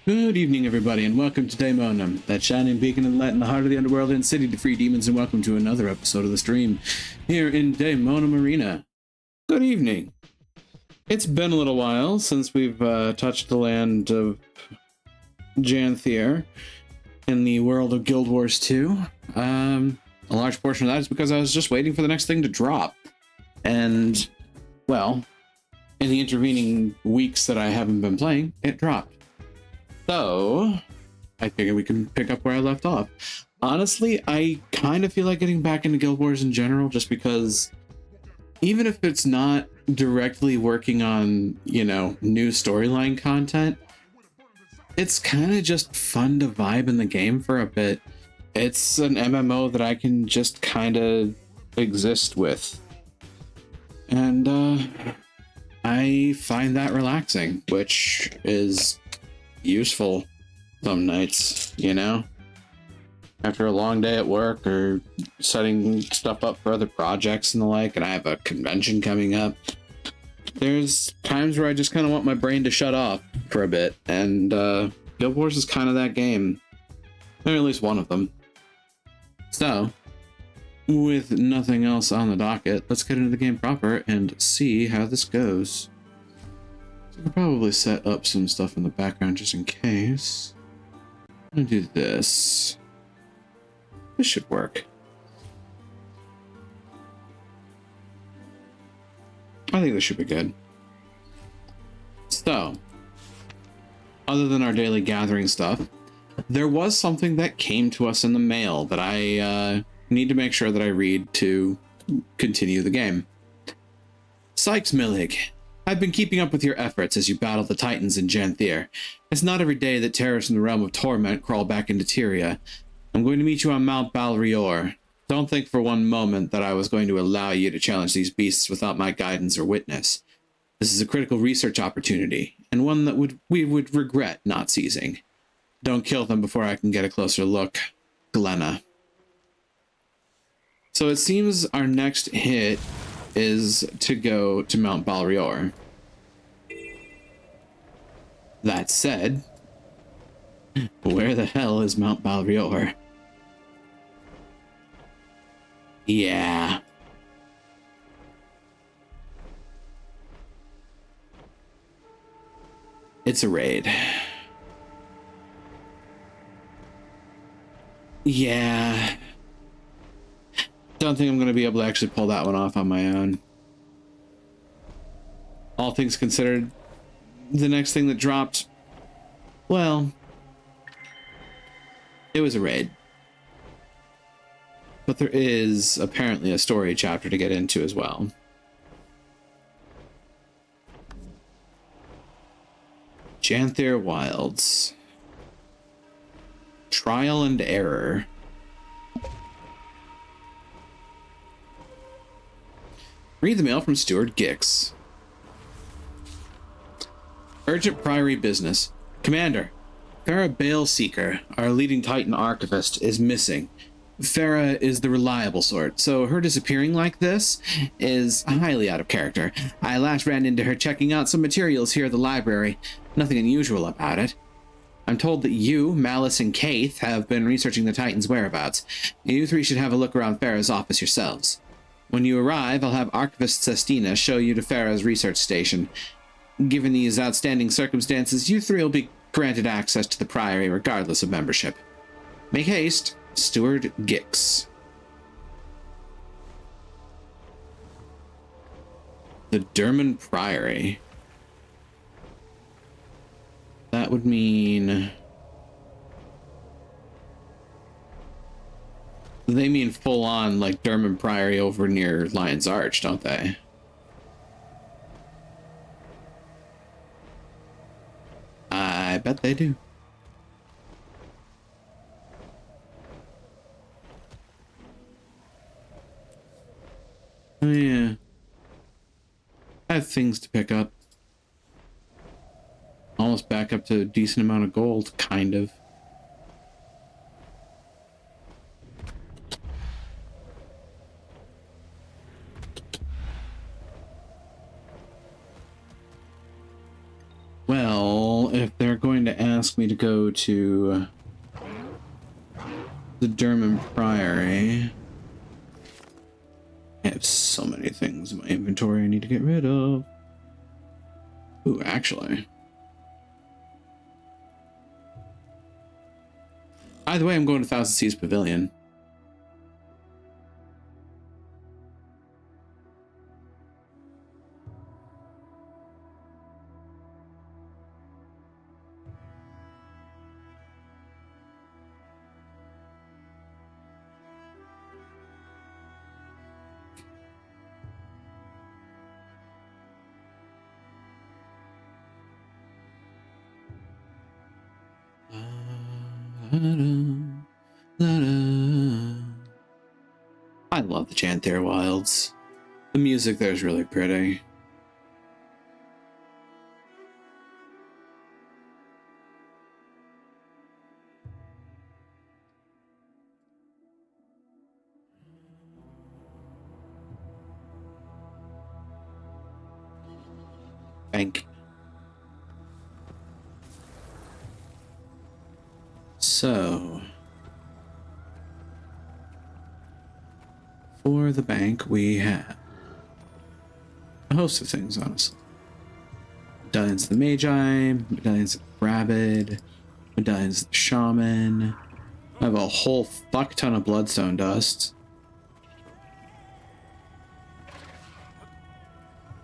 Good evening, everybody, and welcome to Daemonum, that shining beacon of light in the heart of the underworld and city to free demons, and welcome to another episode of the stream here in Daemonum Arena. Good evening. It's been a little while since we've touched the land of Janthier in the world of Guild Wars 2. A large portion of that is because I was just waiting for the next thing to drop. And, well, in the intervening weeks that I haven't been playing, it dropped. So, I figured we can pick up where I left off. Honestly, I kind of feel like getting back into Guild Wars in general, just because even if it's not directly working on, new storyline content, it's kind of just fun to vibe in the game for a bit. It's an MMO that I can just kind of exist with. And, I find that relaxing, which is useful some nights, after a long day at work or setting stuff up for other projects and the like, and I have a convention coming up. There's times where I just kind of want my brain to shut off for a bit, and Guild Wars is kind of that game, or at least one of them. So, with nothing else on the docket, let's get into the game proper and see how this goes. I'll probably set up some stuff in the background just in case. I'm gonna do this. This should work. I think this should be good. So, other than our daily gathering stuff, there was something that came to us in the mail that I need to make sure that I read to continue the game. Sykes Millig, I've been keeping up with your efforts as you battle the Titans in Janthier. It's not every day that terrorists in the realm of torment crawl back into Tyria. I'm going to meet you on Mount Balrior. Don't think for one moment that I was going to allow you to challenge these beasts without my guidance or witness. This is a critical research opportunity, and one that we would regret not seizing. Don't kill them before I can get a closer look. Glenna. So it seems our next hit is to go to Mount Balrior. That said, where the hell is Mount Balrior? Yeah. It's a raid. Yeah. Don't think I'm going to be able to actually pull that one off on my own. All things considered, the next thing that dropped, well, it was a raid. But there is apparently a story chapter to get into as well. Janthier Wilds. Trial and Error. Read the mail from Stuart Gix. Urgent Priory business. Commander, Farah Baleseeker, our leading Titan archivist, is missing. Farah is the reliable sort, so her disappearing like this is highly out of character. I last ran into her checking out some materials here at the library. Nothing unusual about it. I'm told that you, Malice, and Kaith have been researching the Titan's whereabouts. You three should have a look around Farah's office yourselves. When you arrive, I'll have Archivist Sestina show you to Farah's research station. Given these outstanding circumstances, you three will be granted access to the Priory regardless of membership. Make haste, Stuart Gix. The Durman Priory. That would mean... They mean full-on, like, Durman Priory over near Lion's Arch, don't they? I bet they do. Oh, yeah. I have things to pick up. Almost back up to a decent amount of gold, kind of. if they're going to ask me to go to the Durman Priory, I have so many things in my inventory I need to get rid of. Ooh, actually. Either way, I'm going to Thousand Seas Pavilion. I love the Chanter Wilds. The music there is really pretty. Bank. So, for the bank, we have a host of things, honestly. Medallions of the Magi, medallions of the Rabid, medallions of the Shaman. I have a whole fuck ton of Bloodstone dust.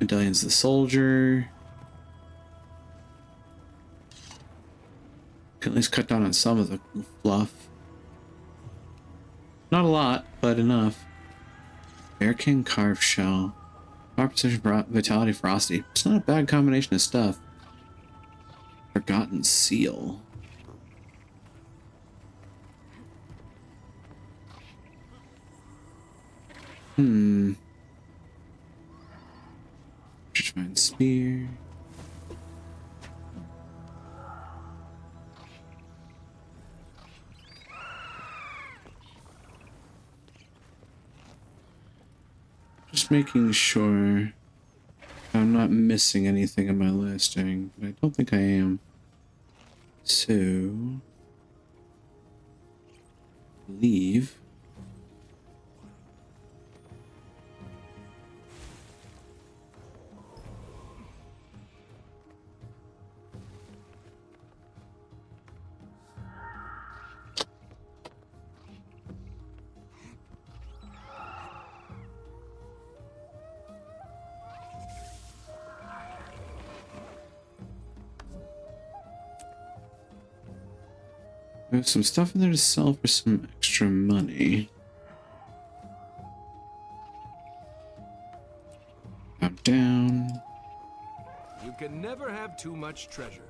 Medallions of the Soldier. Can at least cut down on some of the fluff. Not a lot, but enough. Bear King Carved Shell. Power Precision, Vitality, Ferocity. It's not a bad combination of stuff. Forgotten Seal. Fine Spear. Just making sure I'm not missing anything in my listing, but I don't think I am. So, leave. There's some stuff in there to sell for some extra money. I'm down. You can never have too much treasure.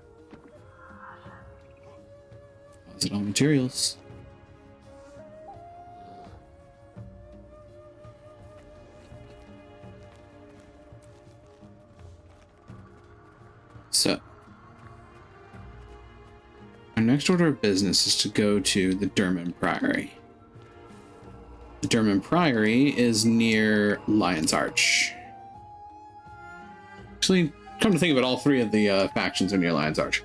Deposit all materials. So, our next order of business is to go to the Durman Priory. The Durman Priory is near Lion's Arch. Actually, come to think of it, all three of the factions are near Lion's Arch.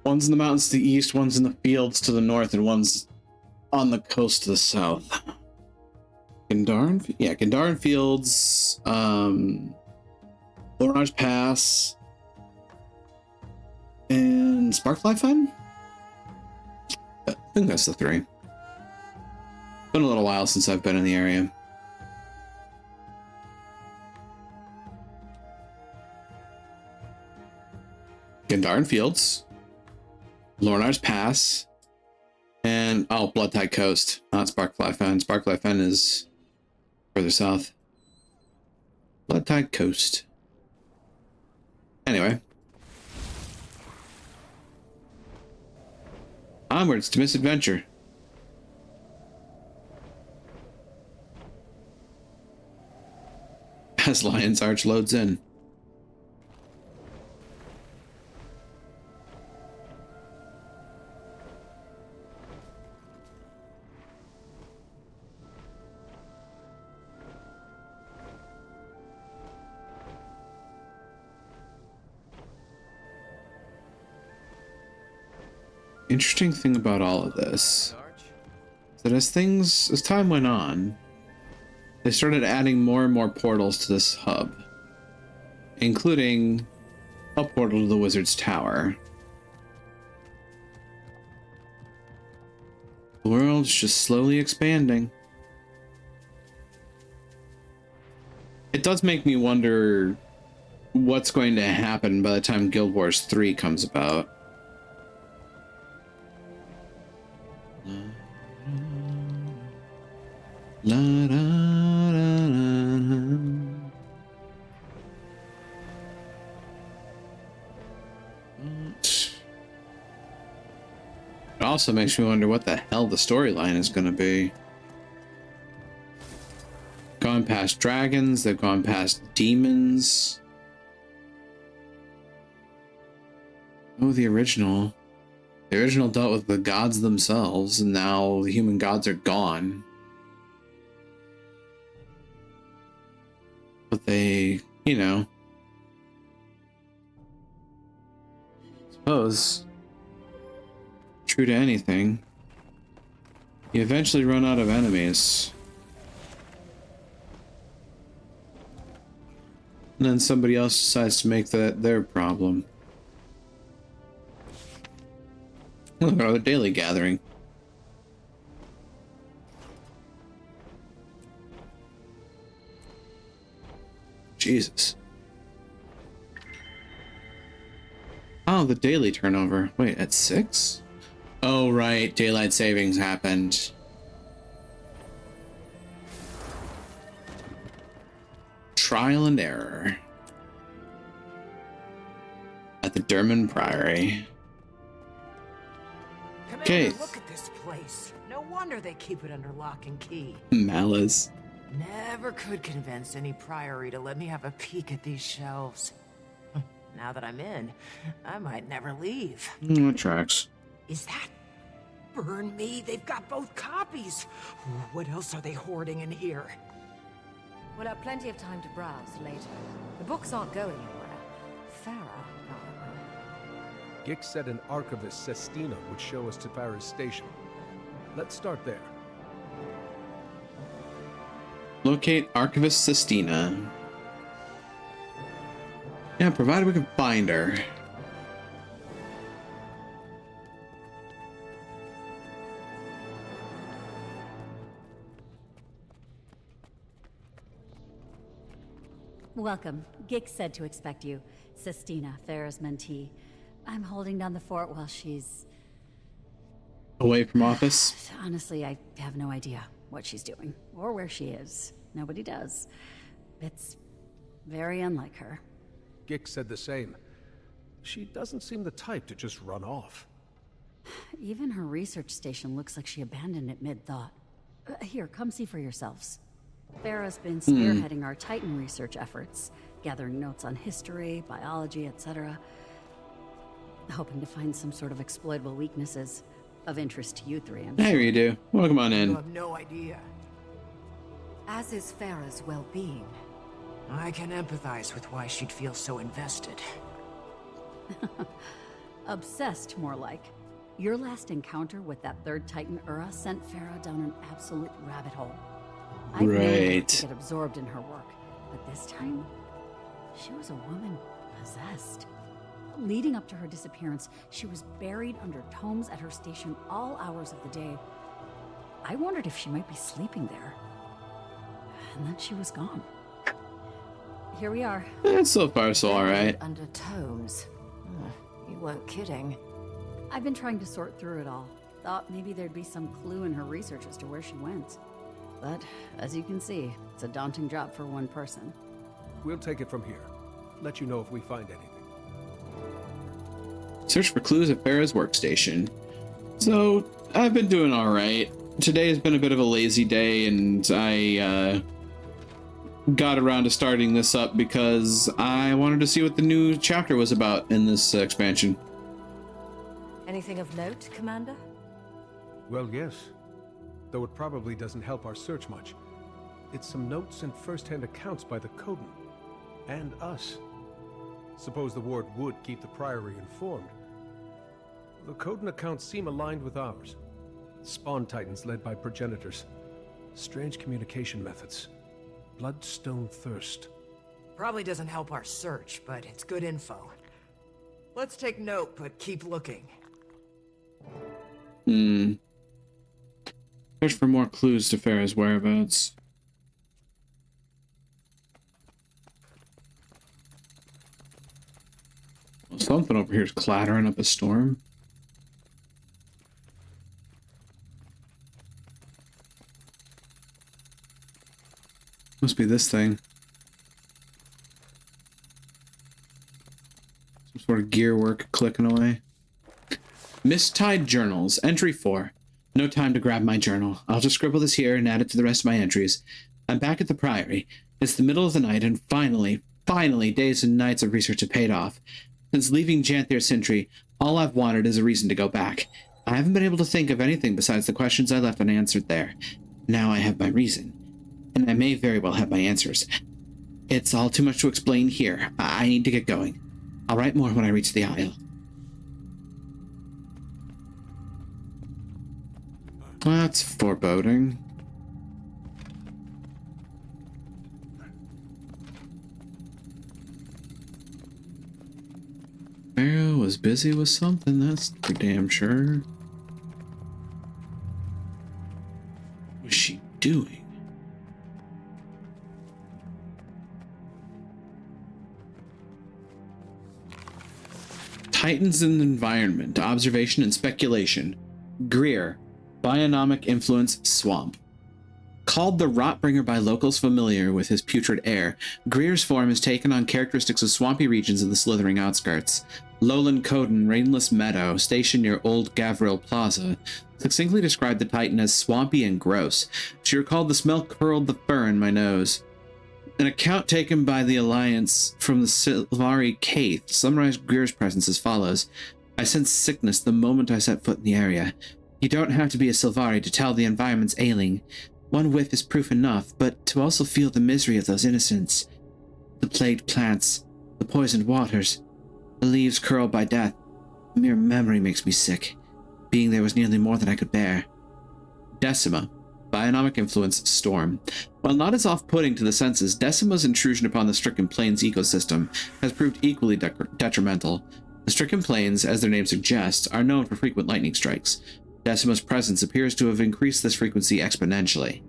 One's in the mountains to the east, one's in the fields to the north, and one's on the coast to the south. Gandharn? Yeah, Gandharn Fields, Lorange Pass, and Sparkfly Fen? I think that's the three. Been a little while since I've been in the area. Gandharn Fields, Lorange Pass, and Blood Tide Coast, not Sparkfly Fen. Sparkfly Fen is further south. Blood Tide Coast. Anyway. Onwards to misadventure. As Lion's Arch loads in. interesting thing about all of this is that as time went on, they started adding more and more portals to this hub, including a portal to the Wizard's Tower. The world's just slowly expanding. It does make me wonder what's going to happen by the time Guild Wars 3 comes about. La, da, da, da, It also makes me wonder what the hell the storyline is going to be. Gone past dragons, they've gone past demons. Oh, the original. The original dealt with the gods themselves, and now the human gods are gone. But they, you know, suppose, true to anything, you eventually run out of enemies. And then somebody else decides to make that their problem. Look, another daily gathering. Jesus. Oh, the daily turnover. Wait, at 6? Oh, right. Daylight savings happened. Trial and error. At the Durman Priory. Okay. Look at this place. No wonder they keep it under lock and key. Malice. Never could convince any priory to let me have a peek at these shelves. Now that I'm in, I might never leave. That tracks. Is that... Burn me, they've got both copies. What else are they hoarding in here? We'll have plenty of time to browse later. The books aren't going anywhere. Farah, however. Gix said an archivist, Sestina, would show us to Farah's station. Let's start there. Locate Archivist Sestina. Yeah, provided we can find her. Welcome. Gix said to expect you. Sestina, Farah's mentee. I'm holding down the fort while she's... Away from office? Honestly, I have no idea what she's doing, or where she is. Nobody does. It's very unlike her. Gix said the same. She doesn't seem the type to just run off. Even her research station looks like she abandoned it mid-thought. Here, come see for yourselves. Farah's been spearheading our Titan research efforts, gathering notes on history, biology, etc. Hoping to find some sort of exploitable weaknesses of interest to you three, I'm There sure. you do. Welcome on You in. have no idea. As is Farah's well-being. I can empathize with why she'd feel so invested. Obsessed, more like. Your last encounter with that third Titan Ura sent Farah down an absolute rabbit hole. I've known her Right. to get absorbed in her work, but this time, she was a woman possessed. Leading up to her disappearance, she was buried under tomes at her station all hours of the day. I wondered if she might be sleeping there. And then she was gone. Here we are. So far, so alright. Under tomes. You weren't kidding. I've been trying to sort through it all. Thought maybe there'd be some clue in her research as to where she went. But, as you can see, it's a daunting job for one person. We'll take it from here. Let you know if we find anything. Search for clues at Farah's workstation. So, I've been doing alright. Today has been a bit of a lazy day, and I, got around to starting this up because I wanted to see what the new chapter was about in this expansion. Anything of note, Commander? Well, yes. Though it probably doesn't help our search much. It's some notes and first-hand accounts by the Coden. And us. Suppose the ward would keep the Priory informed. The Coden accounts seem aligned with ours. Spawn titans led by progenitors. Strange communication methods. Bloodstone thirst. Probably doesn't help our search, but it's good info. Let's take note, but keep looking. Search for more clues to Farah's whereabouts. Well, something over here is clattering up a storm. Must be this thing. Some sort of gear work clicking away. Mistide journals. Entry 4. No time to grab my journal. I'll just scribble this here and add it to the rest of my entries. I'm back at the Priory. It's the middle of the night, and finally, days and nights of research have paid off. Since leaving Janthier Sentry, all I've wanted is a reason to go back. I haven't been able to think of anything besides the questions I left unanswered there. Now I have my reason. And I may very well have my answers. It's all too much to explain here. I need to get going. I'll write more when I reach the Isle. That's foreboding. Farah was busy with something, that's for damn sure. What was she doing? Titans and environment, observation and speculation. Greer, bionomic influence swamp. Called the Rotbringer by locals familiar with his putrid air, Greer's form has taken on characteristics of swampy regions of the slithering outskirts. Lowland Coden, Rainless Meadow, stationed near Old Gavril Plaza, succinctly described the Titan as swampy and gross. She recalled the smell curled the fur in my nose. An account taken by the Alliance from the Sylvari Cave summarized Greer's presence as follows. I sensed sickness the moment I set foot in the area. You don't have to be a Sylvari to tell the environment's ailing. One whiff is proof enough, but to also feel the misery of those innocents. The plagued plants, the poisoned waters, the leaves curled by death. The mere memory makes me sick. Being there was nearly more than I could bear. Decima. Bionomic influence, storm. While not as off-putting to the senses, Decima's intrusion upon the Stricken Plains ecosystem has proved equally detrimental. The Stricken Plains, as their name suggests, are known for frequent lightning strikes. Decima's presence appears to have increased this frequency exponentially.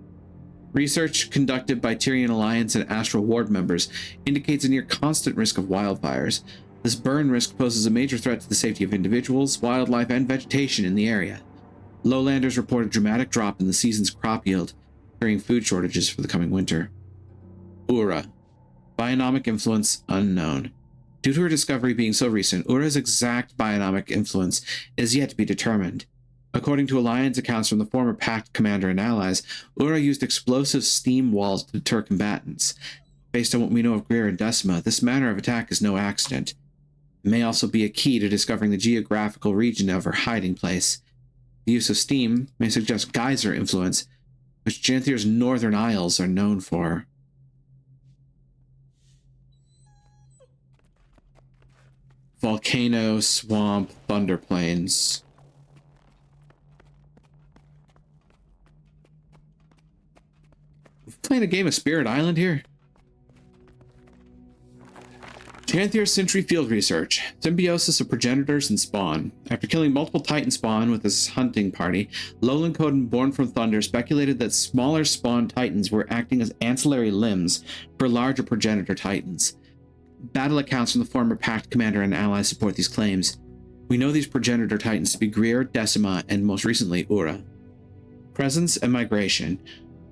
Research conducted by Tyrian Alliance and Astral Ward members indicates a near constant risk of wildfires. This burn risk poses a major threat to the safety of individuals, wildlife, and vegetation in the area. Lowlanders report a dramatic drop in the season's crop yield, fearing food shortages for the coming winter. Ura. Bionomic influence unknown. Due to her discovery being so recent, Ura's exact bionomic influence is yet to be determined. According to Alliance accounts from the former Pact commander and allies, Ura used explosive steam walls to deter combatants. Based on what we know of Greer and Decima, this manner of attack is no accident. It may also be a key to discovering the geographical region of her hiding place. The use of steam may suggest geyser influence, which Janthier's northern isles are known for. Volcano, swamp, thunder plains. We're playing a game of Spirit Island here. Janthier Sentry Field Research. Symbiosis of progenitors and spawn. After killing multiple Titan spawn with his hunting party, Lowland Coden born from Thunder speculated that smaller spawn Titans were acting as ancillary limbs for larger progenitor Titans. Battle accounts from the former Pact commander and allies support these claims. We know these progenitor Titans to be Greer, Decima, and most recently Ura. Presence and migration.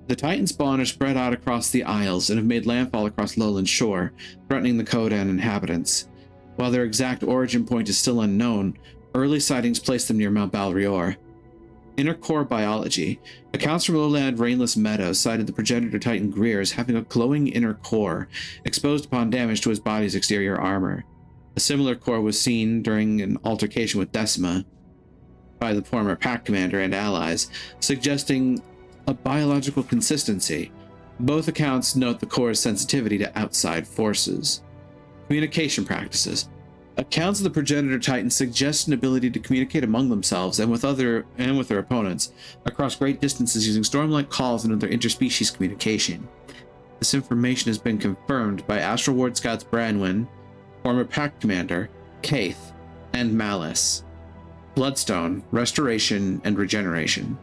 The Titan spawn are spread out across the Isles and have made landfall across Lowland Shore, threatening the Codan inhabitants. While their exact origin point is still unknown, early sightings place them near Mount Balrior. Inner core biology. Accounts from Lowland Rainless Meadow cited the progenitor Titan Greer as having a glowing inner core, exposed upon damage to his body's exterior armor. A similar core was seen during an altercation with Decima by the former Pact commander and allies, suggesting a biological consistency. Both accounts note the core's sensitivity to outside forces. Communication practices. Accounts of the progenitor titans suggest an ability to communicate among themselves and with their opponents across great distances using storm-like calls and other interspecies communication. This information has been confirmed by Astral Ward Scouts Branwen, former Pact Commander, Kaith, and Malice. Bloodstone, Restoration, and Regeneration.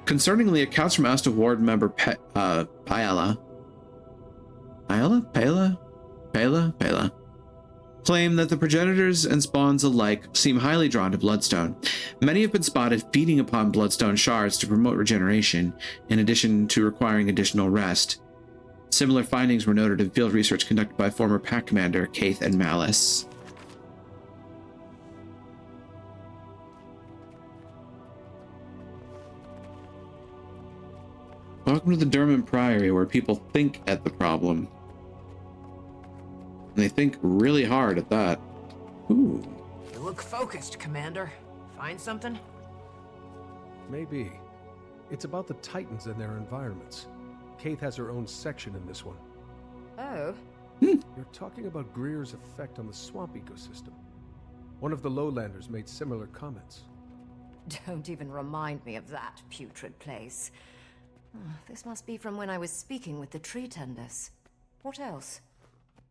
Concerningly, accounts from Astral Ward member Payla claim that the progenitors and spawns alike seem highly drawn to Bloodstone. Many have been spotted feeding upon Bloodstone shards to promote regeneration, in addition to requiring additional rest. Similar findings were noted in field research conducted by former Pact Commander Kaith and Malice. Welcome to the Durman Priory, where people think at the problem. And they think really hard at that. Ooh. You look focused, Commander. Find something? Maybe. It's about the Titans and their environments. Kaith has her own section in this one. Oh. You're talking about Greer's effect on the swamp ecosystem. One of the lowlanders made similar comments. Don't even remind me of that putrid place. This must be from when I was speaking with the tree tenders. What else?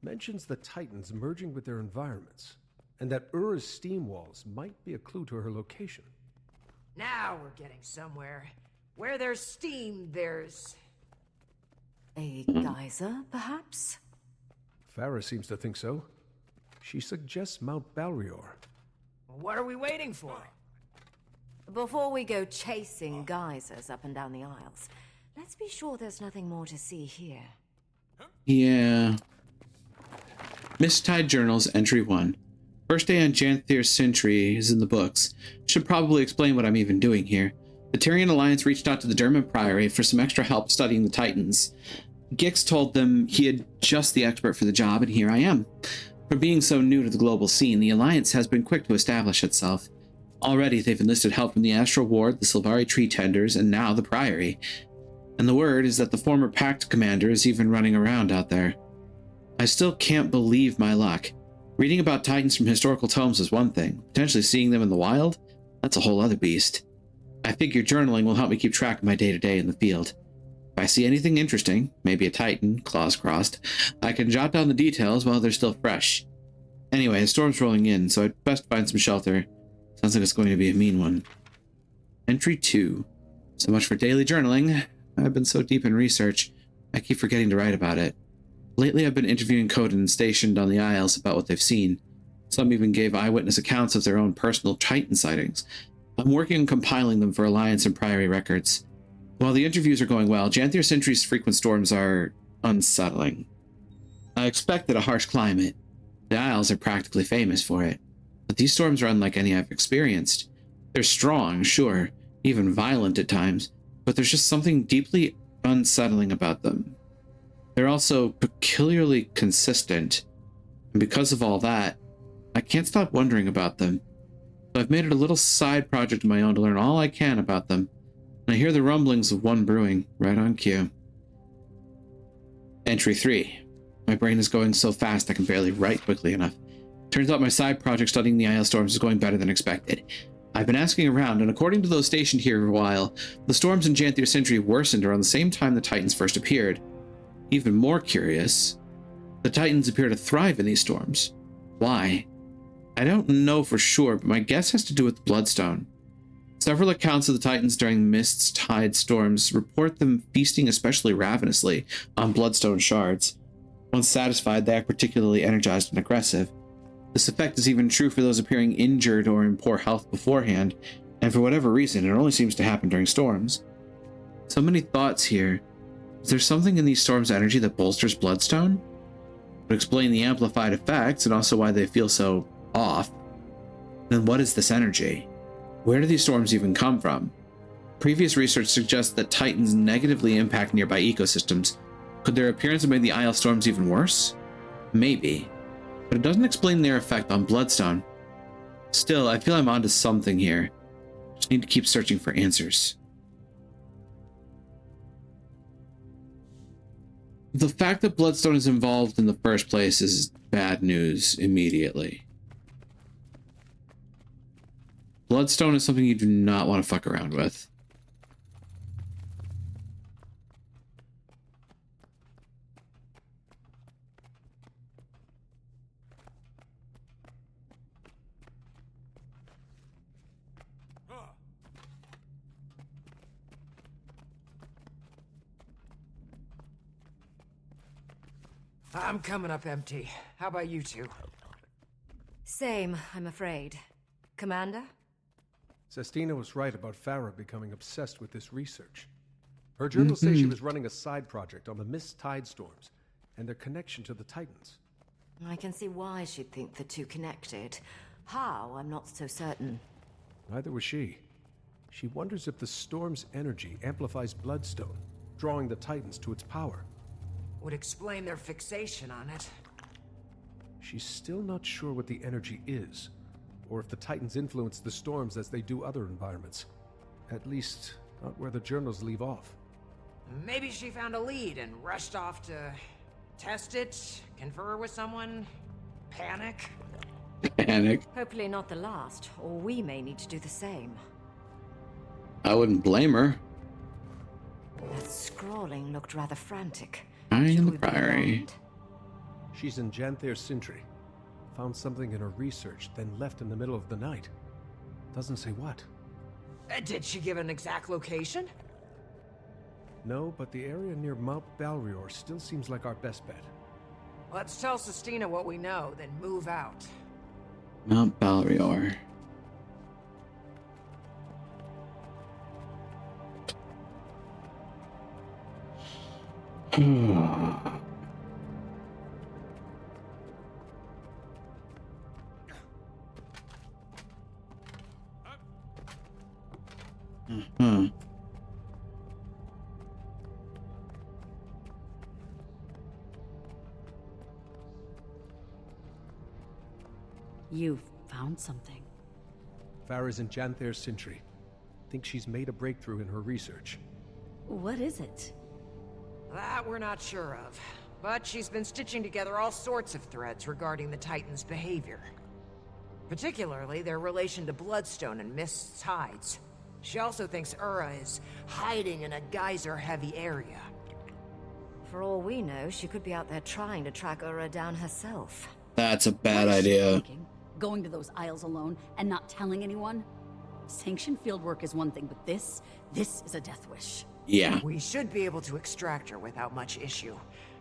Mentions the Titans merging with their environments, and that Ura's steam walls might be a clue to her location. Now we're getting somewhere. Where there's steam, there's... A geyser, perhaps? Farah seems to think so. She suggests Mount Balrior. What are we waiting for? Before we go chasing geysers up and down the aisles, let's be sure there's nothing more to see here. Yeah. Mist-Tide Journals, Entry 1. First day on Janthir Century is in the books. Should probably explain what I'm even doing here. The Tyrian Alliance reached out to the Durman Priory for some extra help studying the Titans. Gix told them he had just the expert for the job, and here I am. For being so new to the global scene, the Alliance has been quick to establish itself. Already, they've enlisted help from the Astral Ward, the Sylvari Tree Tenders, and now the Priory. And the word is that the former Pact Commander is even running around out there. I still can't believe my luck. Reading about Titans from historical tomes is one thing. Potentially seeing them in the wild? That's a whole other beast. I figure journaling will help me keep track of my day-to-day in the field. If I see anything interesting, maybe a Titan, claws crossed, I can jot down the details while they're still fresh. Anyway, a storm's rolling in, so I'd best find some shelter. Sounds like it's going to be a mean one. Entry 2. So much for daily journaling. I've been so deep in research, I keep forgetting to write about it. Lately, I've been interviewing Coden stationed on the Isles about what they've seen. Some even gave eyewitness accounts of their own personal Titan sightings. I'm working on compiling them for Alliance and Priory records. While the interviews are going well, Janthir Century's frequent storms are unsettling. I expected a harsh climate. The Isles are practically famous for it. But these storms are unlike any I've experienced. They're strong, sure, even violent at times, but there's just something deeply unsettling about them. They're also peculiarly consistent, and because of all that, I can't stop wondering about them. So I've made it a little side project of my own to learn all I can about them, and I hear the rumblings of one brewing right on cue. Entry 3. My brain is going so fast I can barely write quickly enough. Turns out my side project studying the Isle storms is going better than expected. I've been asking around, and according to those stationed here for a while, the storms in Janthir Century worsened around the same time the Titans first appeared. Even more curious, the Titans appear to thrive in these storms. Why? I don't know for sure, but my guess has to do with the Bloodstone. Several accounts of the Titans during Mist-Tide storms report them feasting especially ravenously on Bloodstone shards. Once satisfied, they act particularly energized and aggressive. This effect is even true for those appearing injured or in poor health beforehand, and for whatever reason, it only seems to happen during storms. So many thoughts here. Is there something in these storms' energy that bolsters Bloodstone? Would explain the amplified effects and also why they feel so off. Then what is this energy? Where do these storms even come from? Previous research suggests that Titans negatively impact nearby ecosystems. Could their appearance have made the Isle storms even worse? Maybe. But it doesn't explain their effect on Bloodstone. Still, I feel I'm onto something here. Just need to keep searching for answers. The fact that Bloodstone is involved in the first place is bad news immediately. Bloodstone is something you do not want to fuck around with. I'm coming up empty. How about you two? Same, I'm afraid. Commander? Sestina was right about Farah becoming obsessed with this research. Her journals say she was running a side project on the Mist Tide Storms and their connection to the Titans. I can see why she'd think the two connected. How, I'm not so certain. Neither was she. She wonders if the storm's energy amplifies Bloodstone, drawing the Titans to its power. Would explain their fixation on it. She's still not sure what the energy is, or if the Titans influence the storms as they do other environments. At least, not where the journals leave off. Maybe she found a lead and rushed off to test it, confer with someone, panic. Panic. Hopefully not the last, or we may need to do the same. I wouldn't blame her. That scrawling looked rather frantic. I am Should the we be Priory. alarmed? She's in Janther Sintry. Found something in her research, then left in the middle of the night. Doesn't say what. Did she give an exact location? No, but the area near Mount Balrior still seems like our best bet. Let's tell Sestina what we know, then move out. Mount Balrior. Hmm. You found something. Farah's in Janther Sintry. Think she's made a breakthrough in her research. What is it? That we're not sure of. But she's been stitching together all sorts of threads regarding the Titans' behavior. Particularly their relation to Bloodstone and Mist's Tides. She also thinks Ura is hiding in a geyser-heavy area. For all we know, she could be out there trying to track Ura down herself. That's a bad What is she idea. thinking? Going to those isles alone and not telling anyone? Sanctioned fieldwork is one thing, but this is a death wish. Yeah. We should be able to extract her without much issue.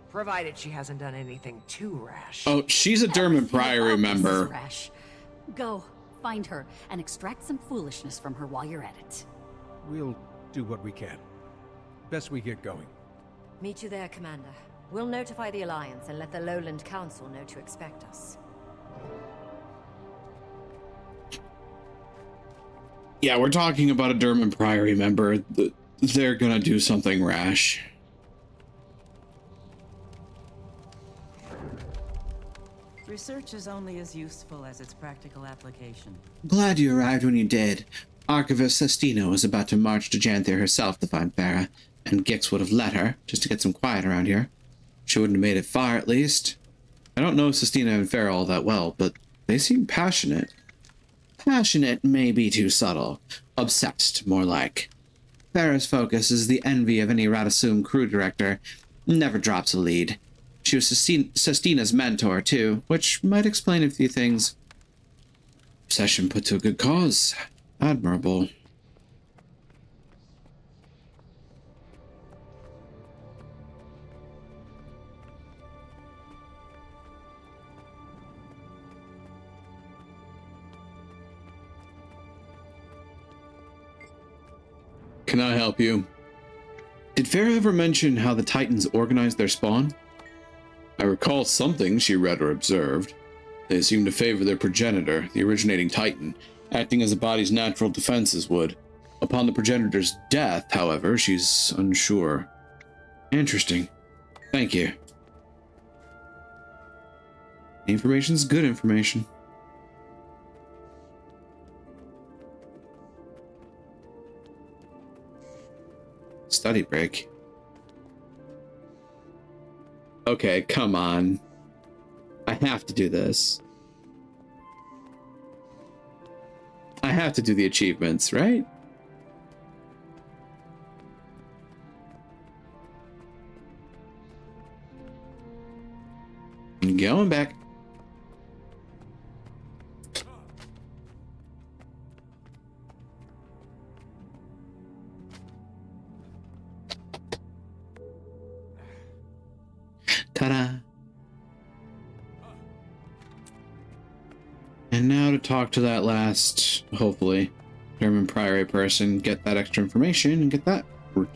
Provided she hasn't done anything too rash. Oh, she's a Dermot Priory Everything about this is member. rash. Go, find her, and extract some foolishness from her while you're at it. We'll do what we can. Best we get going. Meet you there, Commander. We'll notify the Alliance and let the Lowland Council know to expect us. Yeah, we're talking about a Dermot Priory member. They're gonna do something rash. Research is only as useful as its practical application. Glad you arrived when you did. Archivist Sestina was about to march to Janther herself to find Farah, and Gix would have let her, just to get some quiet around here. She wouldn't have made it far, at least. I don't know Sestina and Farah all that well, but they seem passionate. Passionate may be too subtle. Obsessed, more like. Farah's focus is the envy of any Radisum crew director. Never drops a lead. She was Sestina's mentor, too, which might explain a few things. Obsession put to a good cause. Admirable. Can I help you? Did Farah ever mention how the Titans organized their spawn? I recall something she read or observed. They seem to favor their progenitor, the originating Titan, acting as a body's natural defenses would. Upon the progenitor's death, however, she's unsure. Interesting. Thank you. Information's good information. Study break. Okay, come on. I have to do this. I have to do the achievements, right? Going back. Ta-da. And now to talk to that last, hopefully, German Priory person, get that extra information, and get that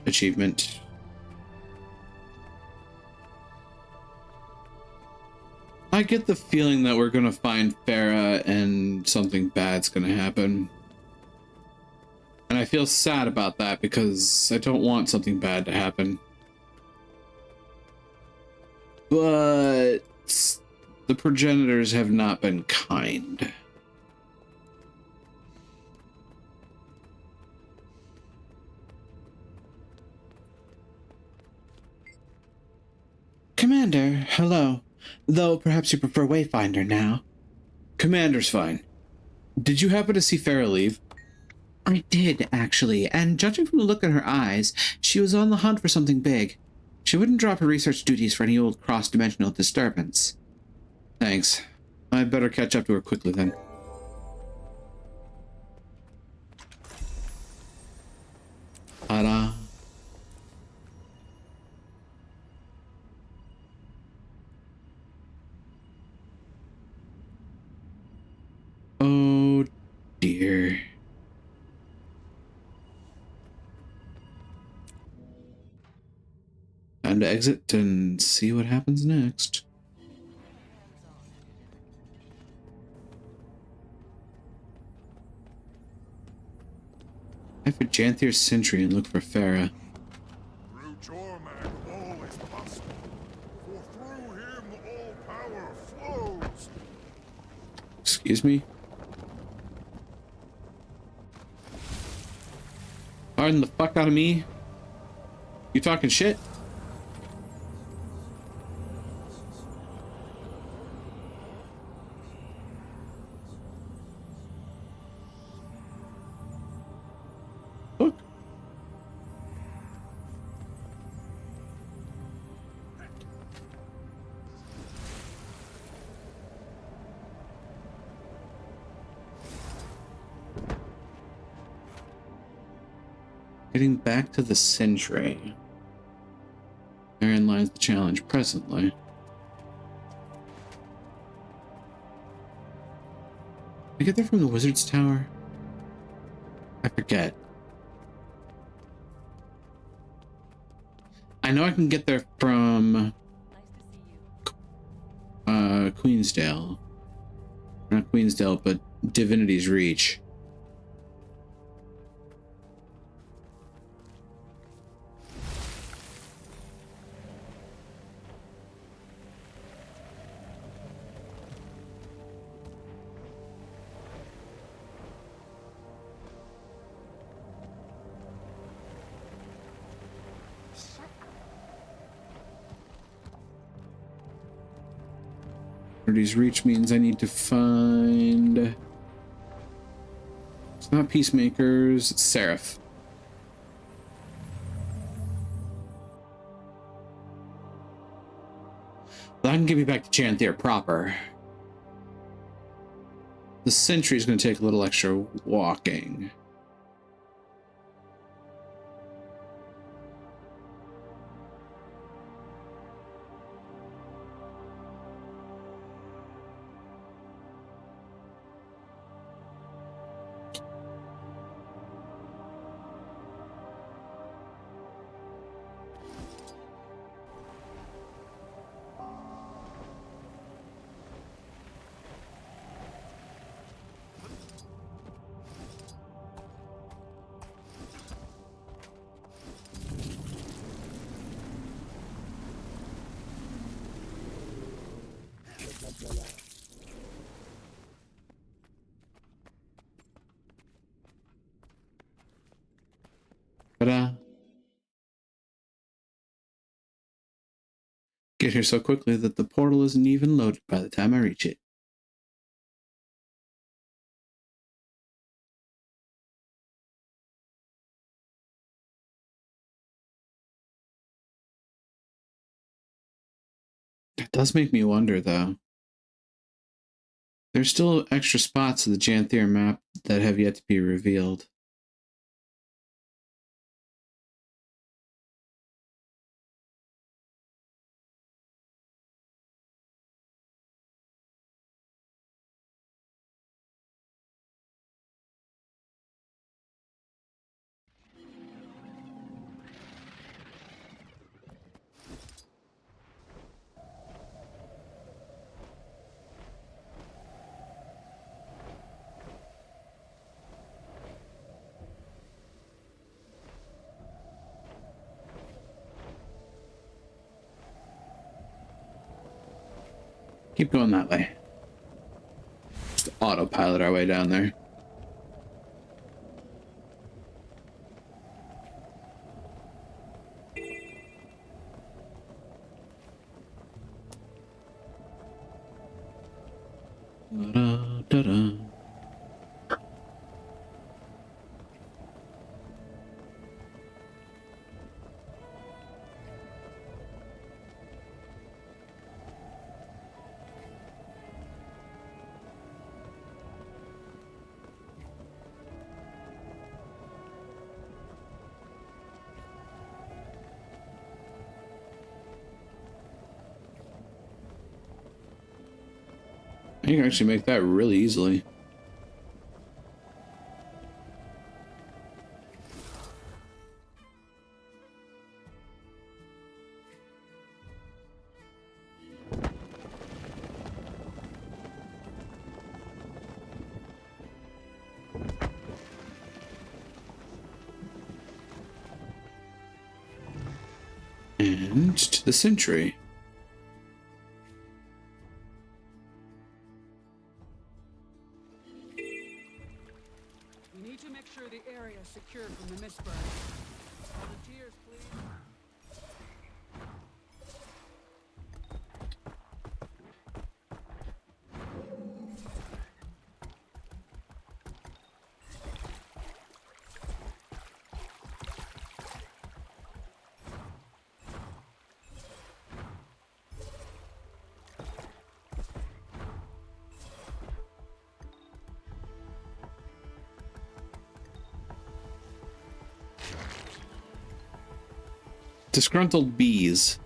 achievement. I get the feeling that we're gonna find Farah and something bad's gonna happen. And I feel sad about that because I don't want something bad to happen. But the progenitors have not been kind. Commander, hello. Though perhaps you prefer Wayfinder now. Commander's fine. Did you happen to see Farah leave? I did, actually, and judging from the look in her eyes, she was on the hunt for something big. She wouldn't drop her research duties for any old cross-dimensional disturbance. Thanks. I'd better catch up to her quickly then. Ta-da. Oh dear. Time to exit and see what happens next. Head for Janthir's Sentry and look for Farah. Through Jormak all is possible, for through him all power flows. Excuse me? Pardon the fuck out of me? You talking shit? Look. Getting back to the Sentry. Therein lies the challenge presently. Did I get there from the Wizard's Tower? I forget. I know I can get there from Queensdale. Not Queensdale, but Divinity's Reach. Divinity's Reach means I need to find... It's not Peacemakers, it's Seraph. That can get me back to Janthir proper. The Sentry's going to take a little extra walking. Ta-da. Get here so quickly that the portal isn't even loaded by the time I reach it. It does make me wonder, though. There's still extra spots of the Janthier map that have yet to be revealed. Keep going that way. Just autopilot our way down there. Da-da-da-da. You can actually make that really easily. And to the Sentry. We need to make sure the area is secure from the mist burn. Volunteers, please. Disgruntled bees.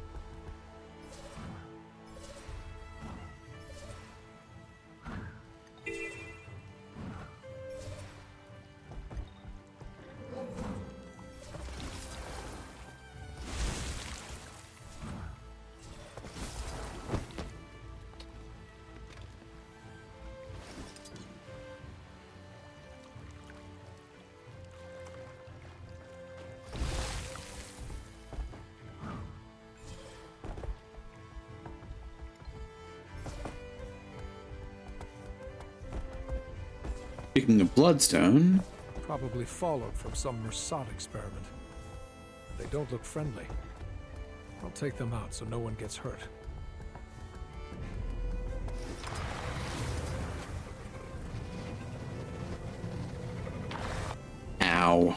Speaking of bloodstone, Probably fallout from some Mersat experiment. They don't look friendly. I'll take them out so no one gets hurt. ow.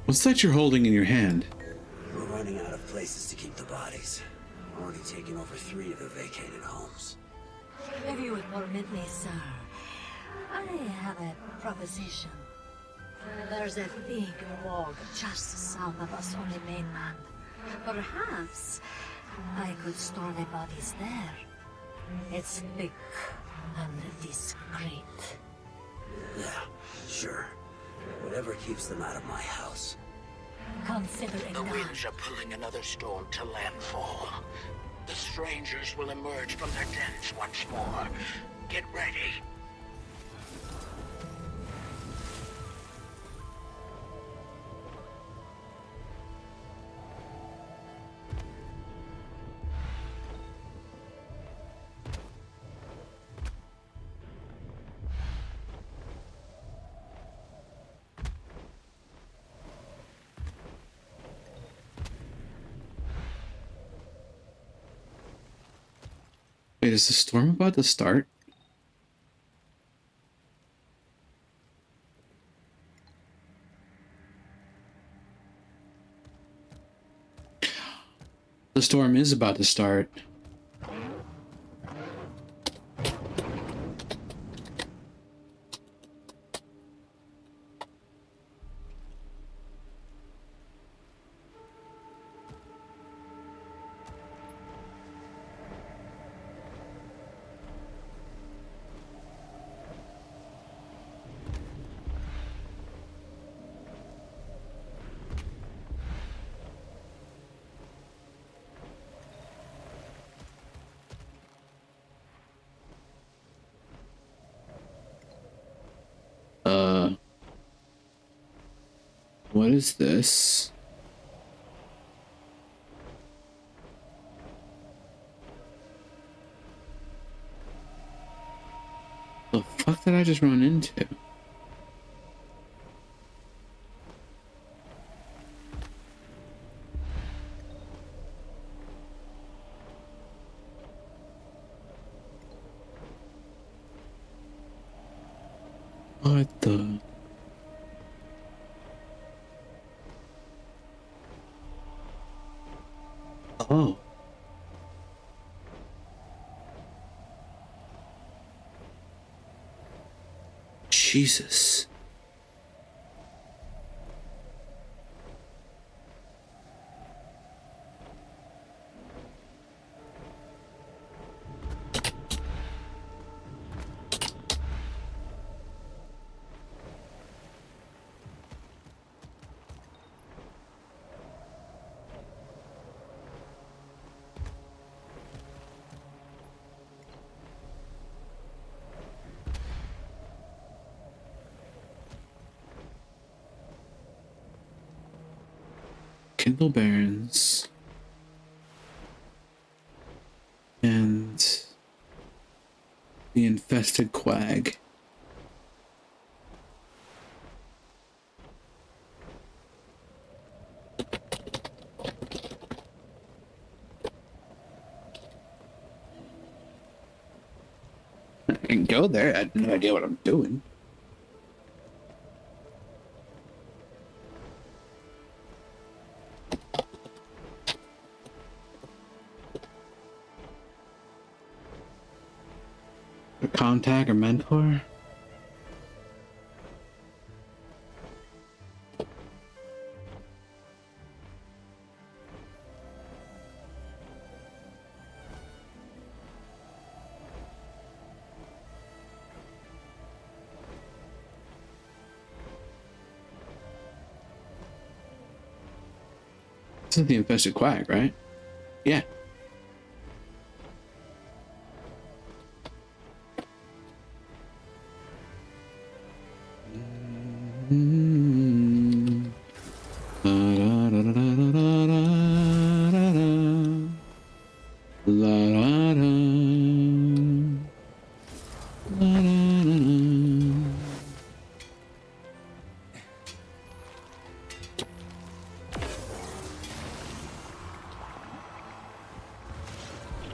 What's that you're holding in your hand? We're running out of places to keep the bodies. Already taken over 3 of the vacated homes. If you would permit me, sir, I have a proposition. There's a big bog just south of us on the mainland. Perhaps I could store the bodies there. It's thick and discreet. Yeah, sure. Whatever keeps them out of my house. Consider it The done. winds are pulling another storm to landfall. The strangers will emerge from their dens once more. Get ready. Wait, is the storm about to start? The storm is about to start. What is this? The fuck did I just run into? What the? Oh. Jesus. Kindle Barrens and the infested quag. I can go there. I have no idea what I'm doing. Contact or mentor? This is the infested quag, right? Yeah.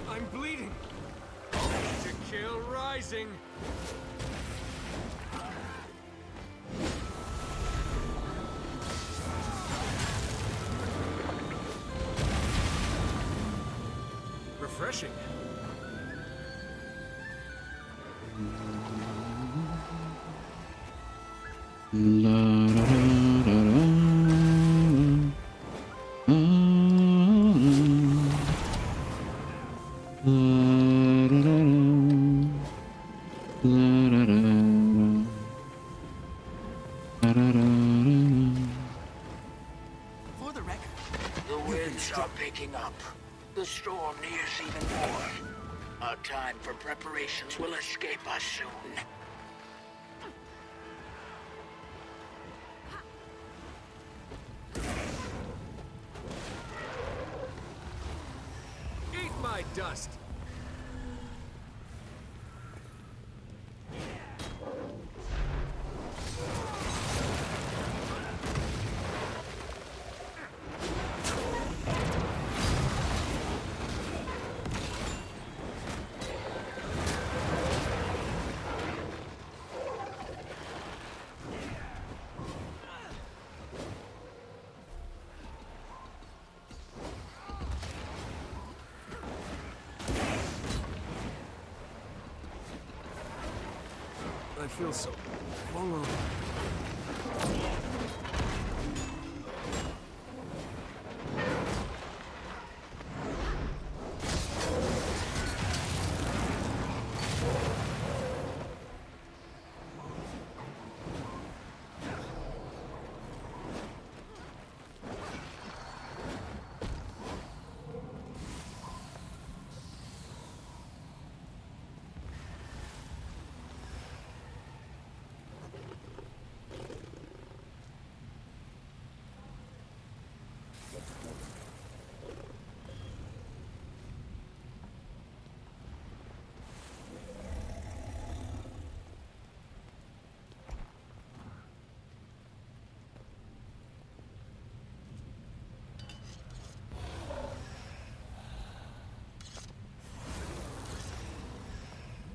I'm bleeding. To kill rising. Refreshing. For the record, the winds are picking up. The storm nears even more. Our time for preparations will escape us soon. Eat my dust. I feel so vulnerable.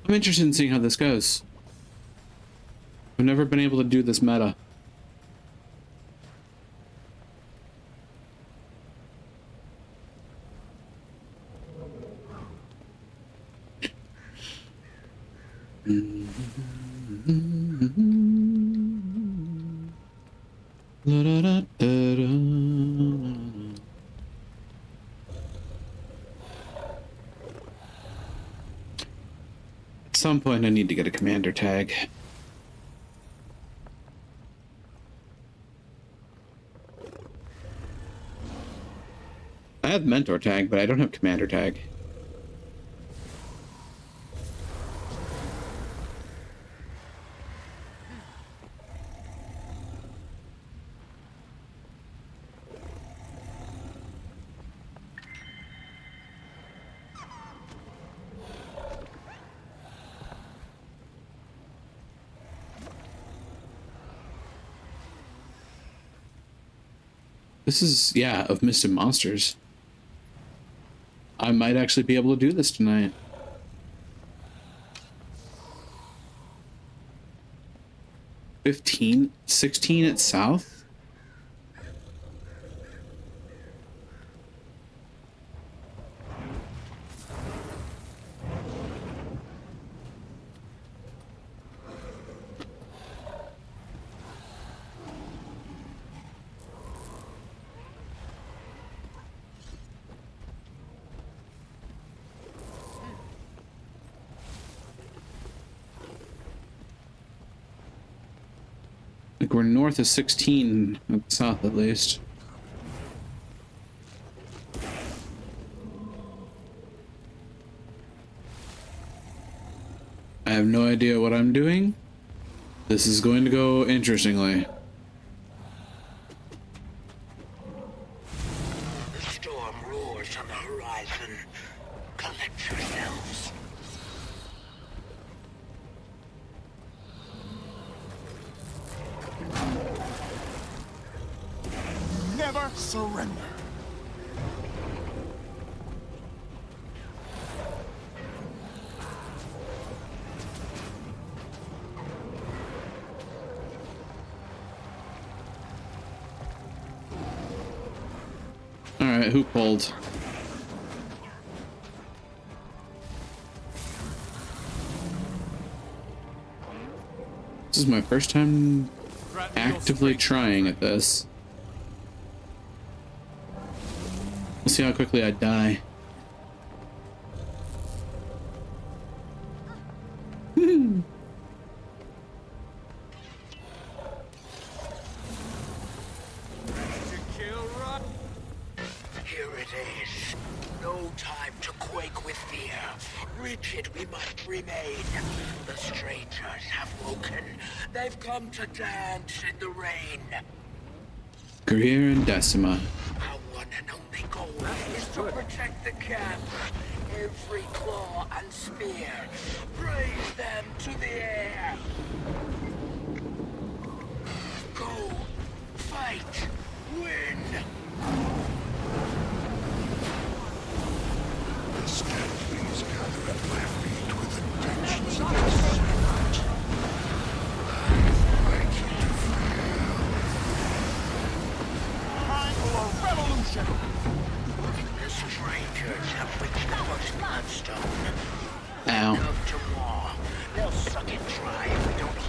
I'm interested in seeing how this goes. I've never been able to do this meta. At some point I need to get a commander tag. I have mentor tag, but I don't have commander tag. This is, yeah, of Mist and Monsters. I might actually be able to do this tonight. 15, 16 at South? Like we're north of 16 at the south at least. I have no idea what I'm doing. This is going to go interestingly. The storm roars on the horizon. Collect yourselves. Never surrender. All right, who pulled? This is my first time actively trying at this. We'll see how quickly I die. Here it is. No time to quake with fear. Rigid we must remain. The strangers have woken. They've come to dance in the rain. Greer and Decima. Our one and only goal is to protect the camp. Every claw and spear, raise them to the air. Go, fight, win. The Scantleys gather at my feet with intentions of spirit. I invite you to fail. Time for a revolution! The strangers have reached the first bloodstone. Ow. Love to war. They'll suck it dry if we don't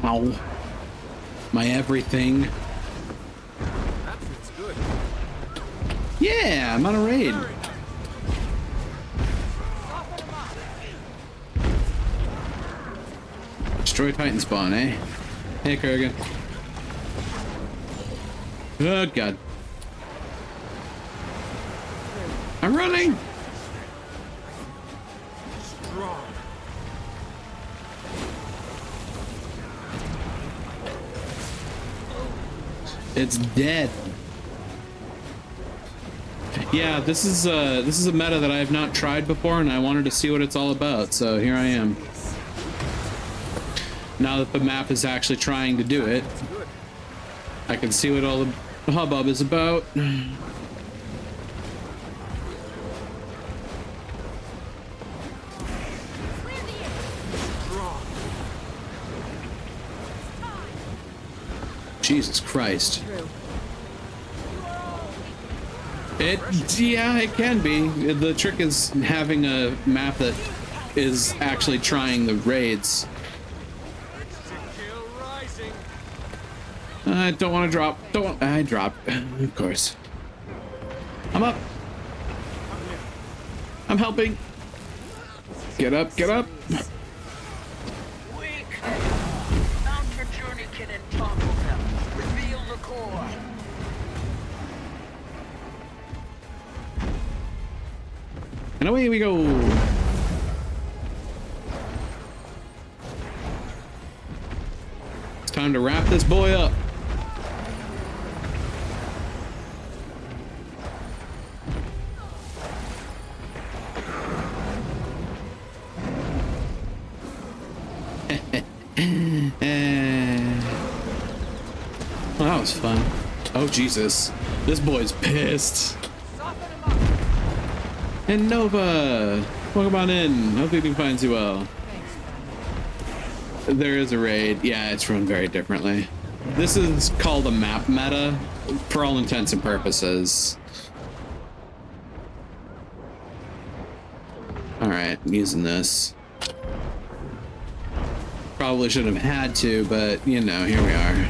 Ow. My everything. That feels good. Yeah, I'm on a raid. Destroy Titan spawn, eh? Hey, Kurgan. Oh, God. I'm running! Strong. It's dead. Yeah, this is a meta that I have not tried before, and I wanted to see what it's all about. So here I am. Now that the map is actually trying to do it, I can see what all the hubbub is about. Jesus Christ. Yeah, it can be. The trick is having a map that is actually trying the raids. I don't want to drop. I dropped. Of course. I'm up. I'm helping. Get up, get up. Weak. Mount your journeykin and topple them. Reveal the core. And away we go. It's time to wrap this boy up. Well, that was fun. Oh, Jesus. This boy's pissed. And Nova! Welcome on in. Hope everything finds you well. There is a raid. Yeah, it's run very differently. This is called a map meta for all intents and purposes. Alright, I'm using this. Probably shouldn't have had to, but you know, here we are.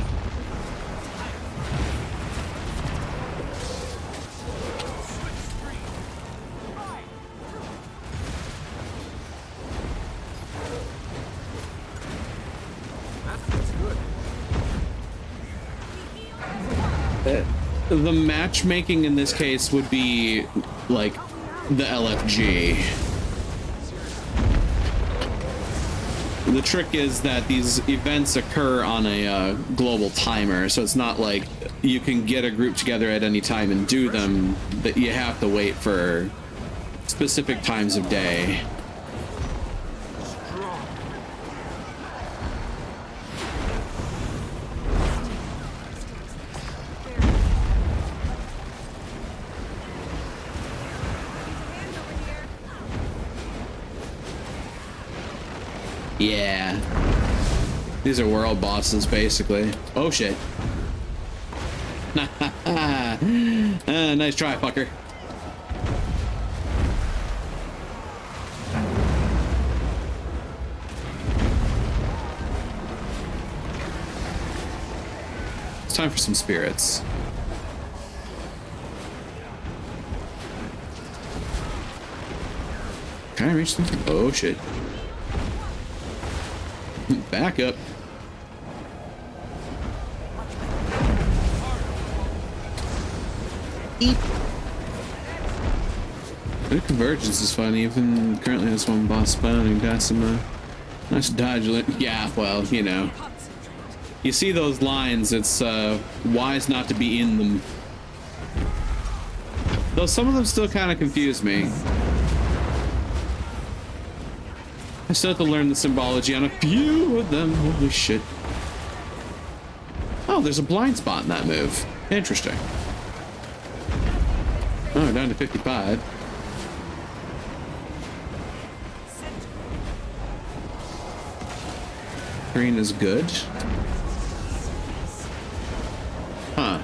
The matchmaking in this case would be like the LFG. The trick is that these events occur on a global timer, so it's not like you can get a group together at any time and do them, that you have to wait for specific times of day. Yeah. These are world bosses, basically. Oh, shit. Nice try, fucker. It's time for some spirits. Can I reach them? Oh, shit. Back up. Eep. The convergence is fun. Even currently, this one boss spawning got some nice dodge. Yeah, well, you know, you see those lines. It's wise not to be in them. Though some of them still kind of confuse me. I still have to learn the symbology on a few of them. Holy shit. Oh, there's a blind spot in that move. Interesting. Oh, down to 55. Green is good. Huh.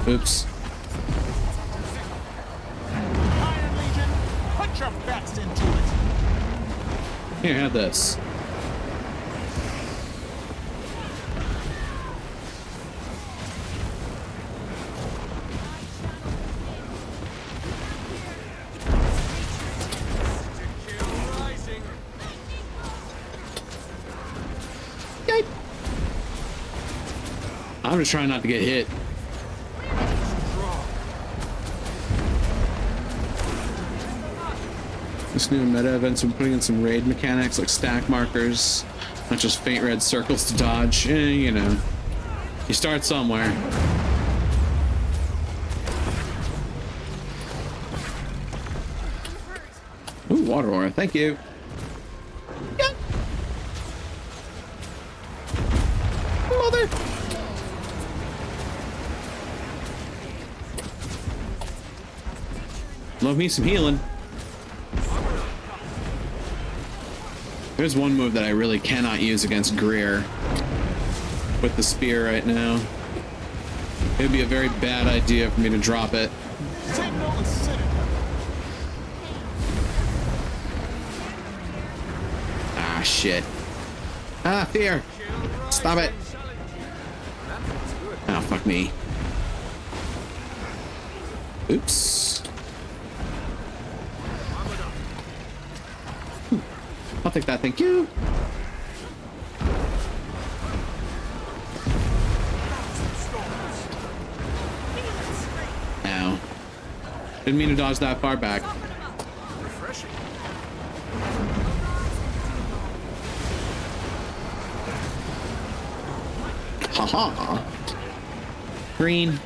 Oops. your backs into it. Here, have this. Yay. I'm just trying not to get hit. This new meta event's been putting in some raid mechanics like stack markers, not just faint red circles to dodge. You know, you start somewhere. Ooh, water aura, thank you. Yeah. Mother. Love me some healing. There's one move that I really cannot use against Greer with the spear right now. It would be a very bad idea for me to drop it. Ah, shit. Ah, fear. Stop it. Oh, fuck me. Oops. I'll take that, thank you. Ow. Didn't mean to dodge that far back. Haha. Green.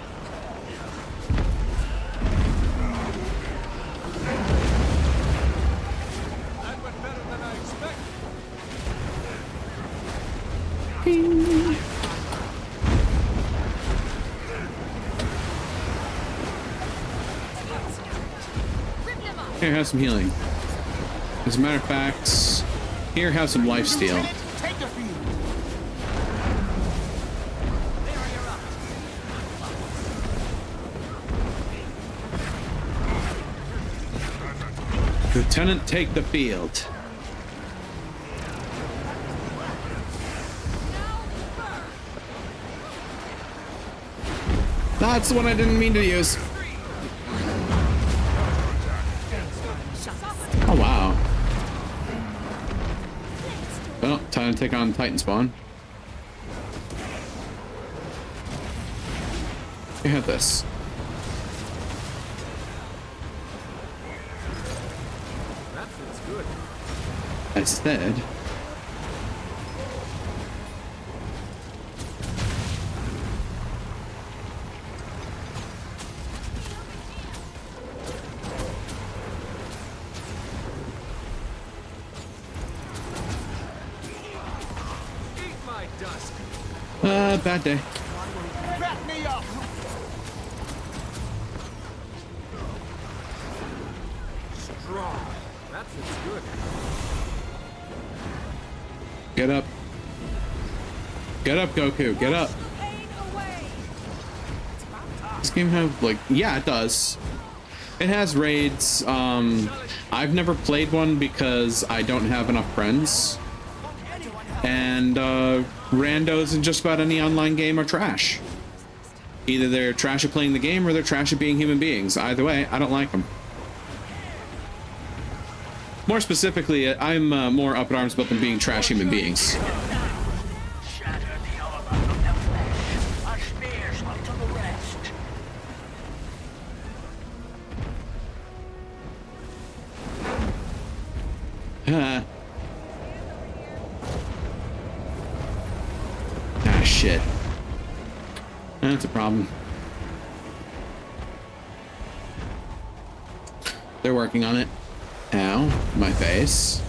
Here, have some healing. As a matter of fact, here, have some lifesteal. Lieutenant, take the field. That's the one I didn't mean to use. Oh, wow. Well, time to take on Titan spawn. You have this. That feels good. I said. Bad day. Back me up. Strong. That feels good. Get up. Get up, Goku. Get up. This game have like, yeah, it does. It has raids. I've never played one because I don't have enough friends. And randos in just about any online game are trash. Either they're trash at playing the game or they're trash at being human beings. Either way, I don't like them. More specifically, I'm more up in arms about them being trash human beings. Shit. That's a problem. They're working on it. Ow, my face.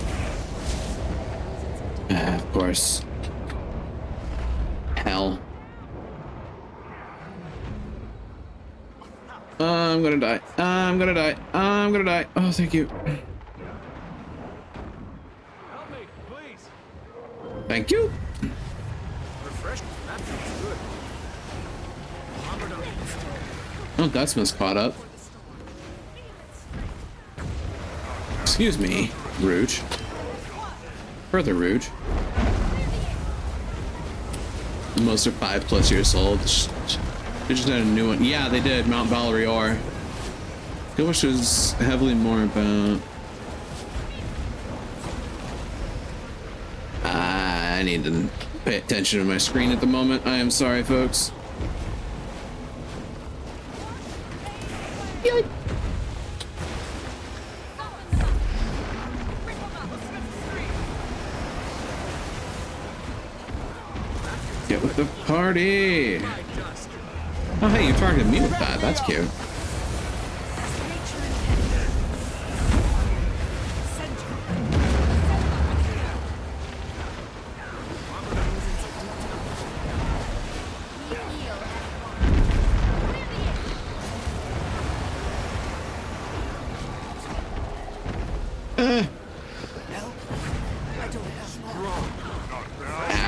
Of course. Hell. I'm gonna die. I'm gonna die. I'm gonna die. Oh, thank you. Help me, please. Thank you. That feels good. Oh, Gutsman's caught up. Excuse me, Rouge. Further Rouge. Most are 5+ years old. They just had a new one. Yeah, they did. Mount Valerior. I wish it was heavily more about... I need to pay attention to my screen at the moment. I am sorry, folks. Yoink. Get with the party. Oh, hey, you targeted me with that. That's cute.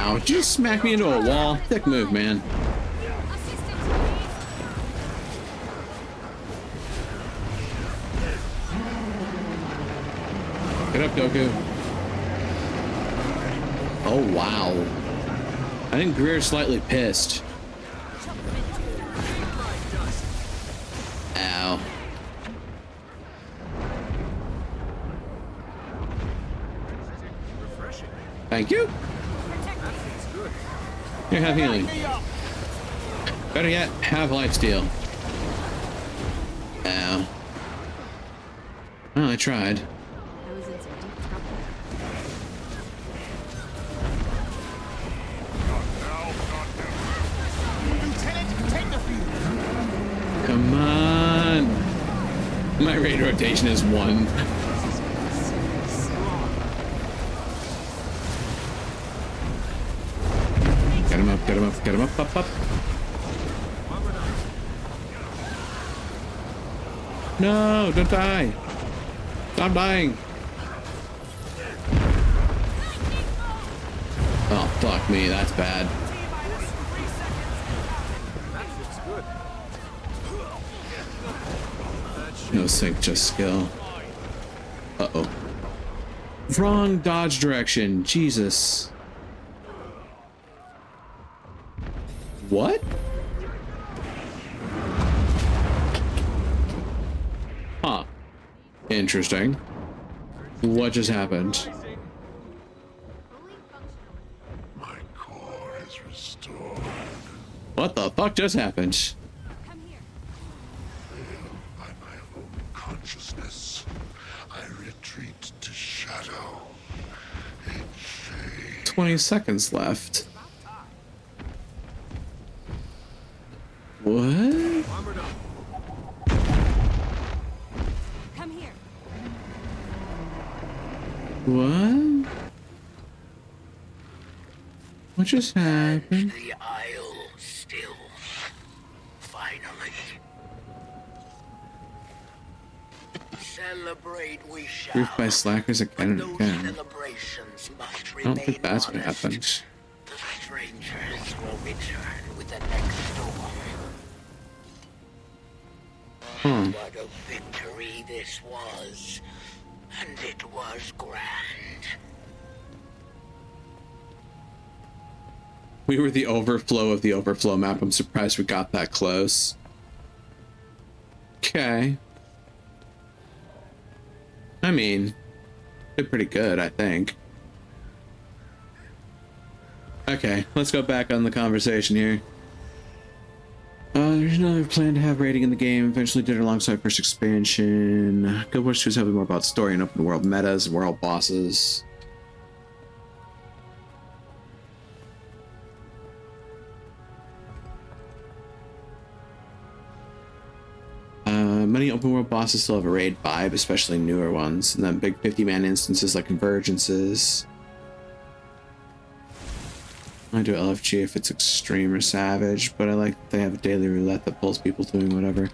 Ow, just smack me into a wall. Thick move, man. Get up, Goku. Oh, wow. I think Greer's slightly pissed. Ow. Thank you. You have healing. Better yet, have lifesteal. Ow. Well, I tried. Come on. My raid rotation is 1. Get him up, get him up, get him up, up. No, don't die. Stop dying. Oh, fuck me, that's bad. No sync, just skill. Uh-oh. Wrong dodge direction. Jesus. What? Huh. Interesting. What just happened? My core is restored. What the fuck just happened? By my own consciousness, I retreat to shadow. In shame. 20 seconds left. What? Come here. What? What just happened? The Isle still. Finally. Celebrate we shall. Roofed by slackers again and again. Celebrations must I don't think remain that's what modest. happened. The strangers will return with the next storm. What a victory this was. And it was grand. We were the overflow of the overflow map. I'm surprised we got that close. Okay. I mean, did pretty good, I think. Okay, let's go back on the conversation here. There's another plan to have raiding in the game. Eventually did it alongside first expansion. Guild Wars 2 is heavily more about story and open world metas and world bosses. Many open world bosses still have a raid vibe, especially newer ones, and then big 50-man instances like Convergences. I do LFG if it's extreme or savage, but I like that they have a daily roulette that pulls people doing whatever.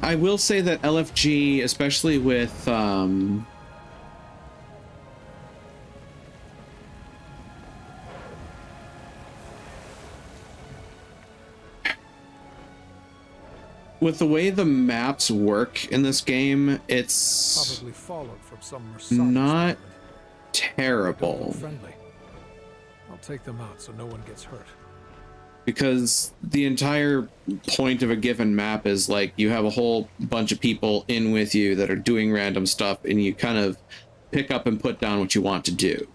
I will say that LFG, especially with with the way the maps work in this game, it's Probably followed from some not experiment. Don't terrible. look friendly. I'll take them out so no one gets hurt. Because the entire point of a given map is like you have a whole bunch of people in with you that are doing random stuff, and you kind of pick up and put down what you want to do.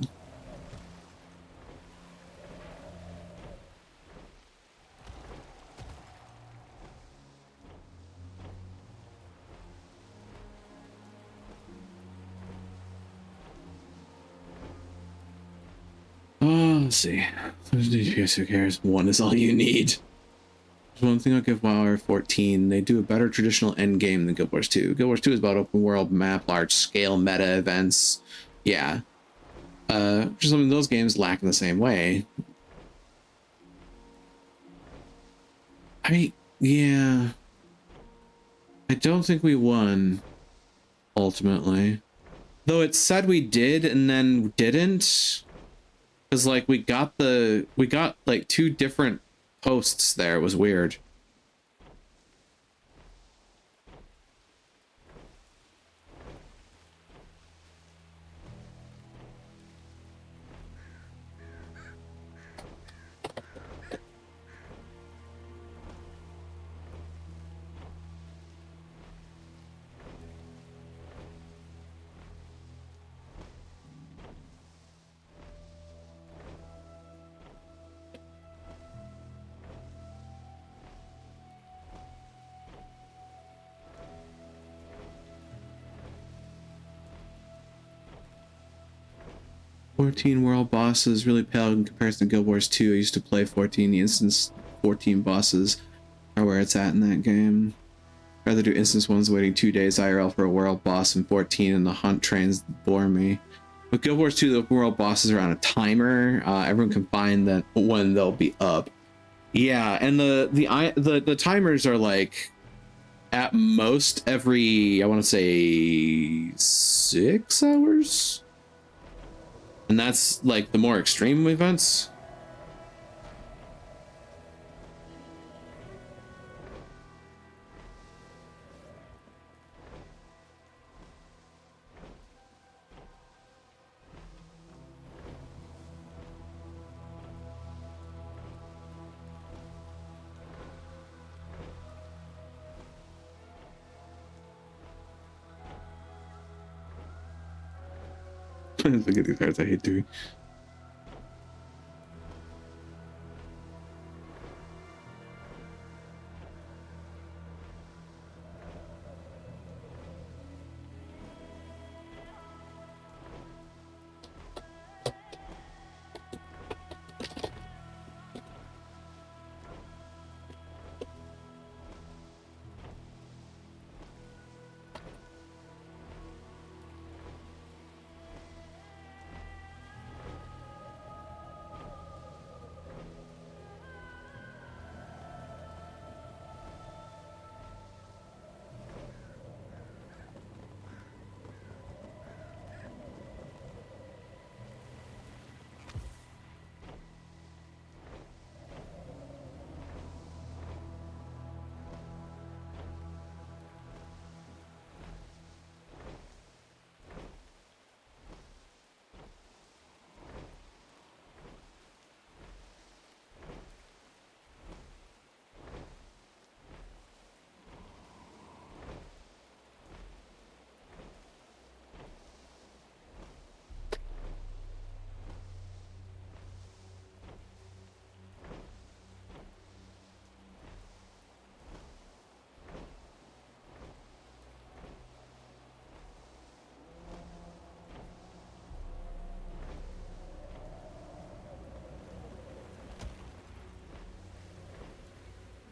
Oh, let's see. Who cares? One is all you need. There's one thing I'll give WoW 14. They do a better traditional end game than Guild Wars 2. Guild Wars 2 is about open world map, large scale meta events. Yeah. Just some of those games lack in the same way. Yeah. I don't think we won, ultimately. Though it said we did and then didn't. Because like we got like 2 different posts there. It was weird. "14 world bosses, really pale in comparison to Guild Wars 2. I used to play 14. The instance 14 bosses are where it's at in that game. Rather do instance ones waiting 2 days IRL for a world boss in 14, and the hunt trains bore me. With Guild Wars 2, the world bosses are on a timer. Everyone can find that when they'll be up. Yeah, and the timers are like at most every, I want to say 6 hours. And that's like the more extreme events. Look at these cards I hate doing.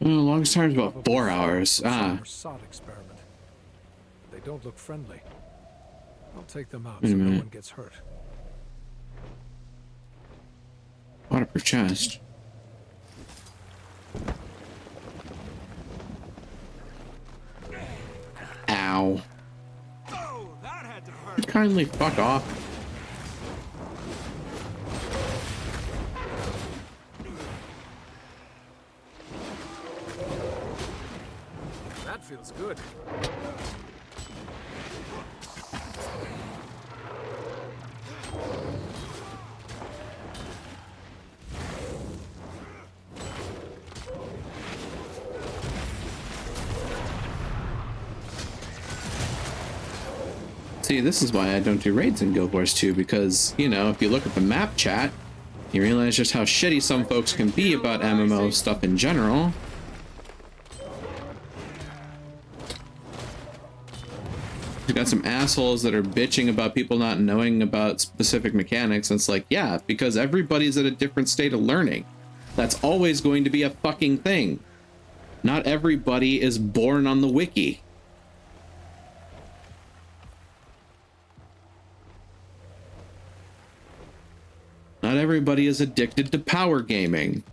Longest time is about 4 hours. Sod experiment. They don't look friendly. I'll take them out so no one gets hurt. Waterproof chest. Ow. Kindly fuck off. That feels good. See, this is why I don't do raids in Guild Wars 2, because, you know, if you look at the map chat, you realize just how shitty some folks can be about MMO stuff in general. You got some assholes that are bitching about people not knowing about specific mechanics, and it's like, yeah, because everybody's at a different state of learning. That's always going to be a fucking thing. Not everybody is born on the wiki. Not everybody is addicted to power gaming.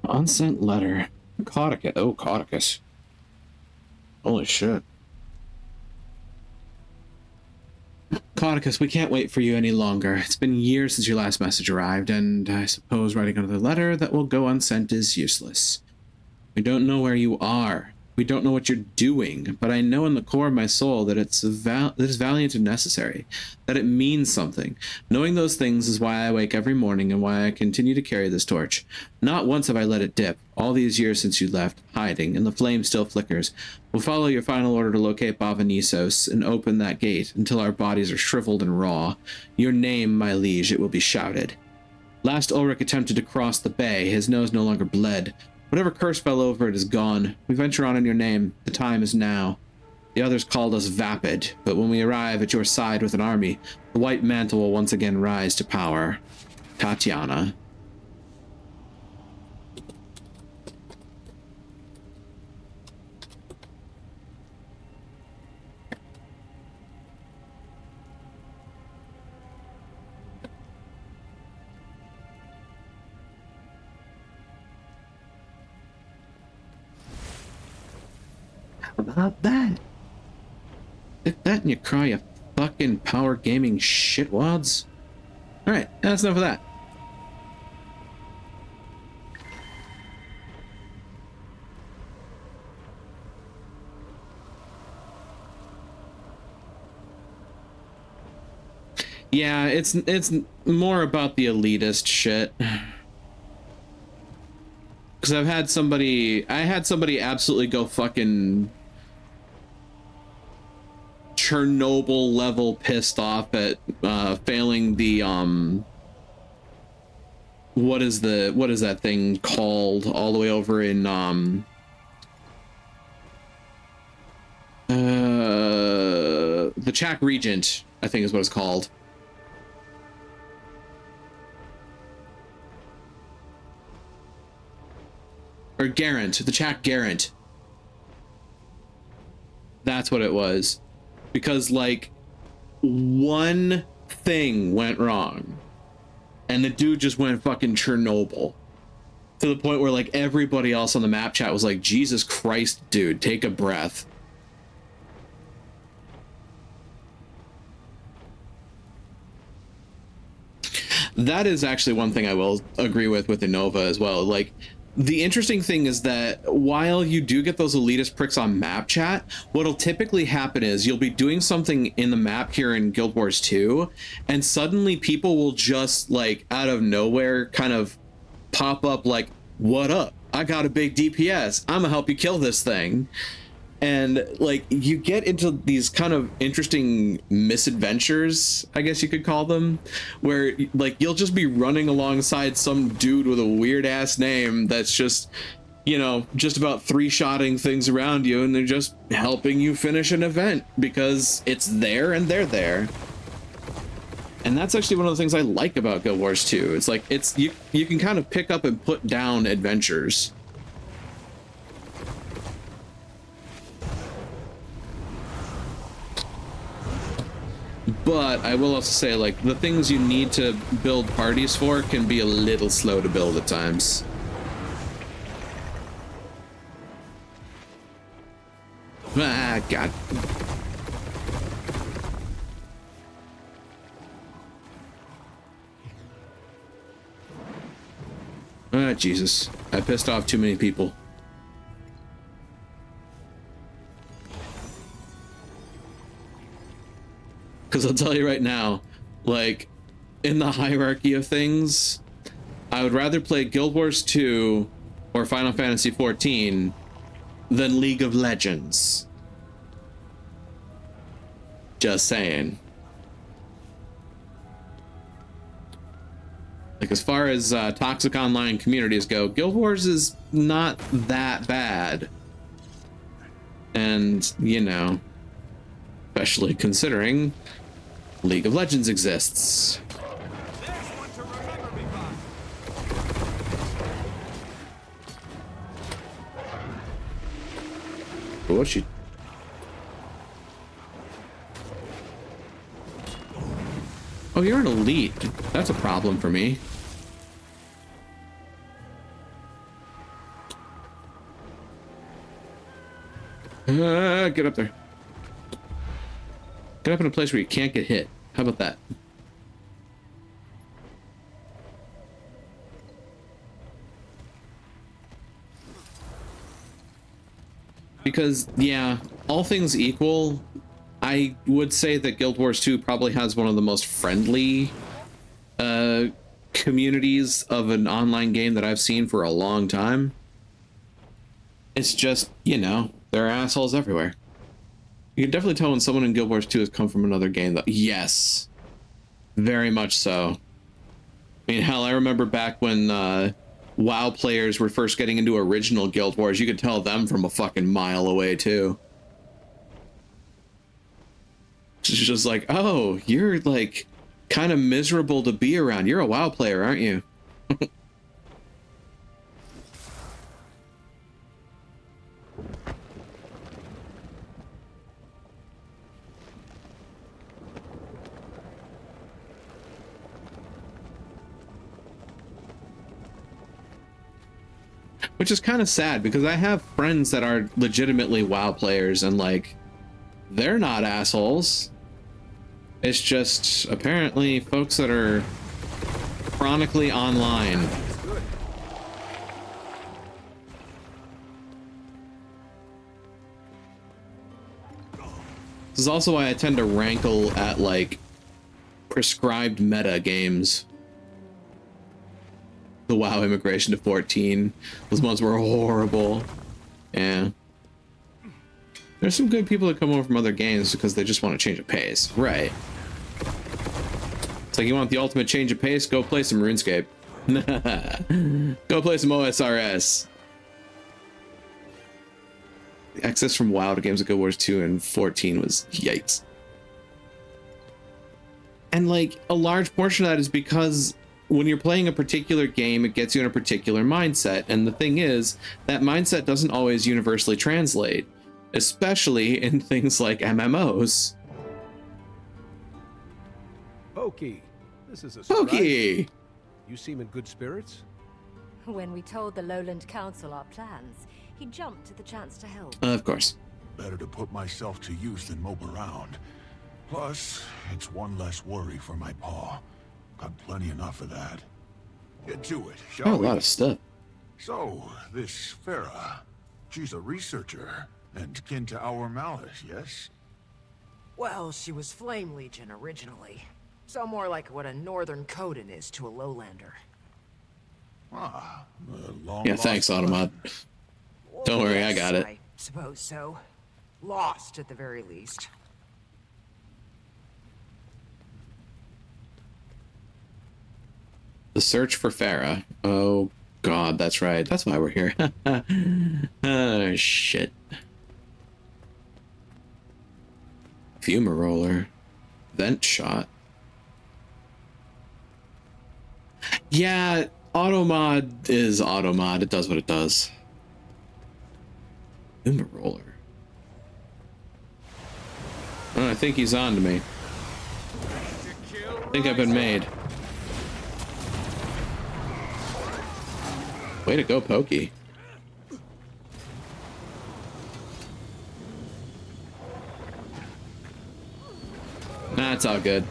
Unsent letter. Caudicus. Oh, Caudicus. Holy shit. Caudicus, we can't wait for you any longer. It's been years since your last message arrived, and I suppose writing another letter that will go unsent is useless. We don't know where you are. We don't know what you're doing, but I know in the core of my soul that it is valiant and necessary, that it means something. Knowing those things is why I wake every morning and why I continue to carry this torch. Not once have I let it dip, all these years since you left, hiding, and the flame still flickers. We'll follow your final order to locate Bava-Nissos and open that gate until our bodies are shriveled and raw. Your name, my liege, it will be shouted. Last Ulrich attempted to cross the bay, his nose no longer bled. Whatever curse fell over it is gone. We venture on in your name. The time is now. The others called us vapid, but when we arrive at your side with an army, the white mantle will once again rise to power. Tatiana. About that. Hit that and you cry, you fucking power gaming shitwads. Alright, that's enough of that. Yeah, it's more about the elitist shit. Because I had somebody absolutely go fucking Chernobyl level pissed off at failing the what is that thing called all the way over in the Chak Regent, I think is what it's called. Or Garant, the Chak Garant. That's what it was. Because, like, one thing went wrong. And the dude just went fucking Chernobyl. To the point where, like, everybody else on the map chat was like, Jesus Christ, dude, take a breath. That is actually one thing I will agree with Innova as well. Like, the interesting thing is that while you do get those elitist pricks on map chat, what'll typically happen is you'll be doing something in the map here in Guild Wars 2, and suddenly people will just, like, out of nowhere kind of pop up like, what up? I got a big DPS. I'm gonna help you kill this thing. And, like, you get into these kind of interesting misadventures, I guess you could call them, where, like, you'll just be running alongside some dude with a weird-ass name that's just, you know, just about three-shotting things around you, and they're just helping you finish an event because it's there and they're there. And that's actually one of the things I like about Guild Wars 2. It's like, you can kind of pick up and put down adventures. But I will also say, like, the things you need to build parties for can be a little slow to build at times. Ah, God. Ah, Jesus. I pissed off too many people. Because I'll tell you right now, like, in the hierarchy of things, I would rather play Guild Wars 2 or Final Fantasy 14 than League of Legends. Just saying. Like, as far as toxic online communities go, Guild Wars is not that bad. And, you know, especially considering League of Legends exists. But what's she? Oh, you're an elite. That's a problem for me. Get up there. Get up in a place where you can't get hit. How about that? Because, yeah, all things equal, I would say that Guild Wars 2 probably has one of the most friendly communities of an online game that I've seen for a long time. It's just, you know, there are assholes everywhere. You can definitely tell when someone in Guild Wars 2 has come from another game, though. Yes. Very much so. I mean, hell, I remember back when WoW players were first getting into original Guild Wars, you could tell them from a fucking mile away, too. It's just like, oh, you're, like, kind of miserable to be around. You're a WoW player, aren't you? Which is kind of sad because I have friends that are legitimately WoW players and, like, they're not assholes. It's just apparently folks that are chronically online. This is also why I tend to rankle at, like, prescribed meta games. The WoW immigration to 14. Those ones were horrible. Yeah. There's some good people that come over from other games because they just want to change of pace. Right. It's like, you want the ultimate change of pace? Go play some RuneScape. Go play some OSRS. The access from WoW to games like Guild Wars 2 and 14 was yikes. And, like, a large portion of that is because when you're playing a particular game, it gets you in a particular mindset. And the thing is, that mindset doesn't always universally translate, especially in things like MMOs. Pokey, this is a surprise. Pokey! You seem in good spirits? When we told the Lowland Council our plans, he jumped at the chance to help. Of course. Better to put myself to use than mope around. Plus, it's one less worry for my paw. Got plenty enough of that. Get to it, shall we? A lot of stuff. So, this Farah, she's a researcher and kin to our Malice, yes? Well, she was Flame Legion originally. So more like what a Northern Coden is to a Lowlander. Ah, long Yeah, thanks, Automod. Don't worry, I got it. I suppose so. Lost, at the very least. The search for Farah. Oh, God, that's right. That's why we're here. Oh, shit. Fuma roller. Vent shot. Yeah, Automod is Automod. It does what it does. Fuma roller. Oh, I think he's on to me. think I've been made. Way to go, Pokey. Nah, it's all good.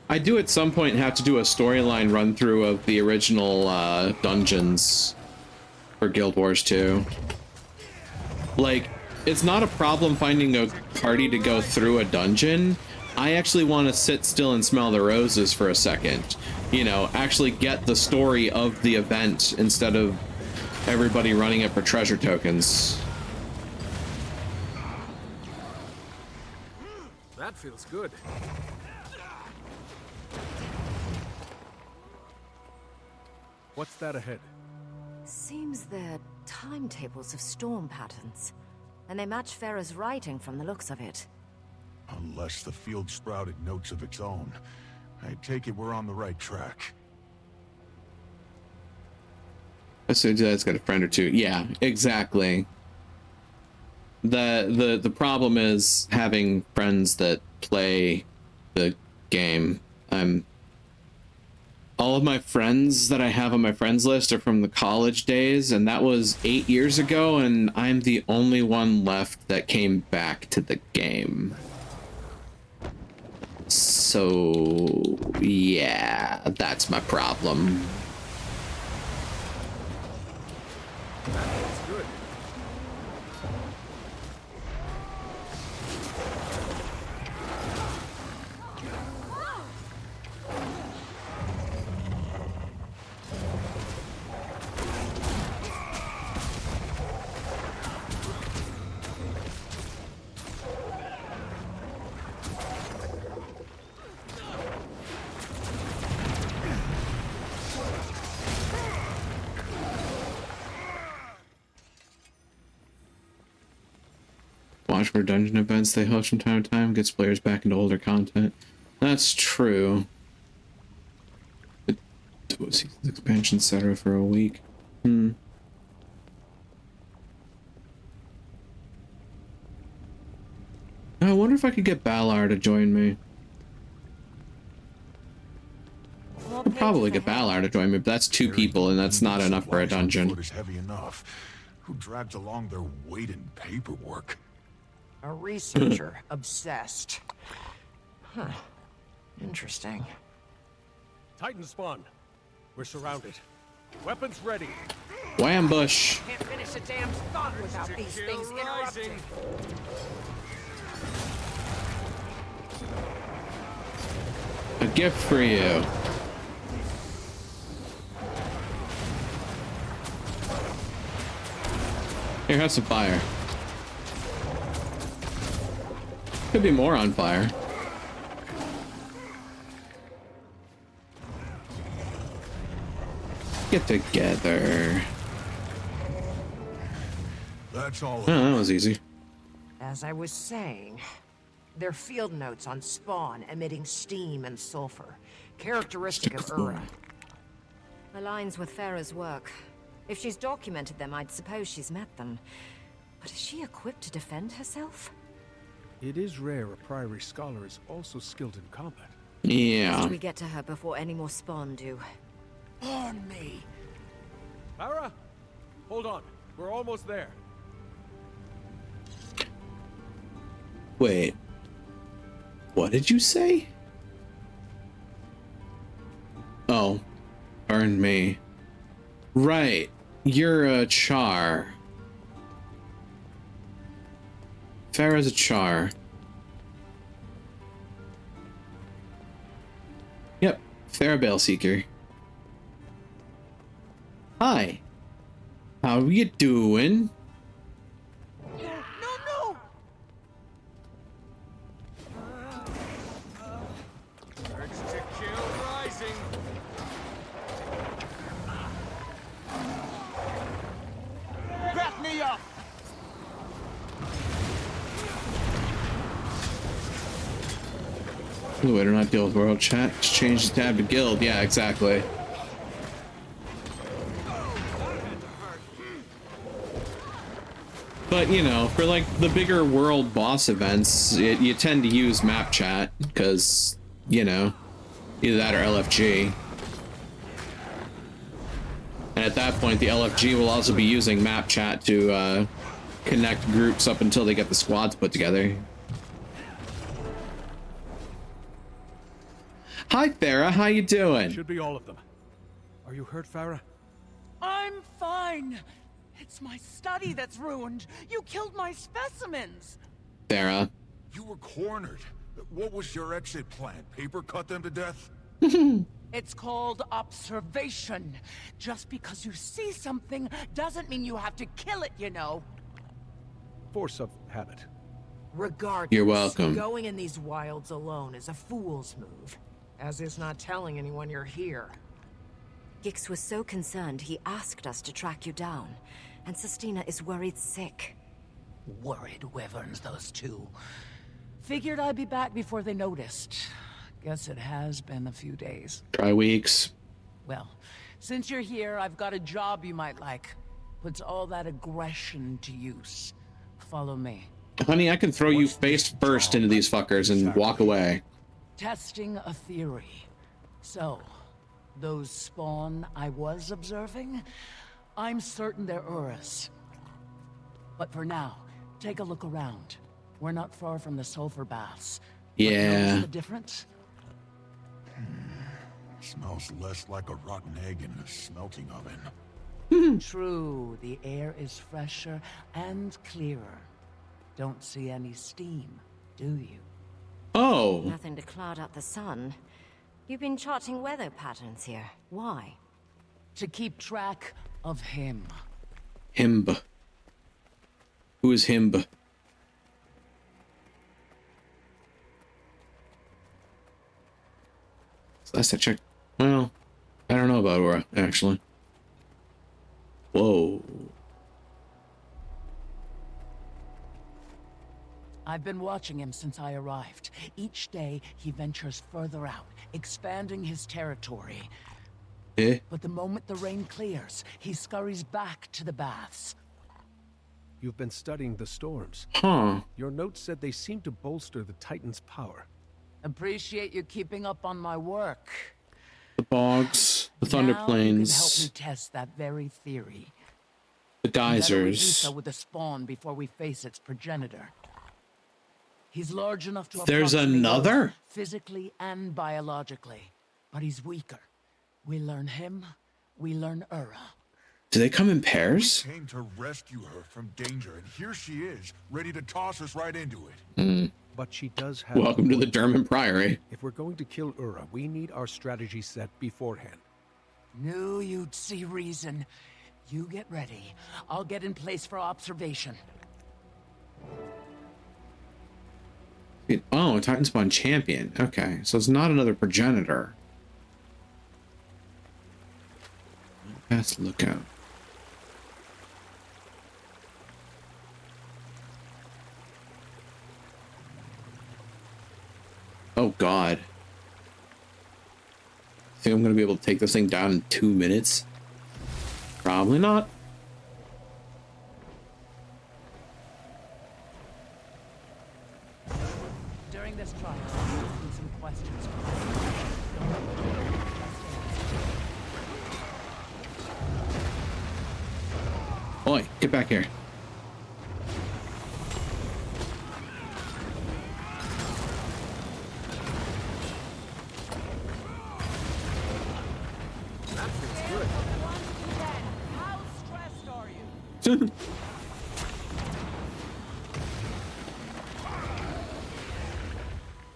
I do at some point have to do a storyline run through of the original dungeons for Guild Wars 2. Like, it's not a problem finding a party to go through a dungeon. I actually want to sit still and smell the roses for a second. You know, actually get the story of the event instead of everybody running it for treasure tokens. That feels good. What's that ahead? Seems they're timetables of storm patterns. And they match Farah's writing from the looks of it. Unless the field sprouted notes of its own, I take it we're on the right track. So it's got a friend or two. Yeah, exactly. The problem is having friends that play the game. All of my friends that I have on my friends list are from the college days, and that was 8 years ago, and I'm the only one left that came back to the game. So, yeah, that's my problem. That's good. Watch for dungeon events they host from time to time, gets players back into older content. That's true. Expansion, etc. for a week. I wonder if I could get Balar to join me. I'll probably get Balar to join me, but that's 2 people, and that's not enough for a dungeon. Is heavy enough. Who drags along their weight in paperwork? A researcher obsessed. Huh. Interesting. Titan spawn. We're surrounded. Weapons ready. Whambush. Can't finish a damn thought without these things interrupting. A gift for you. Here, have some fire. Could be more on fire. Get together. That's all. Oh, that was easy. As I was saying, they're field notes on spawn emitting steam and sulfur, characteristic of Ura. Aligns with Farah's work. If she's documented them, I'd suppose she's met them. But is she equipped to defend herself? It is rare a Priory scholar is also skilled in combat. Yeah. Must we get to her before any more spawn do? On me. Farah, hold on. We're almost there. Wait. What did you say? Oh. Burn me. Right. You're a Char. Farah's a Char. Yep. Farah Baleseeker. Hi. How are you doing? No! Urge to kill rising. Back me up! Ooh, I do not deal with world chat. Just change the tab to guild. Yeah, exactly. But, you know, for like the bigger world boss events, you tend to use map chat because, you know, either that or LFG. And at that point, the LFG will also be using map chat to connect groups up until they get the squads put together. Hi, Farah. How you doing? Should be all of them. Are you hurt, Farah? I'm fine. It's my study that's ruined. You killed my specimens. Farah. You were cornered. What was your exit plan? Paper cut them to death? It's called observation. Just because you see something doesn't mean you have to kill it, you know. Force of habit. Regardless, you're welcome. Going in these wilds alone is a fool's move, as is not telling anyone you're here. Gix was so concerned he asked us to track you down, and Sestina is worried sick. Worried wyverns, those two. Figured I'd be back before they noticed. Guess it has been a few days. Dry weeks. Well, since you're here, I've got a job you might like. Puts all that aggression to use. Follow me. Honey, I can throw you face first into these fuckers and walk away. Testing a theory. So, those spawn I was observing, I'm certain they're Urus. But for now, take a look around. We're not far from the sulfur baths. Yeah. Notice the difference? Smells less like a rotten egg in a smelting oven. True, the air is fresher and clearer. Don't see any steam, do you? Oh. Nothing to cloud up the sun. You've been charting weather patterns here. Why? To keep track of him. Himb. Who is Himb? Last I checked. Well, I don't know about Aura, actually. Whoa. I've been watching him since I arrived. Each day, he ventures further out, expanding his territory. Eh? But the moment the rain clears, he scurries back to the baths. You've been studying the storms. Huh. Your notes said they seem to bolster the Titan's power. Appreciate you keeping up on my work. The bogs, the thunder Now you can help plains, me test that very theory. the Better we do geysers. so with the spawn before we face its progenitor. He's large enough to There's approximate another? Earth, physically and biologically, but he's weaker. We learn him, we learn Ura. Do they come in pairs? We came to rescue her from danger, and here she is, ready to toss us right into it. But she does have... Welcome to the German Priory. If we're going to kill Ura, we need our strategy set beforehand. Knew you'd see reason. You get ready. I'll get in place for observation. Oh, Titan Spawn champion. Okay, so it's not another progenitor. Fast lookout. Oh God. Think I'm gonna be able to take this thing down in 2 minutes? Probably not. During this trial, I'll ask some questions. Oi, get back here. How stressed are you?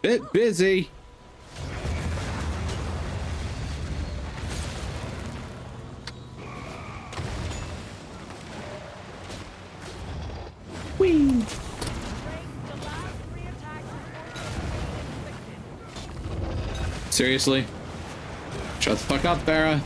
Bit busy. Whee! Seriously? Shut the fuck up, Farah.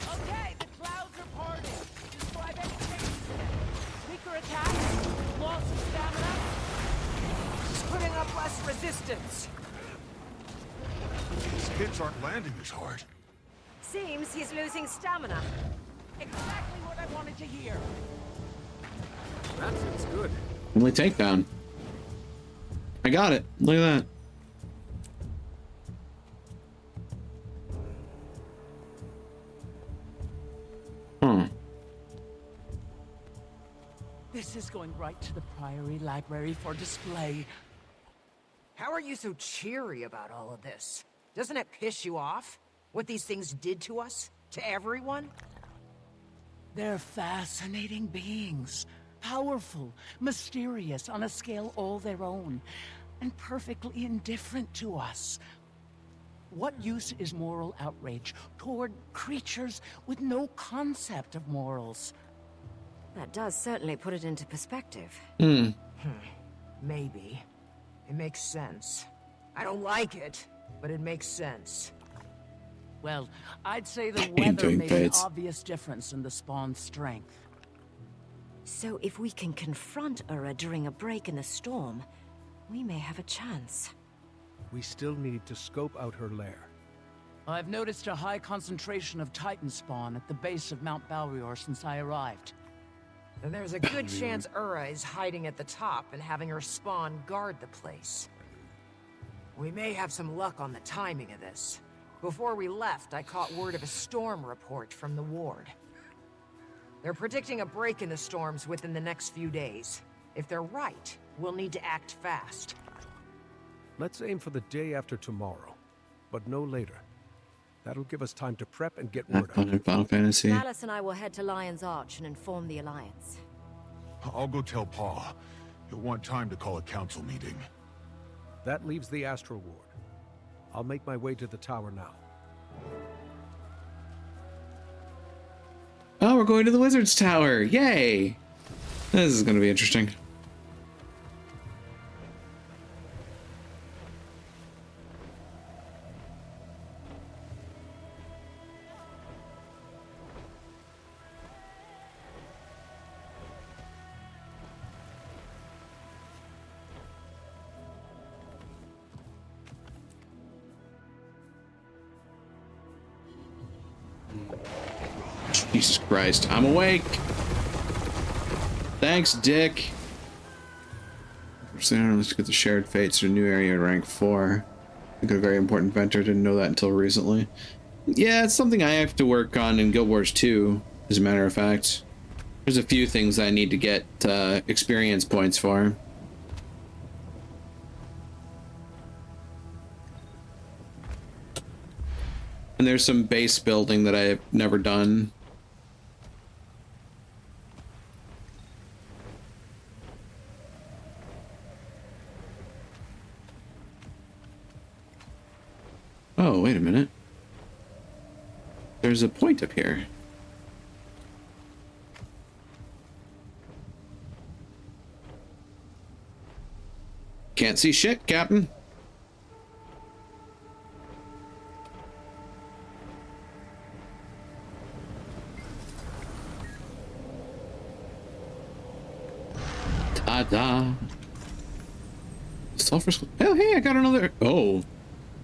Okay, the clouds are parting. Describe any changes in it. Weaker attacks, loss of stamina. He's putting up less hits aren't landing as hard. Seems he's losing stamina. Exactly what I wanted to hear. That seems good. Only takedown. I got it. Look at that. This is going right to the Priory Library for display. How are you so cheery about all of this? Doesn't it piss you off? What these things did to us? To everyone? They're fascinating beings. Powerful, mysterious, on a scale all their own, and perfectly indifferent to us. What use is moral outrage toward creatures with no concept of morals? That does certainly put it into perspective. Maybe. It makes sense. I don't like it, but it makes sense. Well, I'd say the Ain't weather doing made an fates. obvious difference in the spawn's strength. So if we can confront Ura during a break in the storm, we may have a chance. We still need to scope out her lair. I've noticed a high concentration of Titan spawn at the base of Mount Balrior since I arrived. And there's a good chance Ura is hiding at the top and having her spawn guard the place. We may have some luck on the timing of this. Before we left, I caught word of a storm report from the ward. They're predicting a break in the storms within the next few days. If they're right, we'll need to act fast. Let's aim for the day after tomorrow, but no later. That'll give us time to prep and get word out. Final Fantasy. Alice and I will head to Lion's Arch and inform the Alliance. I'll go tell Pa. He'll want time to call a council meeting. That leaves the Astral Ward. I'll make my way to the tower now. Oh, we're going to the Wizard's Tower. Yay! This is going to be interesting. Jesus Christ, I'm awake. Thanks, Dick. Let's get the shared fates to a new area rank 4. I got a very important venture. Didn't know that until recently. Yeah, it's something I have to work on in Guild Wars 2, as a matter of fact. There's a few things I need to get experience points for. And there's some base building that I've never done. Oh, wait a minute. There's a point up here. Can't see shit, Captain. Ta-da. Sulfur. Oh, hey, I got another. Oh,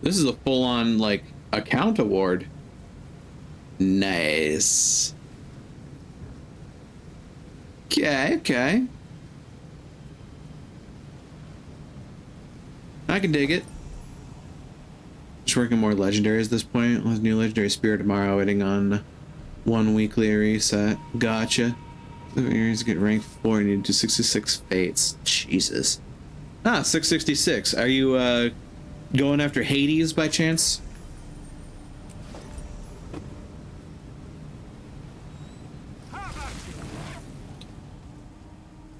this is a full-on, like, account award. Nice. Okay, okay. I can dig it. Just working more legendaries at this point. With new legendary spirit tomorrow, waiting on 1 weekly reset. Gotcha. Areas get rank 4 and you do 66 fates. Jesus. Ah, 666. Are you going after Hades by chance?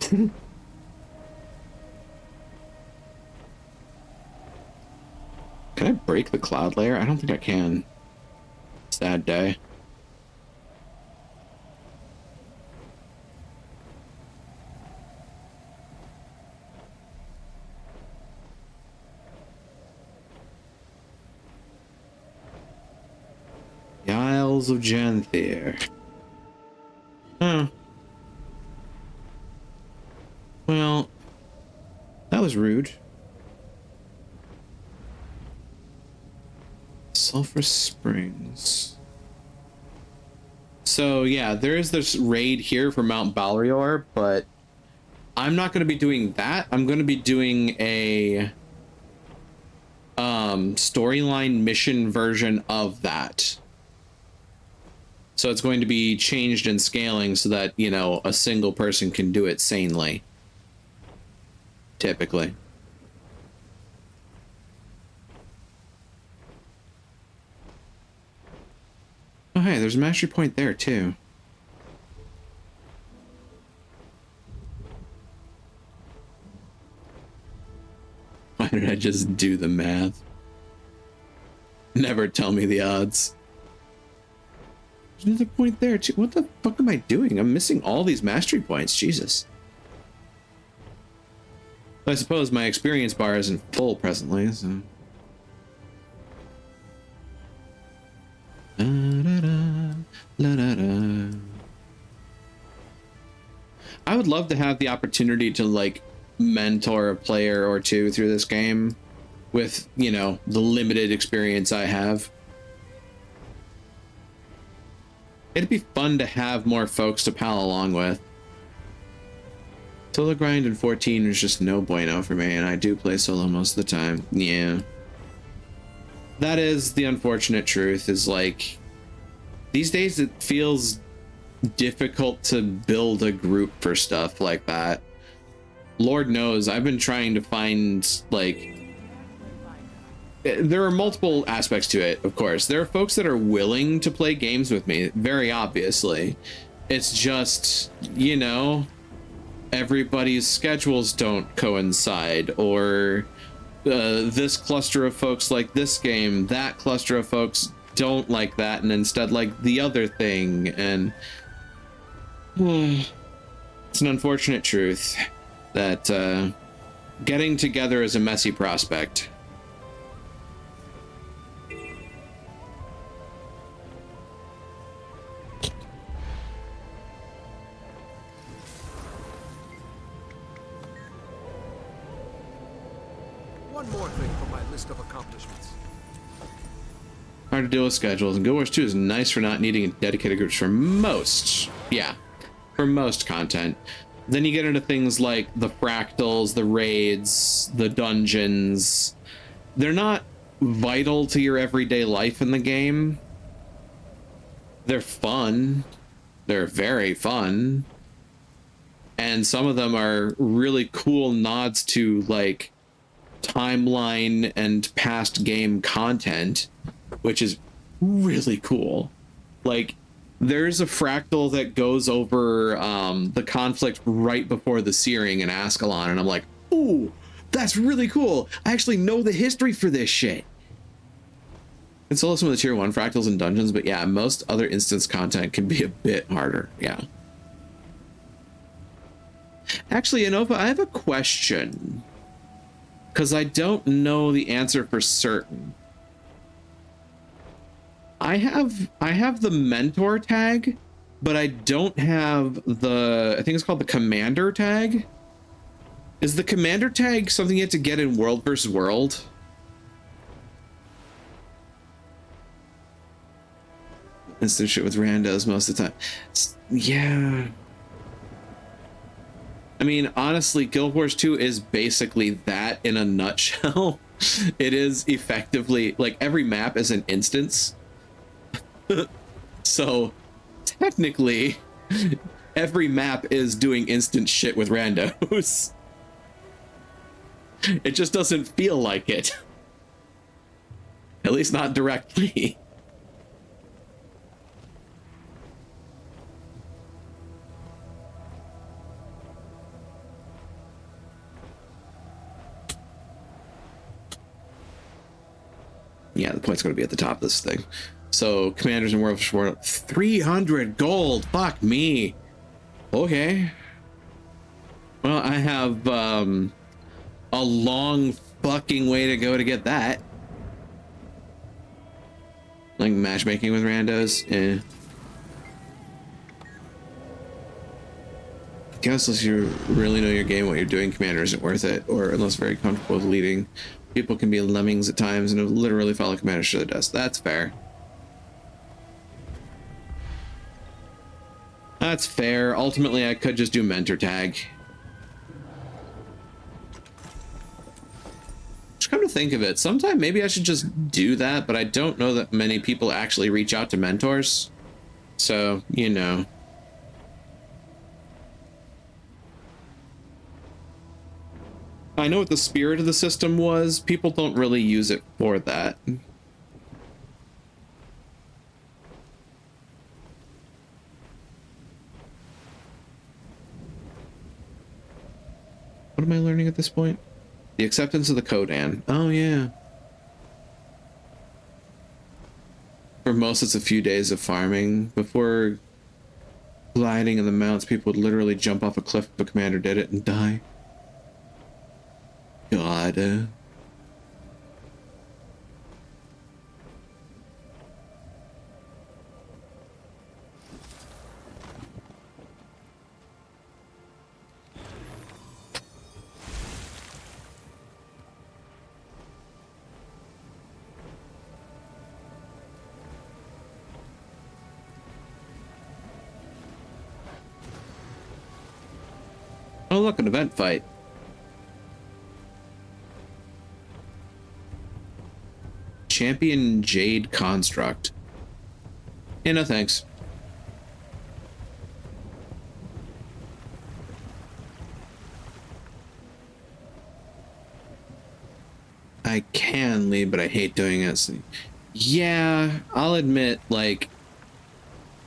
Can I break the cloud layer? I don't think I can. Sad day. The Isles of Janthier. Huh. Well, that was rude. Sulphur Springs. So yeah, there is this raid here for Mount Balrior, but I'm not going to be doing that. I'm going to be doing a storyline mission version of that. So it's going to be changed in scaling so that, you know, a single person can do it sanely. Typically. Oh, hey, there's a mastery point there, too. Why did I just do the math? Never tell me the odds. There's another point there, too. What the fuck am I doing? I'm missing all these mastery points. Jesus. I suppose my experience bar isn't full presently, so... I would love to have the opportunity to like mentor a player or two through this game with, you know, the limited experience I have. It'd be fun to have more folks to pal along with. Solo grind in 14 is just no bueno for me, and I do play solo most of the time. Yeah. That is the unfortunate truth, is like these days it feels difficult to build a group for stuff like that. Lord knows I've been trying to find, like, there are multiple aspects to it. Of course, there are folks that are willing to play games with me, very obviously. It's just, you know, everybody's schedules don't coincide, or this cluster of folks like this game, that cluster of folks don't like that and instead like the other thing, and it's an unfortunate truth that getting together is a messy prospect. One more thing from my list of accomplishments. Hard to deal with schedules, and Guild Wars 2 is nice for not needing dedicated groups for most, yeah, for most content. Then you get into things like the fractals, the raids, the dungeons. They're not vital to your everyday life in the game. They're fun. They're very fun. And some of them are really cool nods to like timeline and past game content, which is really cool. Like, there's a fractal that goes over the conflict right before the Searing in Ascalon, and I'm like, ooh, that's really cool. I actually know the history for this shit. It's also some of the tier 1 fractals and dungeons, but yeah, most other instance content can be a bit harder. Yeah. Actually, Anova, I have a question, because I don't know the answer for certain. I have the mentor tag, but I don't have the, I think it's called the commander tag. Is the commander tag something you have to get in World versus World? Instant shit with randos most of the time. Yeah. I mean, honestly, Guild Wars 2 is basically that in a nutshell. It is effectively, like, every map is an instance. So technically every map is doing instant shit with randos. It just doesn't feel like it, at least not directly. Yeah, the point's going to be at the top of this thing. So, Commanders in World War 300 gold. Fuck me. Okay. Well, I have a long fucking way to go to get that. Like matchmaking with randos. Eh. I guess unless you really know your game, what you're doing, Commander isn't worth it. Or unless very comfortable with leading People can be lemmings at times and have literally felt like managed to their deaths. That's fair. That's fair. Ultimately, I could just do mentor tag. Just come to think of it, sometime maybe I should just do that, but I don't know that many people actually reach out to mentors. So, you know. I know what the spirit of the system was. People don't really use it for that. What am I learning at this point? The acceptance of the Kodan. Oh, yeah. For most, it's a few days of farming. Before gliding in the mounts, people would literally jump off a cliff if a commander did it and die. God. Oh, look, an event fight. Champion Jade Construct. Yeah, no thanks. I can lead, but I hate doing it. So, yeah, I'll admit, like,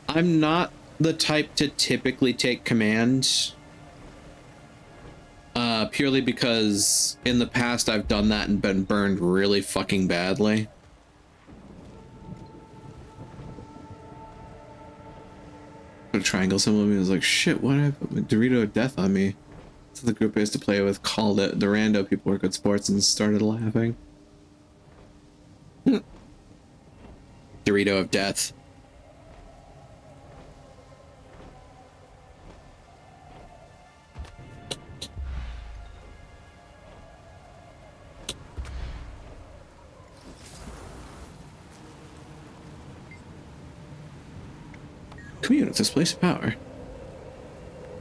I'm not the type to typically take command. Purely because in the past I've done that and been burned really fucking badly. A triangle symbol me was like, shit, what happened? Dorito of death on me. So the group I used to play with called it. The rando people were good sports and started laughing. Dorito of death. Commune with this place of power.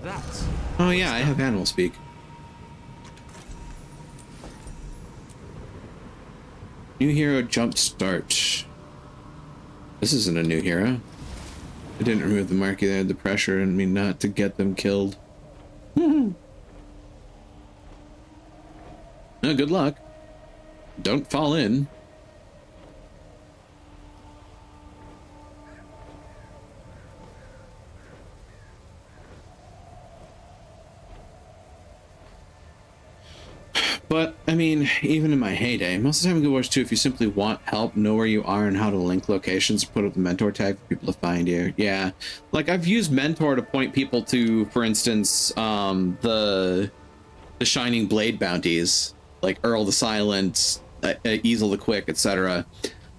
That's oh yeah, I have animal speak. New hero jump start. This isn't a new hero. I didn't remove the marquee there. The pressure and me not to get them killed. No, good luck. Don't fall in. But, I mean, even in my heyday, most of the time in Guild Wars 2, if you simply want help, know where you are and how to link locations, put up the mentor tag for people to find you. Yeah. Like, I've used mentor to point people to, for instance, the Shining Blade bounties, like Earl the Silent, Easel the Quick, etc.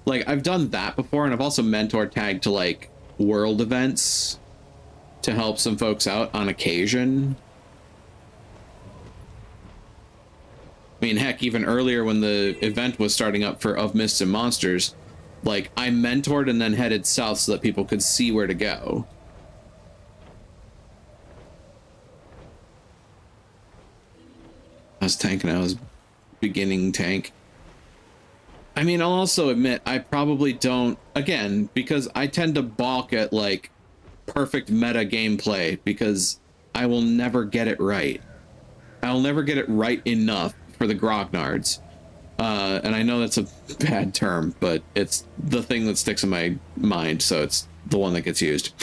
Like, I've done that before, and I've also mentor tagged to, like, world events to help some folks out on occasion. I mean, heck, even earlier when the event was starting up for Of Mists and Monsters, like, I mentored and then headed south so that people could see where to go. I was tanking, I was beginning tank. I mean, I'll also admit, I probably don't, again, because I tend to balk at, like, perfect meta gameplay, because I will never get it right. I'll never get it right enough for the Grognards. And I know that's a bad term, but it's the thing that sticks in my mind, so it's the one that gets used.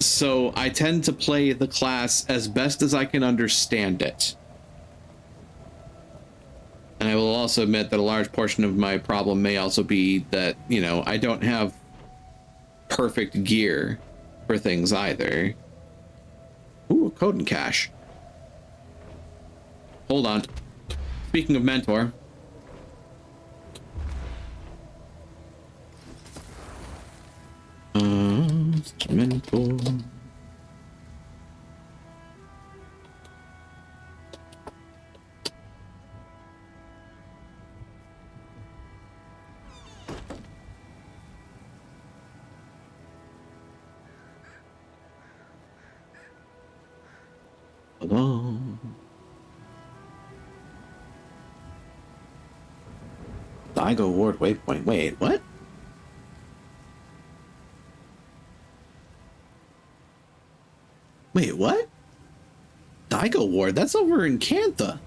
So I tend to play the class as best as I can understand it. And I will also admit that a large portion of my problem may also be that, you know, I don't have perfect gear for things either. Ooh, a Kodan cache. Hold on. Speaking of mentor. Mentor. alone. Daigo Ward waypoint. Wait, what? Wait, what? Daigo Ward? That's over in Cantha.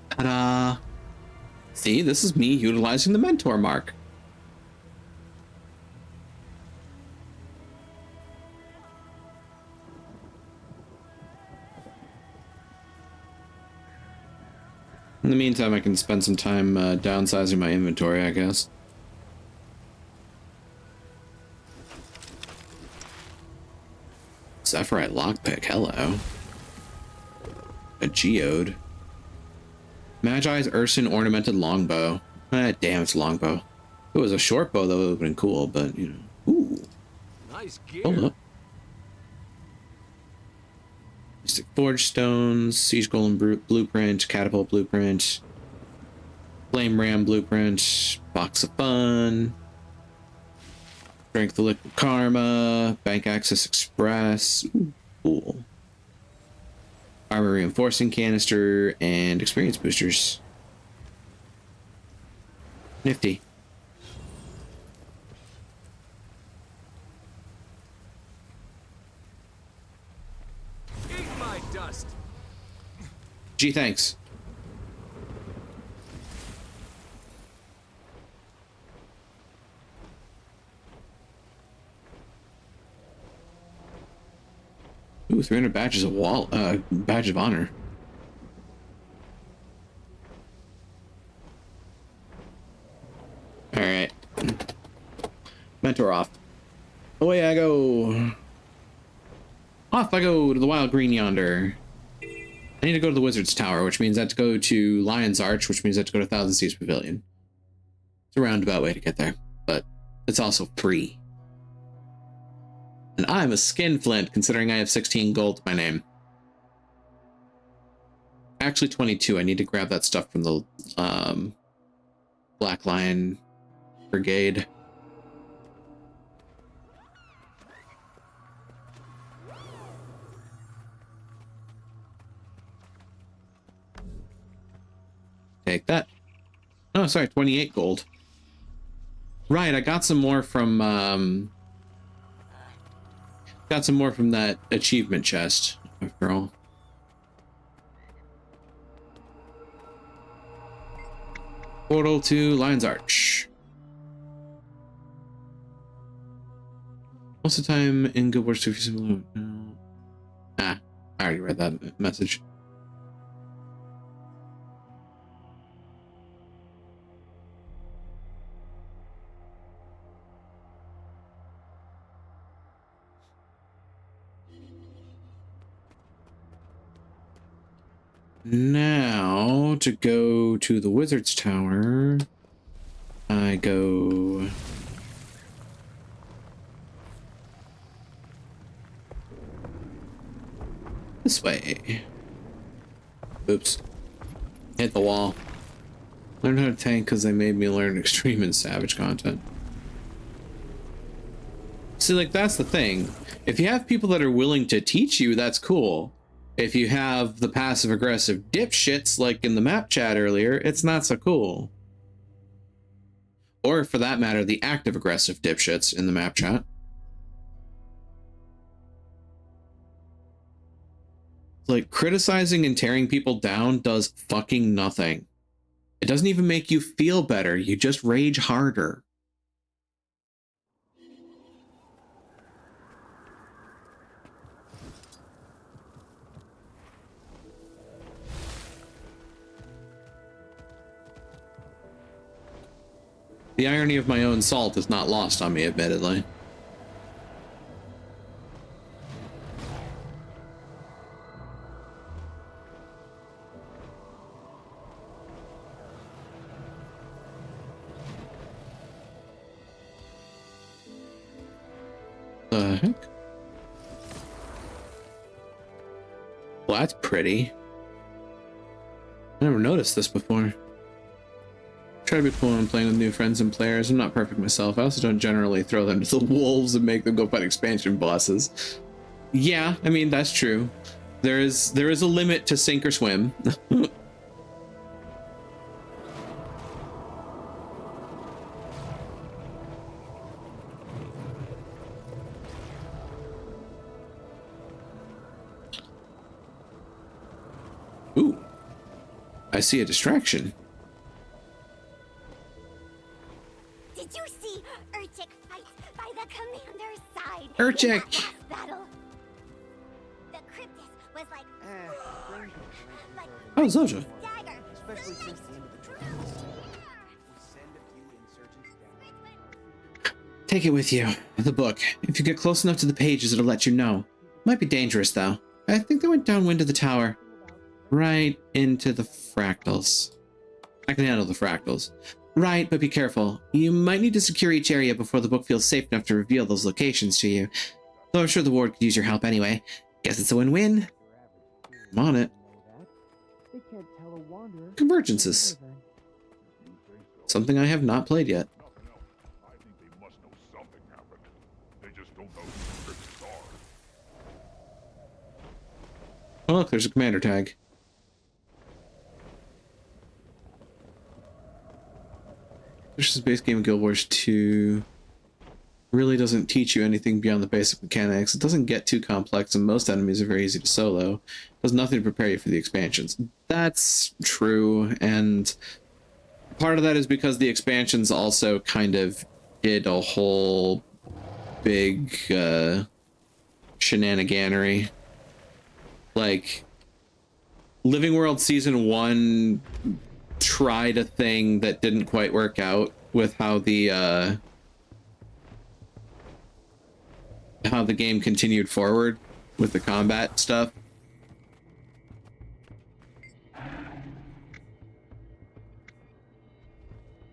Ta-da! See, this is me utilizing the mentor mark. In the meantime, I can spend some time downsizing my inventory, I guess. Zephyrite lockpick, hello. A geode. Magi's Urson ornamented longbow. Damn, it's a longbow. If it was a short bow, that would have been cool, but you know. Ooh. Nice gear. Hold up. Mystic Forge Stones, Siege Golem Blueprint, Catapult Blueprint, Flame Ram Blueprint, Box of Fun, Strength of Liquid Karma, Bank Access Express. Ooh, cool. Armor Reinforcing Canister, and Experience Boosters. Nifty. Eat my dust. Gee, thanks. Ooh, 300 badges of badge of honor. All right, mentor off. Away I go. Off I go to the Wild Green yonder. I need to go to the Wizard's Tower, which means I have to go to Lion's Arch, which means I have to go to Thousand Seas Pavilion. It's a roundabout way to get there, but it's also free. And I'm a skinflint, considering I have 16 gold to my name. Actually 22. I need to grab that stuff from the Black Lion Brigade. Take that. Oh, sorry, 28 gold. Right, I got some more from that achievement chest, after all. Portal to Lion's Arch. Most of the time in Guild Wars 2 no. I already read that message. Now, to go to the Wizard's Tower, I go... this way. Oops. Hit the wall. Learn how to tank because they made me learn extreme and savage content. See, like, that's the thing. If you have people that are willing to teach you, that's cool. If you have the passive-aggressive dipshits like in the map chat earlier, it's not so cool. Or, for that matter, the active-aggressive dipshits in the map chat. Like, criticizing and tearing people down does fucking nothing. It doesn't even make you feel better, you just rage harder. The irony of my own salt is not lost on me, admittedly. The heck? Well, that's pretty. I never noticed this before. Try to be cool when I'm playing with new friends and players. I'm not perfect myself. I also don't generally throw them to the wolves and make them go fight expansion bosses. Yeah, I mean, that's true. There is a limit to sink or swim. Ooh, I see a distraction. Did you see Urchik fight by the commander's side? Urchik! Battle. The Cryptus was like, Oh, Zojja. dagger. Especially since the end of the trials. We send a few insurgents down. Take it with you. The book. If you get close enough to the pages, it'll let you know. Might be dangerous, though. I think they went downwind of the tower. Right into the fractals. I can handle the fractals. Right, but be careful. You might need to secure each area before the book feels safe enough to reveal those locations to you. Though I'm sure the ward could use your help anyway. Guess it's a win-win. I'm on it. Convergences. Something I have not played yet. I think they must know something happened. They just don't know who the Cryptids are. Oh, look, there's a commander tag. This is base game of Guild Wars 2. Really doesn't teach you anything beyond the basic mechanics. It doesn't get too complex, and most enemies are very easy to solo. It does nothing to prepare you for the expansions. That's true, and part of that is because the expansions also kind of did a whole big shenaniganery. Like, Living World Season 1 tried a thing that didn't quite work out with how the game continued forward with the combat stuff.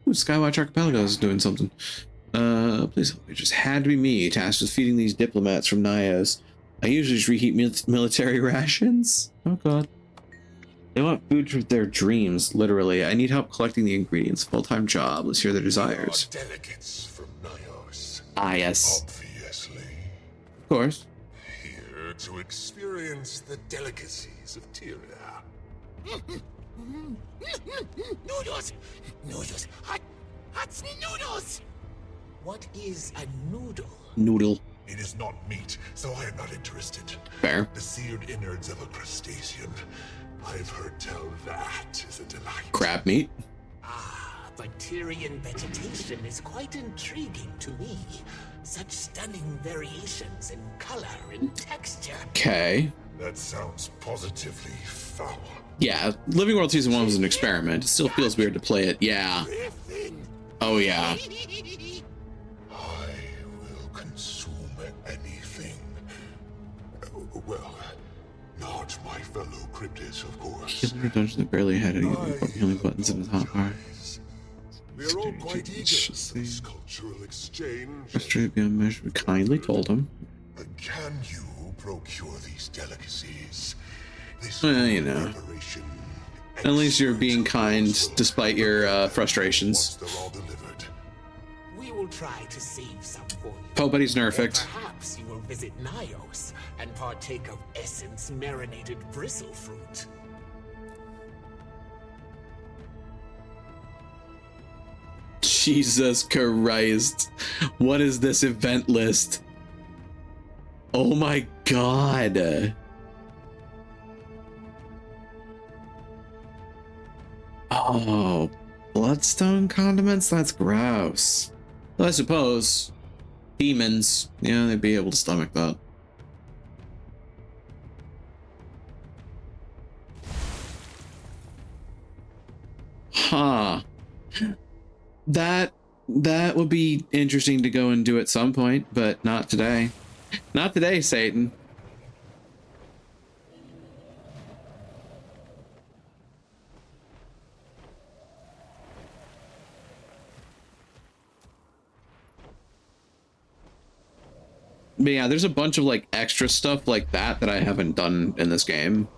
Ooh, Skywatch Archipelago is doing something. Please help me. It just had to be me tasked with feeding these diplomats from Nios. I usually just reheat military rations. Oh god. They want food for their dreams, literally. I need help collecting the ingredients. Full-time job. Let's hear their desires. Delegates from Nios. Ah, yes. Obviously. Of course. Here to experience the delicacies of Tyria. Noodles! Noodles! Hot noodles! What is a noodle? Noodle. It is not meat, so I am not interested. Fair. The seared innards of a crustacean. I've heard tell that is a delight. Crab meat. Ah, but Tyrian vegetation is quite intriguing to me. Such stunning variations in color and texture. Okay. That sounds positively foul. Yeah, Living World Season 1 was an experiment. It still feels weird to play it. Yeah. Oh, yeah. I will consume anything. Well, not my fellow cryptids, of course. Healer dungeon that barely had any healing buttons in his hotbar. We're all quite eager for this cultural exchange. Frustrated beyond measure, we kindly told him. Can you procure these delicacies? This Well, you know. At least you're being kind despite your frustrations. They're all delivered. We will try to save some for you. Poe Buddy's Or nerfed. perhaps you will visit Nios and partake of Essence marinated bristle fruit. Jesus Christ. What is this event list? Oh my god. Oh, bloodstone condiments? That's gross. Well, I suppose demons, yeah, they'd be able to stomach that. Huh. That would be interesting to go and do at some point, but not today. Not today, Satan. But yeah, there's a bunch of like extra stuff like that that I haven't done in this game.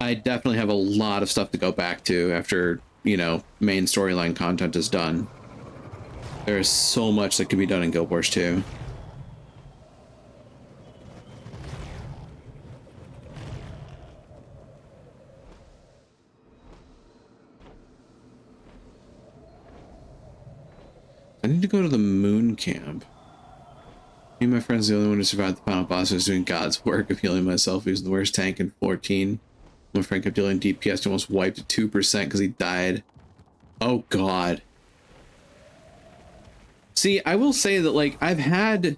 I definitely have a lot of stuff to go back to after, you know, main storyline content is done. There's so much that could be done in Guild Wars 2. I need to go to the moon camp. Me and my friend's the only one who survived the final boss. I was doing God's work of healing myself. He was the worst tank in 14. My friend kept dealing DPS to almost wiped at 2% because he died. Oh God. See, I will say that, like, I've had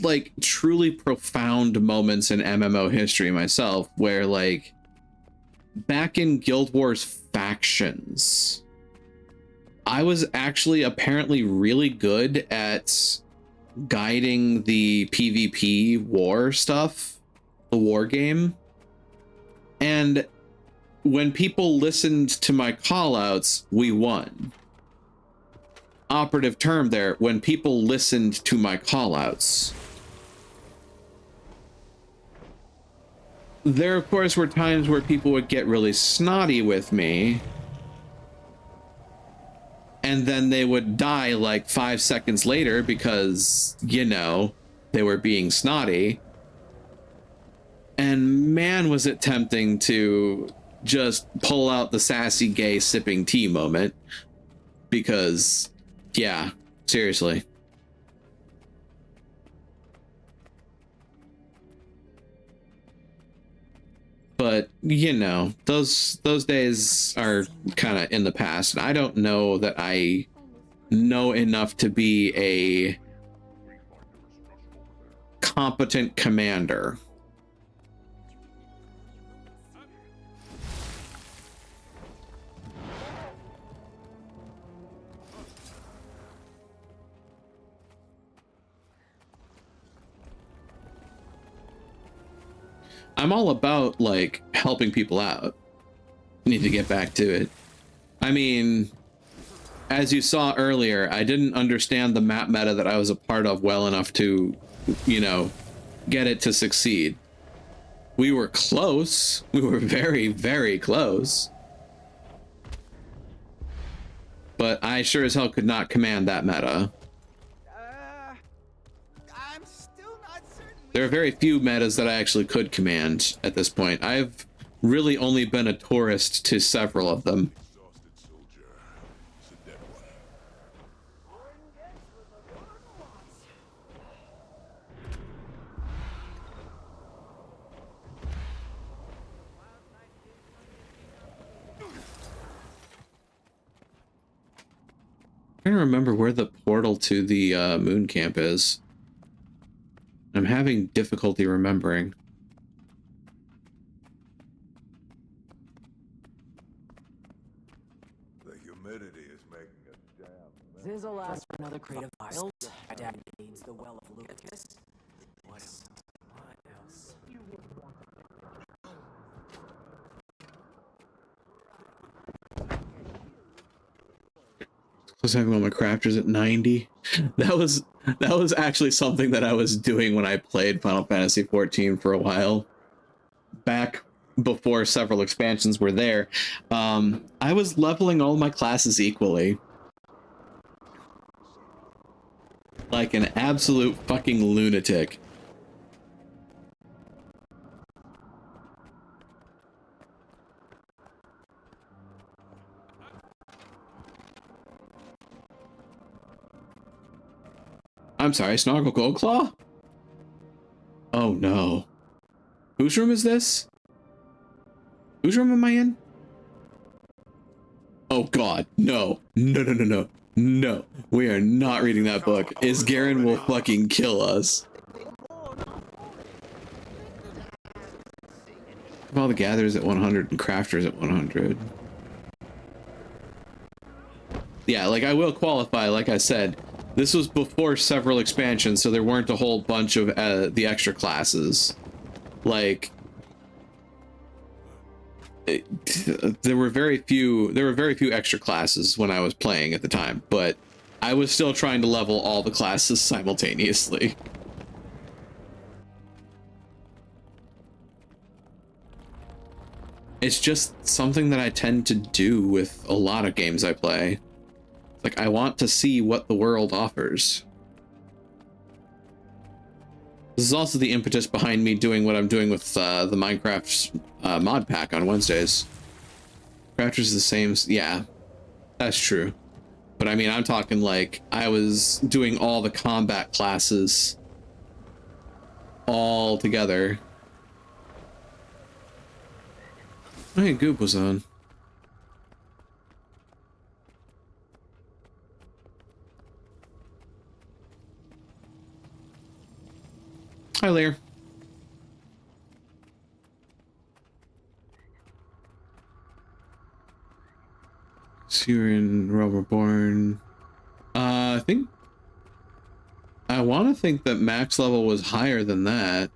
like truly profound moments in MMO history myself where, like, back in Guild Wars factions, I was actually apparently really good at guiding the PvP war stuff, the war game. And when people listened to my callouts, we won. Operative term there, when people listened to my callouts. There, of course, were times where people would get really snotty with me, and then they would die like 5 seconds later because, you know, they were being snotty. And man, was it tempting to just pull out the sassy gay sipping tea moment. Because, yeah, seriously. But, you know, those days are kind of in the past. And I don't know that I know enough to be a competent commander. I'm all about, like, helping people out. Need to get back to it. I mean, as you saw earlier, I didn't understand the map meta that I was a part of well enough to, you know, get it to succeed. We were close. We were very, very close. But I sure as hell could not command that meta. There are very few metas that I actually could command at this point. I've really only been a tourist to several of them. I'm trying to remember where the portal to the moon camp is. I'm having difficulty remembering. The humidity is making a damn mess. This will last for another crate of vials. My dad needs the well of Lucas. What else? What else? I was having all my crafters at 90. That was actually something that I was doing when I played Final Fantasy XIV for a while. Back before several expansions were there. I was leveling all my classes equally. Like an absolute fucking lunatic. I'm sorry, Snargle Goldclaw? Oh no. Whose room is this? Whose room am I in? Oh god, no. No, no, no, no. No. We are not reading that book. Isgaren will fucking kill us. All the gatherers at 100 and crafters at 100. Yeah, like I will qualify, like I said, this was before several expansions, so there weren't a whole bunch of the extra classes. Like, there were very few extra classes when I was playing at the time, but I was still trying to level all the classes simultaneously. It's just something that I tend to do with a lot of games I play. Like, I want to see what the world offers. This is also the impetus behind me doing what I'm doing with the Minecraft mod pack on Wednesdays. Crafters is the same. Yeah, that's true. But I mean, I'm talking like I was doing all the combat classes all together. Hey, Goop was on. Hi, Lear. So you're in Realm Reborn. I think... I want to think that max level was higher than that.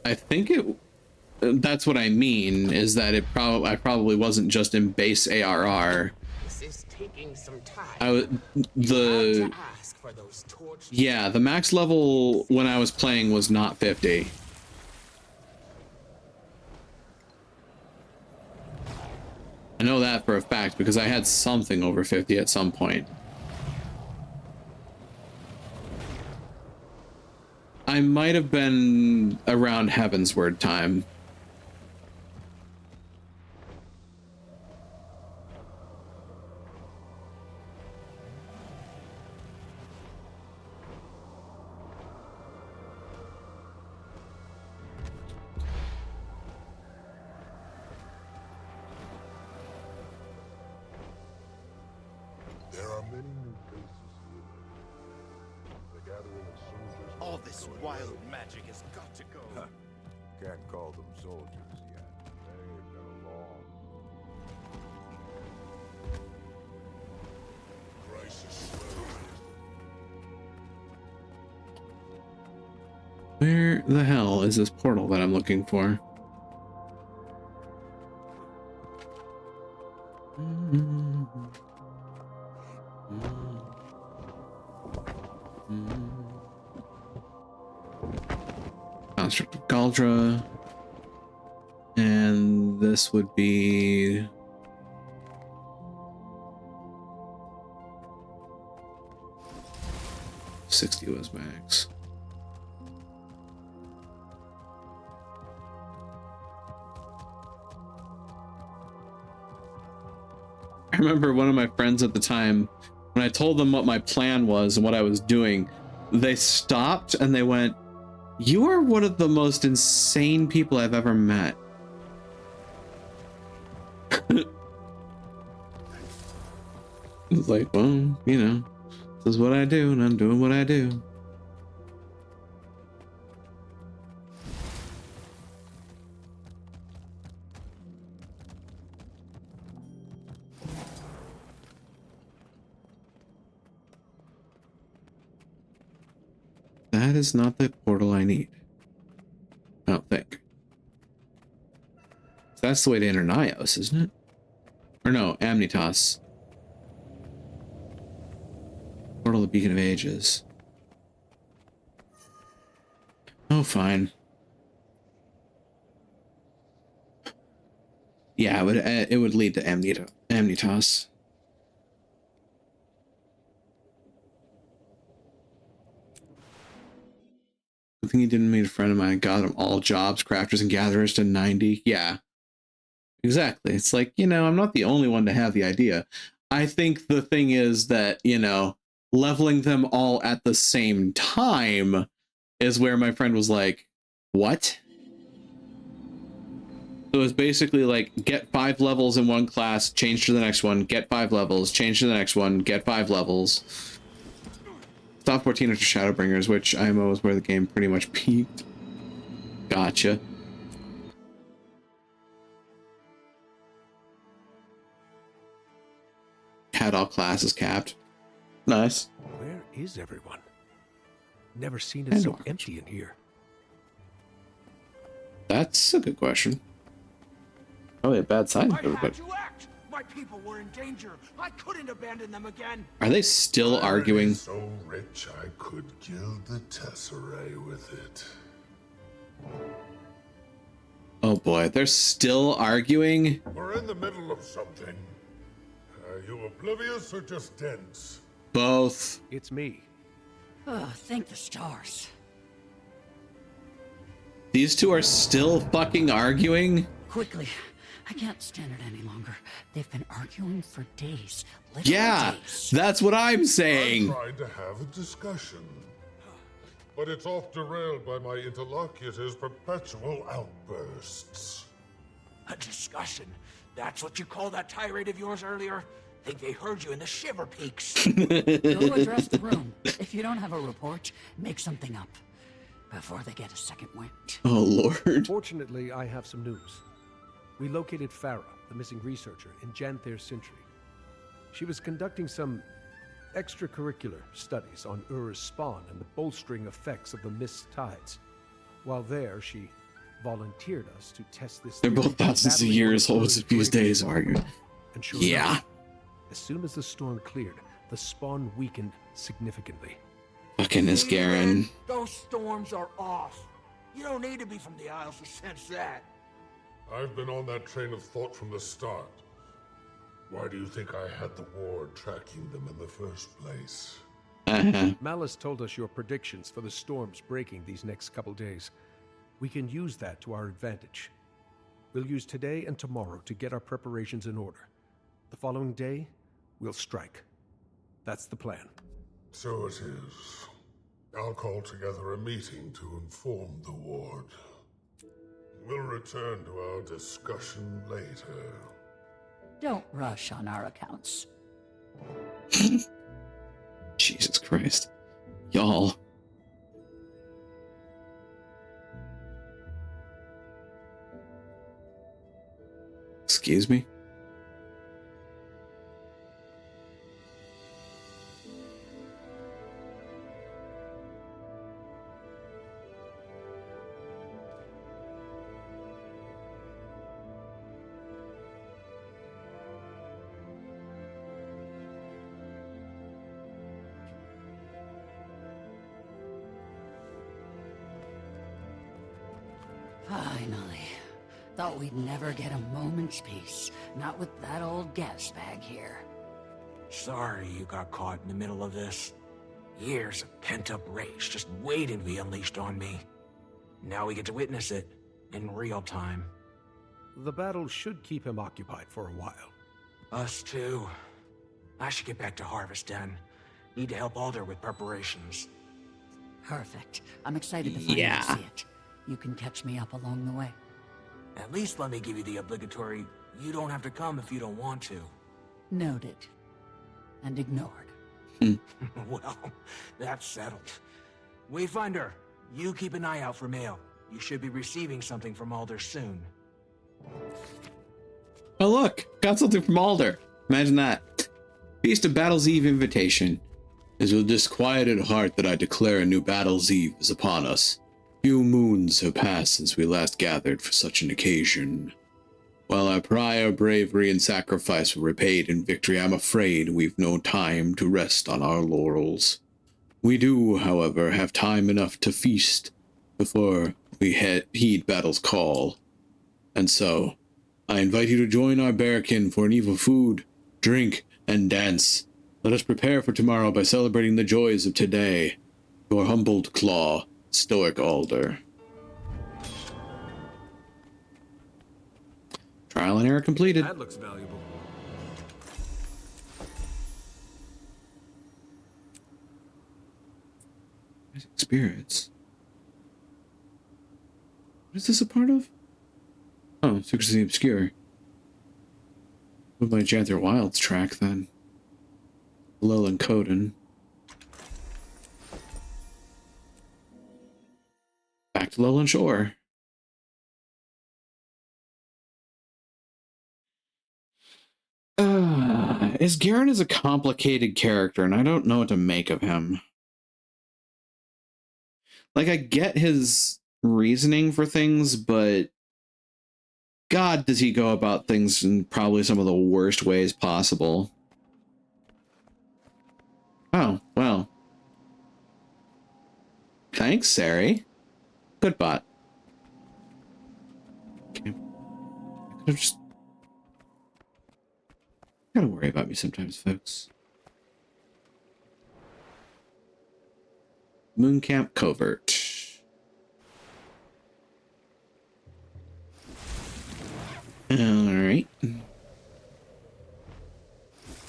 I think it... That's what I mean, is that I probably wasn't just in base ARR. This is taking some time. Yeah, the max level when I was playing was not 50. I know that for a fact because I had something over 50 at some point. I might have been around Heavensward time. There are many new faces here. The gathering of soldiers. All this wild magic has got to go. Can't call them soldiers yet. They've been along. Crisis slow. Where the hell is this portal that I'm looking for? Construct of Galdra. And this would be... $60 was max. I remember one of my friends at the time, when I told them what my plan was and what I was doing, they stopped and they went, "You are one of the most insane people I've ever met." I was like, well, you know, this is what I do and I'm doing what I do. That is not the portal I need. I don't think. That's the way to enter Nios, isn't it? Or no, Amnitas. Portal of the Beacon of Ages. Oh, fine. Yeah, it would lead to Amnitas. I think he didn't meet a friend of mine. Got them all jobs, crafters and gatherers to 90. Yeah, exactly. It's like, you know, I'm not the only one to have the idea. I think the thing is that, you know, leveling them all at the same time is where my friend was like, what? So it's basically like, get 5 levels in one class, change to the next one, get 5 levels, change to the next one, get 5 levels. Top 14 after Shadowbringers, which IMO is where the game pretty much peaked. Gotcha. Had all classes capped. Nice. Where is everyone? Never seen it so empty in here. That's a good question. Probably a bad sign for everybody. My My people were in danger. I couldn't abandon them again. Are they still arguing? So rich I could gild the Tesserae with it. Oh boy, they're still arguing? We're in the middle of something. Are you oblivious or just dense? Both. It's me. Oh, thank the stars. These two are still fucking arguing? Quickly. I can't stand it any longer. They've been arguing for days. Literal Yeah, days. that's what I'm saying. I'm trying to have a discussion. But it's off derailed by my interlocutor's perpetual outbursts. A discussion? That's what you called that tirade of yours earlier? Think they heard you in the Shiver Peaks. Go address the room. If you don't have a report, make something up. Before they get a second wind. Oh, Lord. Fortunately, I have some news. We located Farah, the missing researcher, in Janther Sintry. She was conducting some extracurricular studies on Ur's spawn and the bolstering effects of the mist tides. While there, she volunteered us to test this. They're both thousands of years old these days arguing. And sure Yeah. enough, as soon as the storm cleared, the spawn weakened significantly. Fucking Isgarin. Those storms are off. You don't need to be from the Isles to sense that. I've been on that train of thought from the start. Why do you think I had the ward tracking them in the first place? Malice told us your predictions for the storms breaking these next couple days. We can use that to our advantage. We'll use today and tomorrow to get our preparations in order. The following day, we'll strike. That's the plan. So it is. I'll call together a meeting to inform the ward. We'll return to our discussion later. Don't rush on our accounts. Jesus Christ. Y'all. Excuse me? Finally. Thought we'd never get a moment's peace. Not with that old gas bag here. Sorry you got caught in the middle of this. Years of pent-up rage just waiting to be unleashed on me. Now we get to witness it in real time. The battle should keep him occupied for a while. Us too. I should get back to Harvest Den. Need to help Alder with preparations. Perfect. I'm excited to finally see it. You can catch me up along the way. At least let me give you the obligatory, you don't have to come if you don't want to. Noted. And ignored. Well, that's settled. Wayfinder, you keep an eye out for mail. You should be receiving something from Alder soon. Oh look, got something from Alder. Imagine that. Feast of Battle's Eve invitation. It is with disquieted heart that I declare a new Battle's Eve is upon us. Few moons have passed since we last gathered for such an occasion. While our prior bravery and sacrifice were repaid in victory, I'm afraid we've no time to rest on our laurels. We do, however, have time enough to feast before we heed battle's call. And so, I invite you to join our bearkin for an eve of food, drink, and dance. Let us prepare for tomorrow by celebrating the joys of today. Your humbled claw, Stoic Alder. Trial and error completed. That looks valuable. Spirits. What is this a part of? Oh, Secrets of the Obscure. With my Janther Wilds track, then. Lowland Coden. Back to Lowland Shore. Isgarin is a complicated character, and I don't know what to make of him. Like, I get his reasoning for things, but God, does he go about things in probably some of the worst ways possible. Oh, well. Thanks, Sari. Good bot. Okay. I could have just... Gotta worry about me sometimes, folks. Mooncamp Covert. Alright.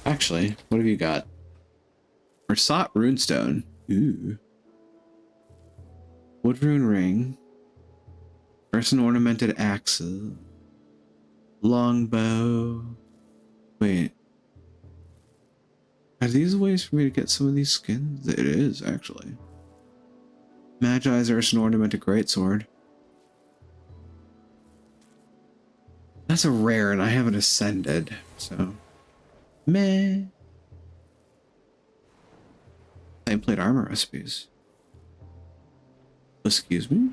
Actually, what have you got? Versat Runestone. Ooh. Wood Rune Ring. Person Ornamented Axes. Longbow. Wait. Are these ways for me to get some of these skins? It is, actually. Magi's Urson Ornamented Greatsword. That's a rare, and I haven't ascended, so... Meh. Same plate armor recipes. Excuse me?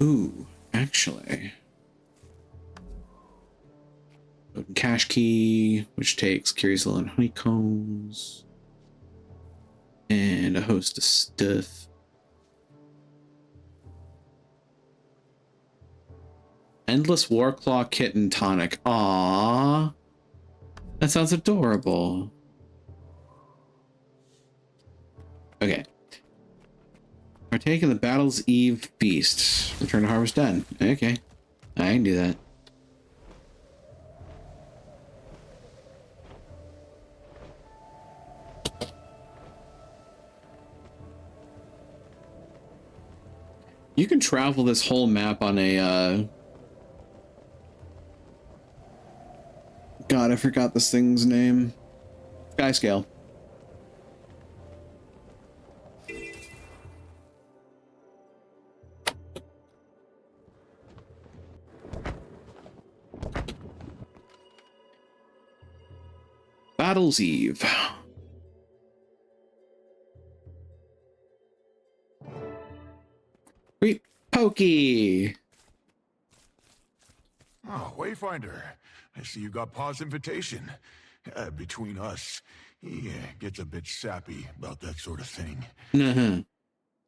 Ooh, actually... Cash key, which takes Curious Little and Honeycombs. And a host of stuff. Endless Warclaw Kitten Tonic. Aww. That sounds adorable. Okay. Partake in the Battle's Eve Feast. Return to Harvest Den. Okay. I can do that. You can travel this whole map on a, God, I forgot this thing's name. Skyscale. Battle's Eve. Great Pokey. Oh, Wayfinder. I see you got Pa's invitation. Between us, he gets a bit sappy about that sort of thing.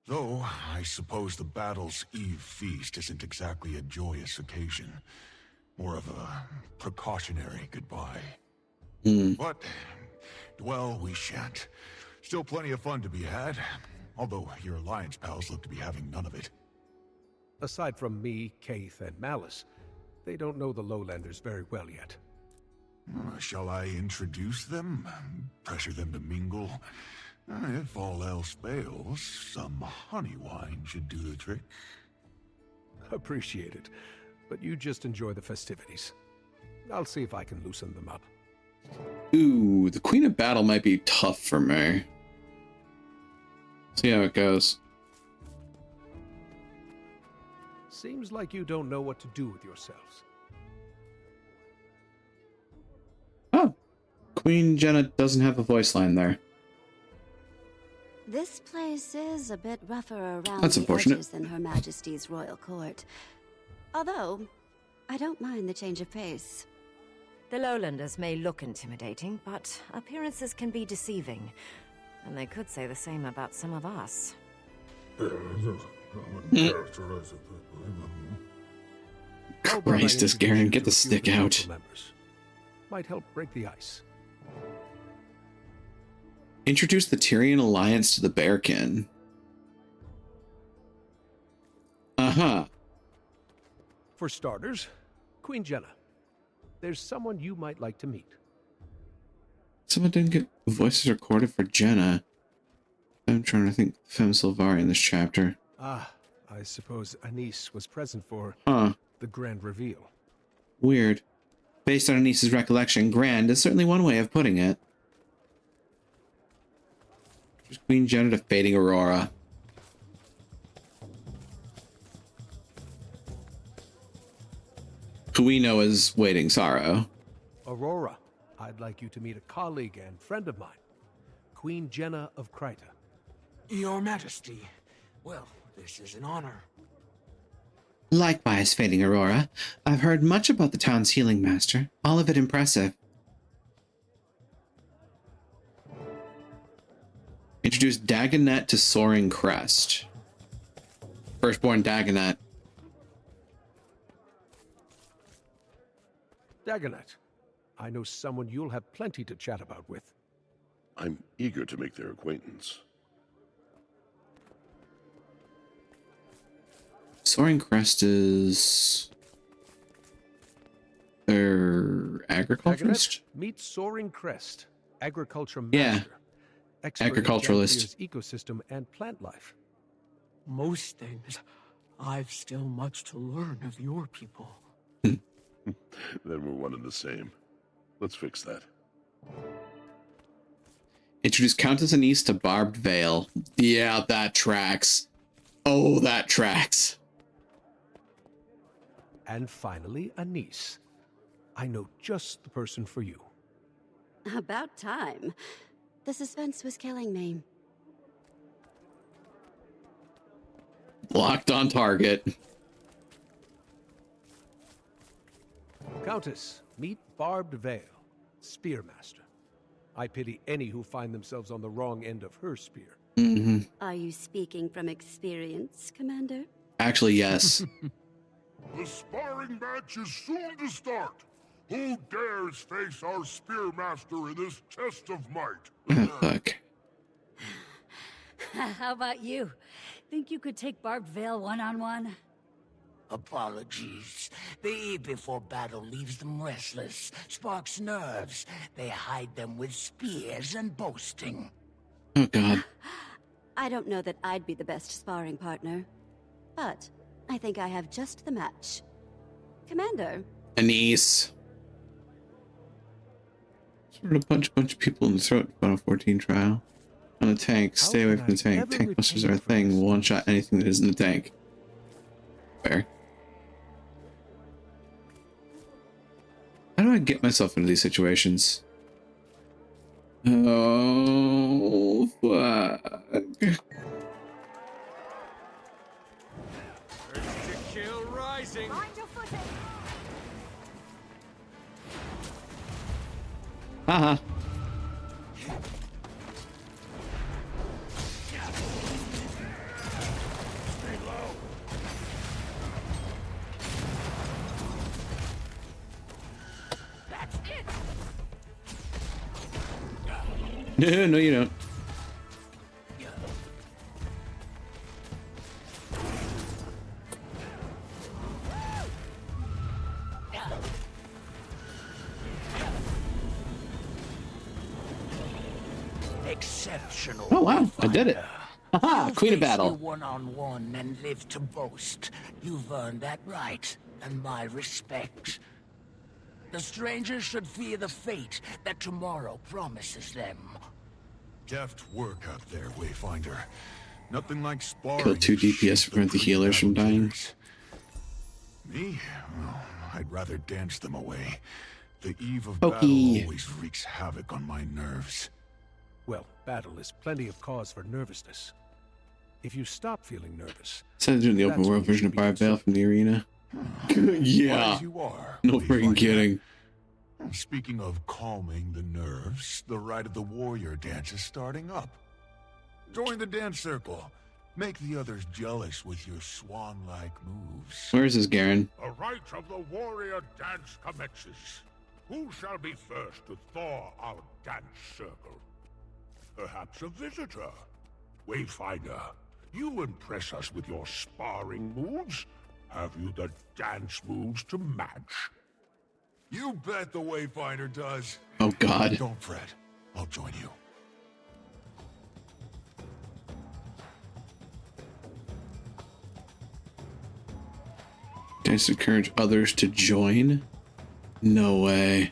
Though, I suppose the Battle's Eve feast isn't exactly a joyous occasion. More of a precautionary goodbye. But, well, we shan't. Still plenty of fun to be had. Although your Alliance pals look to be having none of it. Aside from me, Kaith, and Malice, they don't know the Lowlanders very well yet. Shall I introduce them? Pressure them to mingle? If all else fails, some honey wine should do the trick. Appreciate it, but you just enjoy the festivities. I'll see if I can loosen them up. Ooh, the Queen of Battle might be tough for me. See how it goes. Seems like you don't know what to do with yourselves. Oh, Queen Jenna doesn't have a voice line there. This place is a bit rougher around That's the unfortunate. edges than Her Majesty's royal court. Although, I don't mind the change of pace. The Lowlanders may look intimidating, but appearances can be deceiving. And they could say the same about some of us. Christ, Garen, get the stick out. Might help break the ice. Introduce the Tyrian Alliance to the Bearkin. For starters, Queen Jenna. There's someone you might like to meet. Someone didn't get voices recorded for Jenna. I'm trying to think Femme Sylvari in this chapter. Ah, I suppose Anise was present for the grand reveal. Weird. Based on Anise's recollection, grand is certainly one way of putting it. Just Queen Jenna to Fading Aurora. Who we know as Waiting Sorrow. Aurora, I'd like you to meet a colleague and friend of mine, Queen Jenna of Kryta. Your Majesty. Well, this is an honor. Likewise, Fading Aurora. I've heard much about the town's healing master. All of it impressive. Introduce Dagonet to Soaring Crest. Firstborn Dagonet. Dagonet, I know someone you'll have plenty to chat about with. I'm eager to make their acquaintance. Soaring Crest is their agriculturist? Dagonet, meet Soaring Crest, agriculture Yeah. master. Expert in Agriculturalist. Janthir's ecosystem and plant life. Most things, I've still much to learn of your people. Then we're one and the same. Let's fix that. Introduce Countess Anise to Barbed Veil. Yeah, that tracks. Oh, that tracks. And finally, Anise. I know just the person for you. About time. The suspense was killing me. Locked on target. Countess, meet Barbed Veil, Spearmaster. I pity any who find themselves on the wrong end of her spear. Mm-hmm. Are you speaking from experience, Commander? Actually, yes. The sparring match is soon to start. Who dares face our Spearmaster in this test of might? Fuck. How about you? Think you could take Barbed Veil one-on-one? Apologies. The eve before battle leaves them restless, sparks nerves. They hide them with spears and boasting. Oh, God. I don't know that I'd be the best sparring partner, but I think I have just the match. Commander. Anise. Sort of punch a bunch of people in the throat in Final 14 trial. On the tank, stay away from the tank. Tank busters are a thing. One shot anything that isn't the tank. Fair. How do I get myself into these situations? Oh, fuck. Kill rising. Haha. No, no, you don't. Exceptional. Oh, wow. I did it. Haha, Queen of Battle. One-on-one and live to boast. You've earned that right and my respect. The strangers should fear the fate that tomorrow promises them. Deft work out there, Wayfinder. Nothing like sparring. Kill 2 DPS to prevent the healers from dying. Me? Well, I'd rather dance them away. The eve of Pokey. battle always wreaks havoc on my nerves. Well, battle is plenty of cause for nervousness. If you stop feeling nervous... Instead of doing the open that's world when you version of should be Barbed Veil from the arena. Yeah. Wise you are, No Wayfinder. freaking kidding. Speaking of calming the nerves, the Rite of the Warrior dance is starting up. Join the dance circle. Make the others jealous with your swan-like moves. Where is this, Garen? The Rite of the Warrior dance commences. Who shall be first to thaw our dance circle? Perhaps a visitor. Wayfinder, you impress us with your sparring moves. Have you the dance moves to match? You bet the Wayfinder does. Oh, God. Don't fret. I'll join you. Dance to encourage others to join? No way.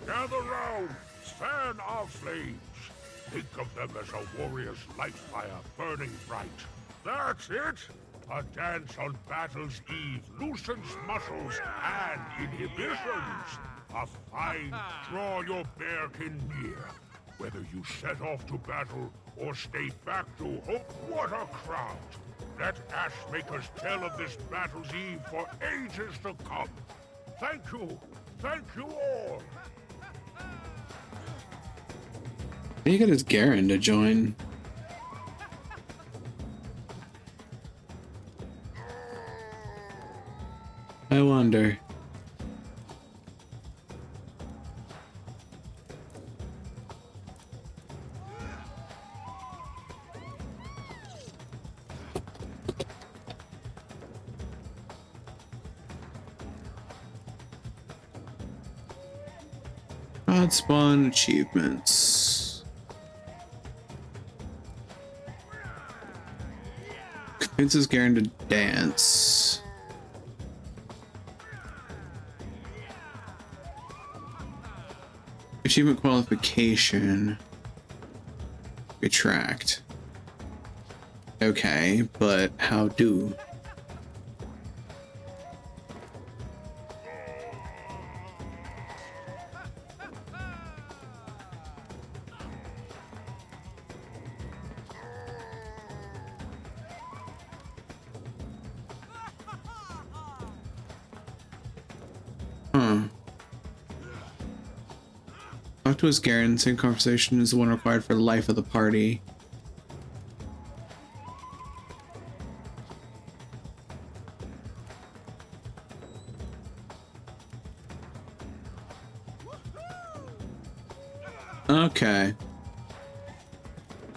Gather round, fan our flames. Think of them as a warrior's light fire burning bright. That's it! A dance on battle's eve loosens muscles and inhibitions. A fine, draw your bearkin near. Whether you set off to battle or stay back to hope, what a crowd! Let Ashmakers tell of this battle's eve for ages to come. Thank you all. Maybe you get his Garen to join. I wonder. God spawn achievements. Convinces Garen to dance. Achievement qualification. Retract. Okay, but how do? Talk to us, Garen. Same conversation is the one required for the life of the party. Okay.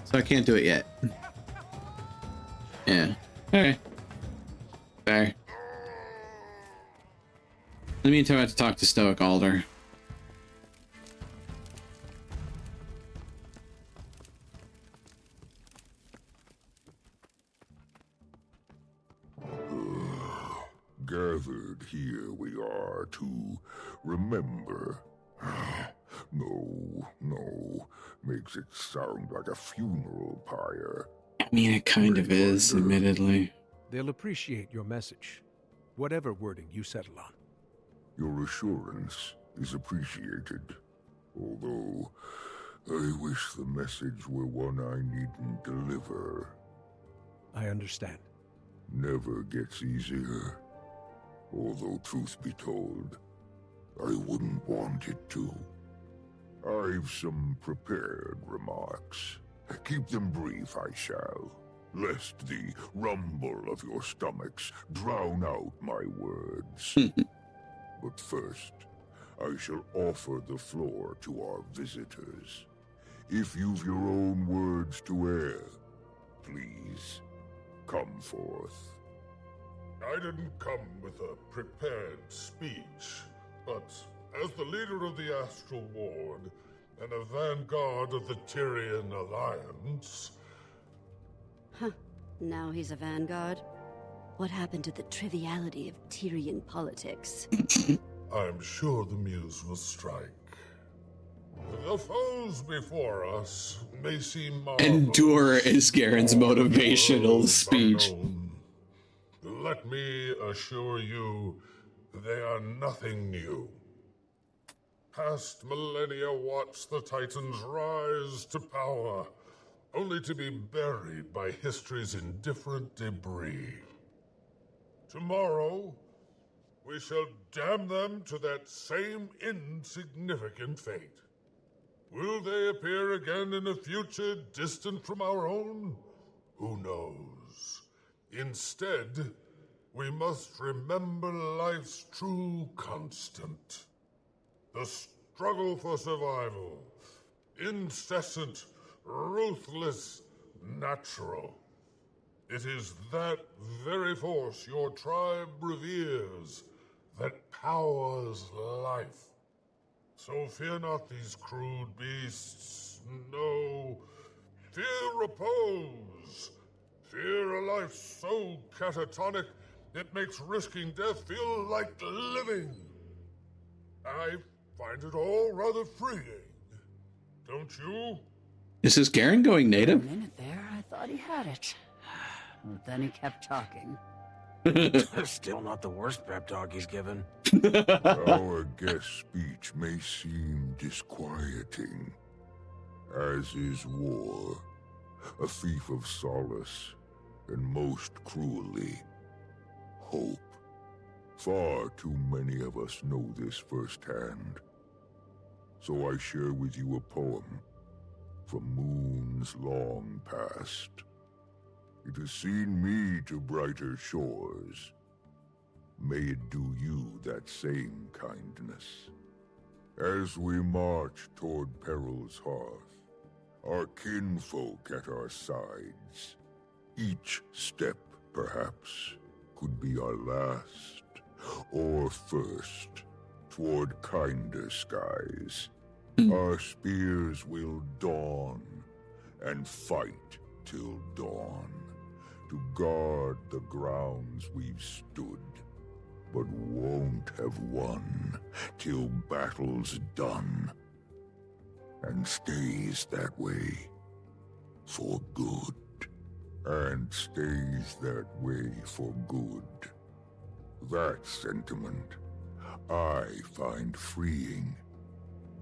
So I can't do it yet. Yeah. Okay. Fair. In the meantime, I have to talk to Stoic Alder. Gathered here we are to remember. No. Makes it sound like a funeral pyre. I mean, it kind of is, admittedly. They'll appreciate your message, whatever wording you settle on. Your assurance is appreciated. Although, I wish the message were one I needn't deliver. I understand. Never gets easier. Although, truth be told, I wouldn't want it to. I've some prepared remarks. Keep them brief, I shall, lest the rumble of your stomachs drown out my words. But first, I shall offer the floor to our visitors. If you've your own words to air, please, come forth. I didn't come with a prepared speech, but as the leader of the Astral Ward and a vanguard of the Tyrian Alliance... Huh. Now he's a vanguard? What happened to the triviality of Tyrian politics? I'm sure the muse will strike. The foes before us may seem marvelous. Endure is Garen's motivational speech. Let me assure you, they are nothing new. Past millennia watched the Titans rise to power, only to be buried by history's indifferent debris. Tomorrow, we shall damn them to that same insignificant fate. Will they appear again in a future distant from our own? Who knows? Instead, we must remember life's true constant. The struggle for survival. Incessant, ruthless, natural. It is that very force your tribe reveres that powers life. So fear not these crude beasts. No. Fear repose. Fear a life so catatonic it makes risking death feel like living. I find it all rather freeing. Don't you? Is this Garen going native? For a minute there, I thought he had it. But then he kept talking. Still not the worst pep talk he's given. Our guest speech may seem disquieting. as is war, a thief of solace, and most cruelly, hope. Far too many of us know this firsthand. So I share with you a poem from moons long past. It has seen me to brighter shores. May it do you that same kindness. As we march toward peril's hearth, our kinfolk at our sides, each step, perhaps, could be our last, or first, toward kinder skies. Our spears will dawn, and fight till dawn, to guard the grounds we've stood, but won't have won till battle's done, and stays that way for good, and stays that way for good. That sentiment I find freeing.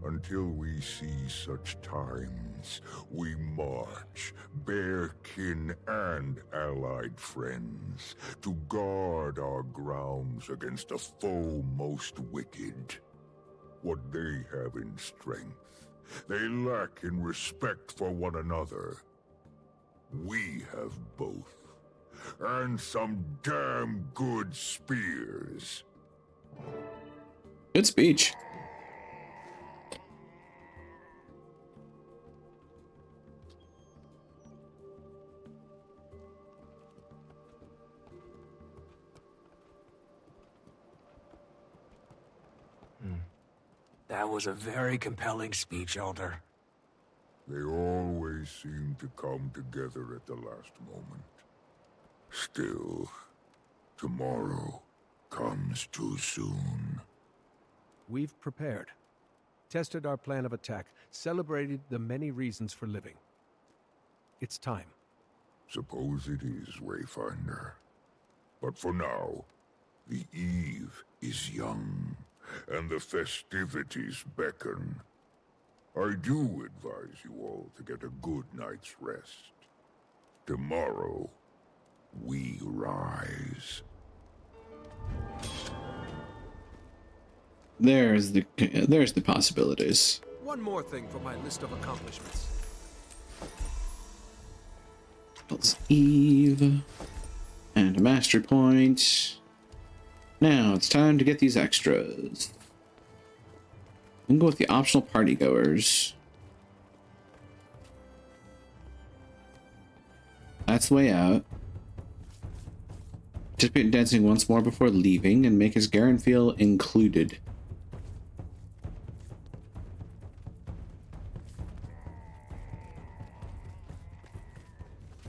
Until we see such times, we march, bear kin and allied friends, to guard our grounds against a foe most wicked. What they have in strength, they lack in respect for one another. We have both, and some damn good spears. Good speech. That was a very compelling speech, Elder. They always seem to come together at the last moment. Still, tomorrow comes too soon. We've prepared, tested our plan of attack, celebrated the many reasons for living. It's time. Suppose it is, Wayfinder. But for now, the eve is young, and the festivities beckon. I do advise you all to get a good night's rest. Tomorrow, we rise. There's the possibilities. One more thing for my list of accomplishments. Let's Eve and a master point. Now it's time to get these extras. We can go with the optional party goers. That's the way out. Participate in dancing once more before leaving and make his Garen feel included.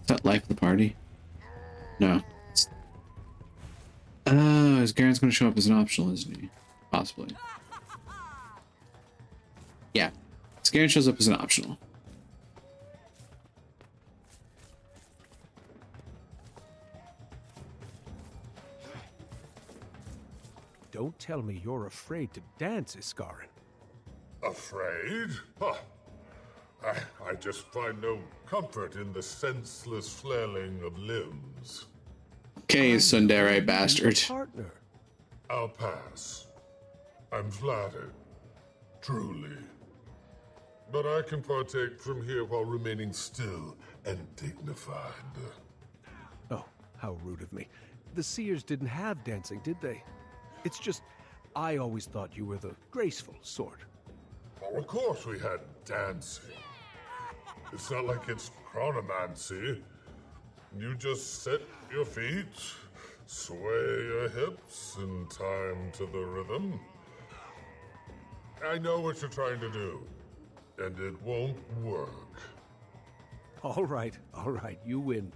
Is that life of the party? No. His Garen's going to show up as an optional, isn't he? Possibly. Yeah. His Garen shows up as an optional. Don't tell me you're afraid to dance, Iskarin. Afraid? Huh. I just find no comfort in the senseless flailing of limbs. Okay, Sundere bastard. Partner. I'll pass. I'm flattered. Truly. But I can partake from here while remaining still and dignified. Oh, how rude of me. The Seers didn't have dancing, did they? It's just, I always thought you were the graceful sort. Oh, of course we had dancing. It's not like it's chronomancy. You just set your feet, sway your hips in time to the rhythm. I know what you're trying to do, and it won't work. All right, you win.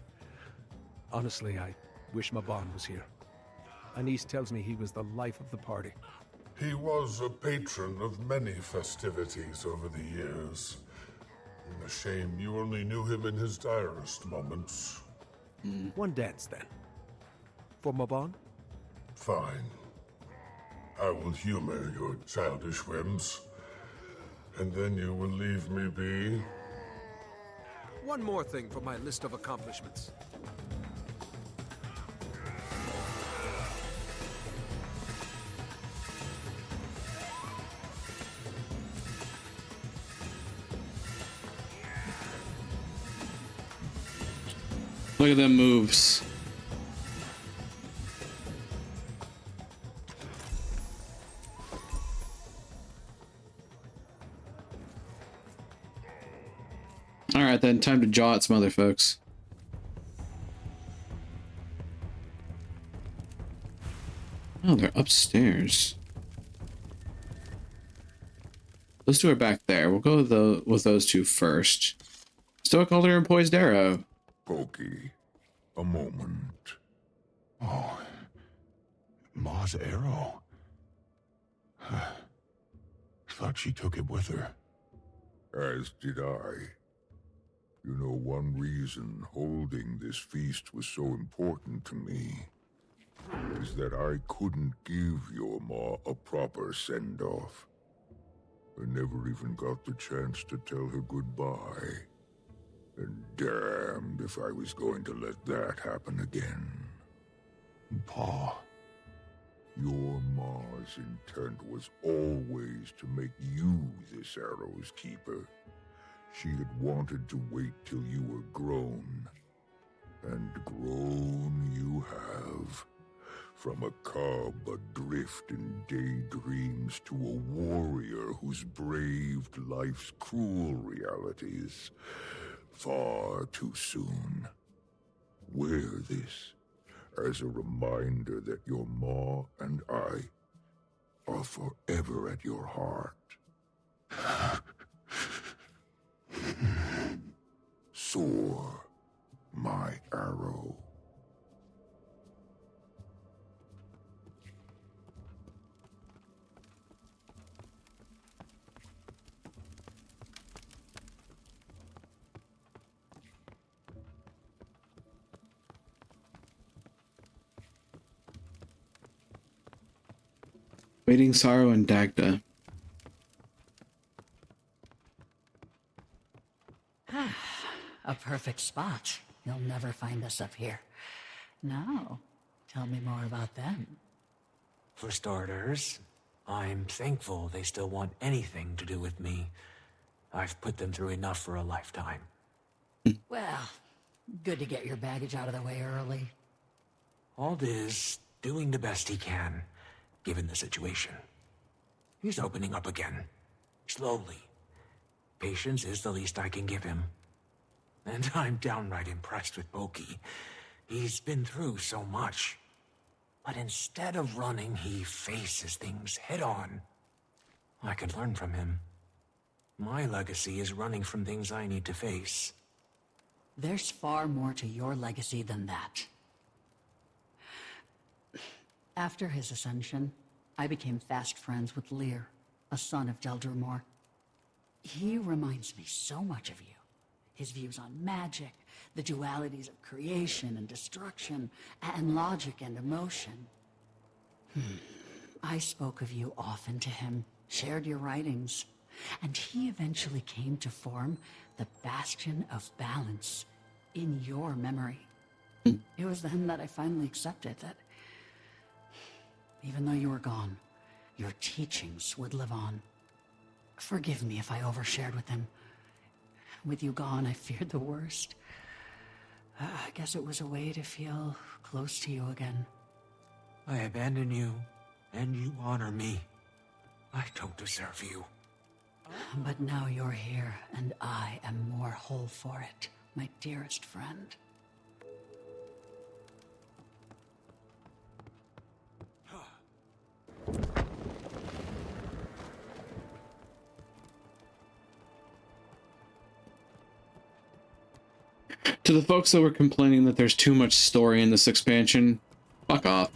Honestly, I wish Mabon was here. Anise tells me he was the life of the party. He was a patron of many festivities over the years. A shame you only knew him in his direst moments. One dance, then. For Mabon? Fine. I will humor your childish whims. And then you will leave me be? One more thing for my list of accomplishments. Look at them moves. Alright then, time to jaw at some other folks. Oh, they're upstairs. Those two are back there. We'll go with those two first. Stoic Alder and Poised Arrow. Pokey, a moment. Oh, Ma's arrow. Thought she took it with her. As did I. You know, one reason holding this feast was so important to me is that I couldn't give your Ma a proper send-off. I never even got the chance to tell her goodbye. And damned if I was going to let that happen again. Pa. Your Ma's intent was always to make you this arrow's keeper. She had wanted to wait till you were grown. And grown you have. From a cub adrift in daydreams to a warrior who's braved life's cruel realities. Far too soon. Wear this as a reminder that your Ma and I are forever at your heart. Soar, my arrow. Waiting Sorrow and Dagda. A perfect spot. You'll never find us up here. Now, tell me more about them. For starters, I'm thankful they still want anything to do with me. I've put them through enough for a lifetime. Well, good to get your baggage out of the way early. Aldiz doing the best he can, given the situation. He's opening up again. Slowly. Patience is the least I can give him. And I'm downright impressed with Pokey. He's been through so much. But instead of running, he faces things head on. I could learn from him. My legacy is running from things I need to face. There's far more to your legacy than that. After his ascension, I became fast friends with Lear, a son of Deldrimor. He reminds me so much of you. His views on magic, the dualities of creation and destruction, and logic and emotion. I spoke of you often to him, shared your writings, and he eventually came to form the Bastion of Balance in your memory. It was then that I finally accepted that even though you were gone, your teachings would live on. Forgive me if I overshared with him. With you gone, I feared the worst. I guess it was a way to feel close to you again. I abandon you, and you honor me. I don't deserve you. But now you're here, and I am more whole for it, my dearest friend. To the folks that were complaining that there's too much story in this expansion, fuck off.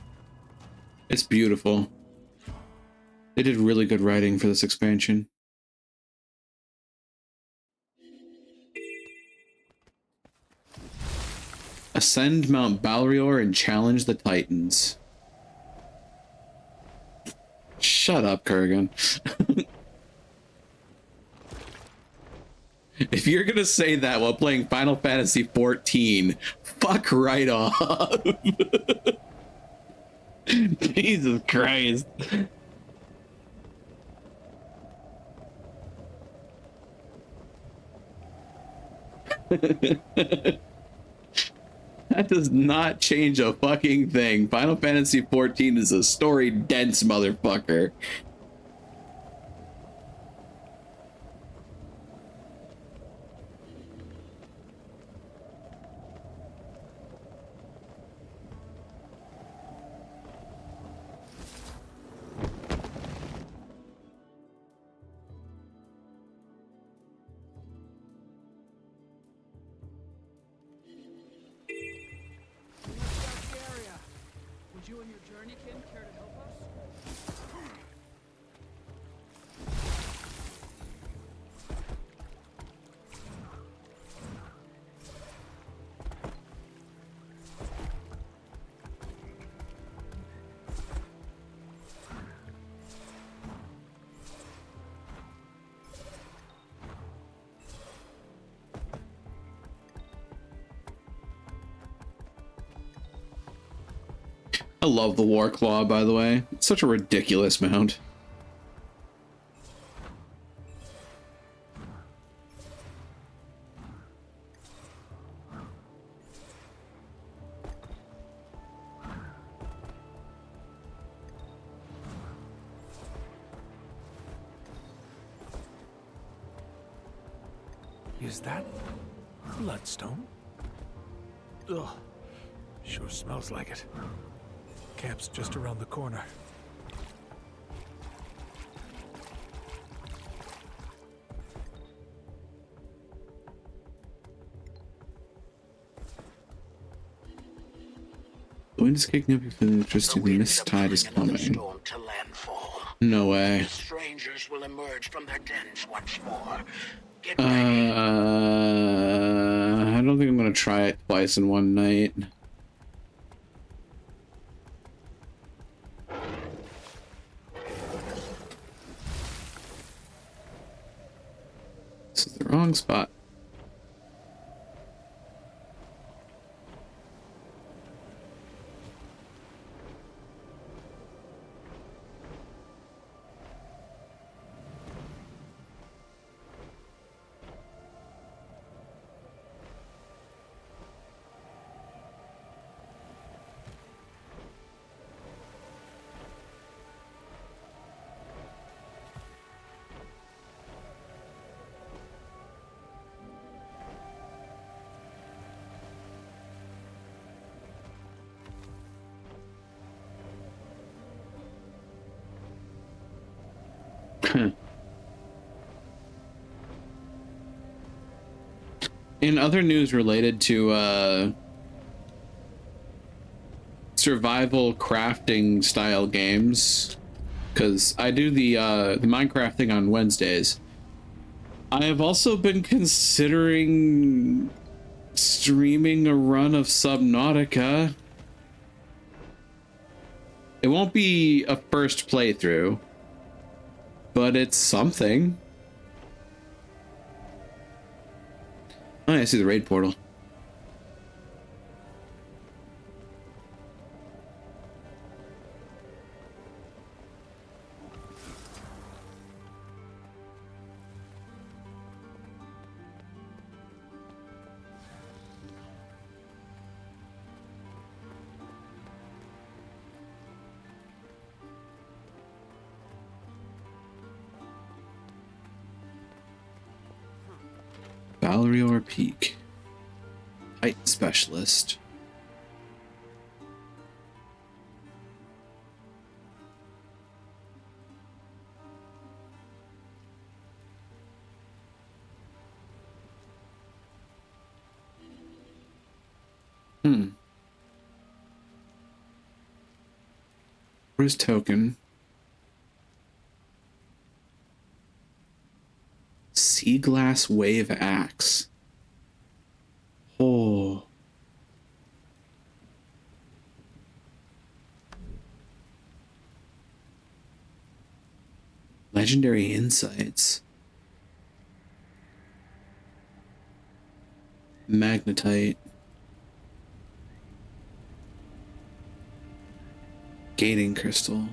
It's beautiful. They did really good writing for this expansion. Ascend Mount Balrior and challenge the Titans. Shut up, Kurgan. If you're gonna say that while playing Final Fantasy 14, fuck right off. Jesus Christ. That does not change a fucking thing. Final Fantasy 14 is a story dense motherfucker. Would you and your journeykin care to help us? I love the War Claw, by the way. It's such a ridiculous mount. Is that bloodstone? Ugh. Sure smells like it. Camp's just around the corner. The wind is kicking up, you feel electricity, the mist tide is coming. No way. The strangers will emerge from their dens once more. Get ready. I don't think I'm gonna try it twice in one night. This is the wrong spot. In other news related to survival crafting style games, because I do the Minecraft thing on Wednesdays, I have also been considering streaming a run of Subnautica. It won't be a first playthrough, but it's something. Oh, I see the raid portal. Valrior Peak. Height specialist. Where's token? Sea glass wave axe. Oh. Legendary insights. Magnetite. Gating crystal.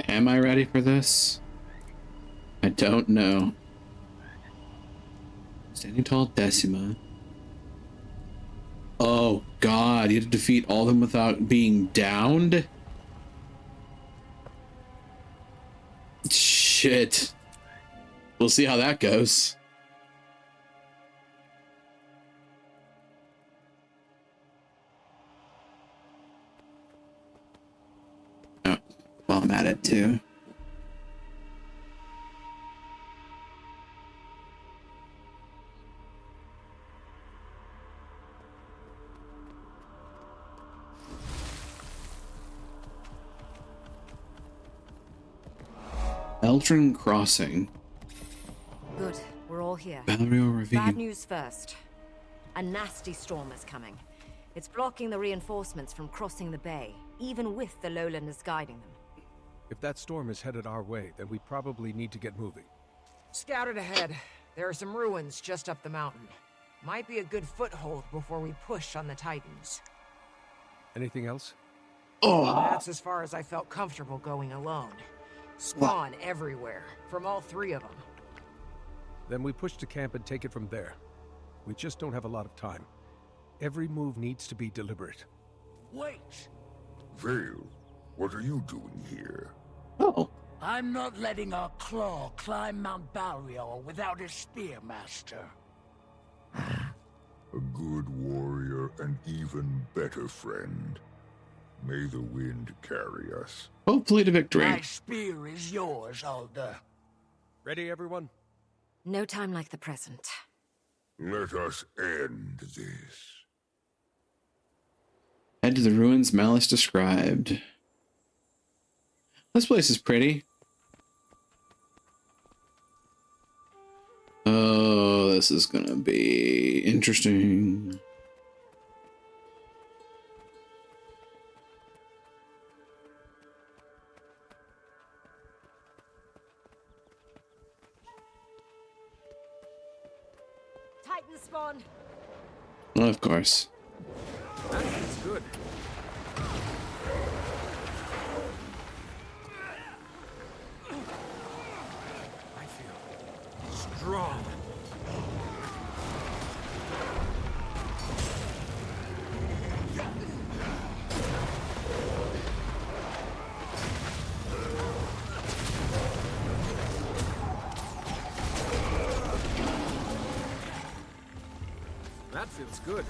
Am I ready for this? I don't know. Standing tall Decima. Oh god, you had to defeat all of them without being downed? Shit. We'll see how that goes. Oh, well, I'm at it too. Eldrin Crossing. Good, we're all here. Balrio Ravine. Bad news first. A nasty storm is coming. It's blocking the reinforcements from crossing the bay, even with the lowlanders guiding them. If that storm is headed our way, then we probably need to get moving. Scouted ahead. There are some ruins just up the mountain. Might be a good foothold before we push on the Titans. Anything else? Oh. That's as far as I felt comfortable going alone. Spawn everywhere, from all three of them. Then we push to camp and take it from there. We just don't have a lot of time. Every move needs to be deliberate. Wait! Vale, what are you doing here? Oh. I'm not letting our claw climb Mount Balrio without his spearmaster. A good warrior and even better friend. May the wind carry us. Hopefully to victory. My spear is yours, Alder. Ready, everyone? No time like the present. Let us end this. Head to the ruins Malice described. This place is pretty. Oh, this is gonna be interesting. Titan spawn. Well, of course. That's good. I feel strong. That feels good.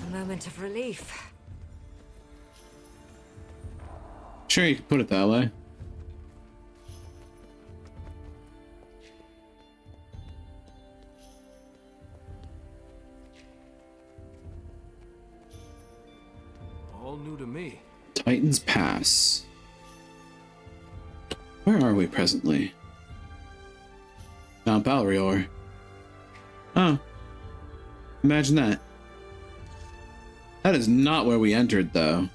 A moment of relief. Sure, you can put it that way. All new to me. Titan's Pass. Where are we presently? Mount Balrior. Oh. Imagine that. That is not where we entered, though.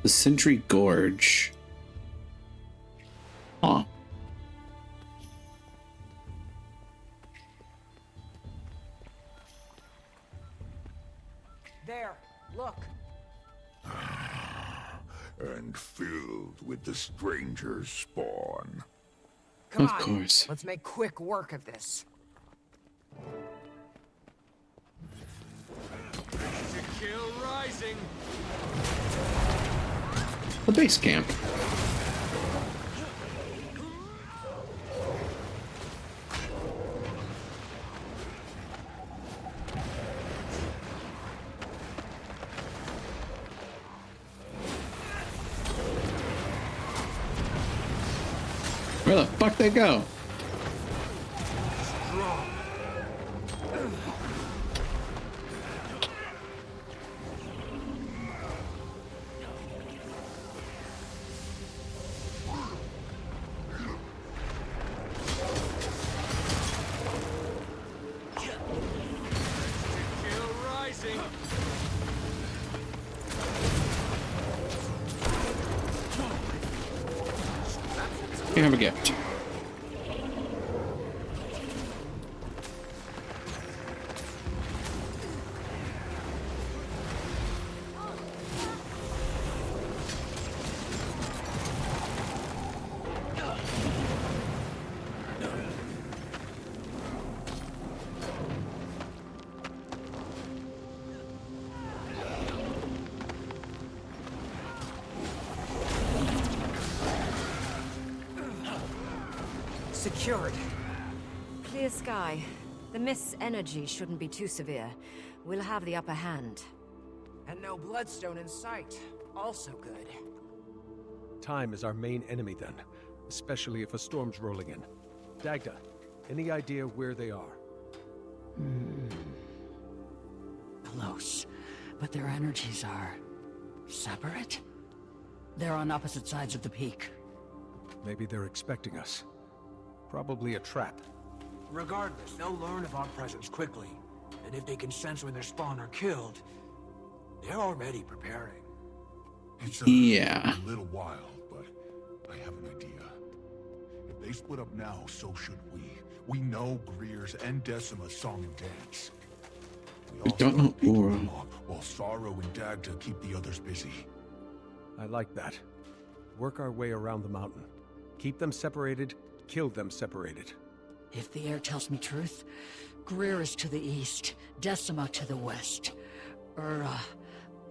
The Sentry Gorge. Huh. There, look. And filled with the stranger's spawn. Come Of on, course. let's make quick work of this. To kill rising. The base camp. Where the fuck they go? you have a gift. Secured. Clear sky. The mist's energy shouldn't be too severe. We'll have the upper hand. And no bloodstone in sight. Also good. Time is our main enemy then, especially if a storm's rolling in. Dagda, any idea where they are? Close, but their energies are separate? They're on opposite sides of the peak. Maybe they're expecting us. Probably a trap. Regardless, they'll learn of our presence quickly. And if they can sense when their spawn are killed, they're already preparing. It's Yeah. a little while, but I have an idea. If they split up now, so should we. We know Greer's and Decima's song and dance. We I don't know. people them up, while Sorrow and Dagda keep the others busy. I like that. Work our way around the mountain. Keep them separated, kill them separated. If the air tells me truth, Greer is to the east, Decima to the west.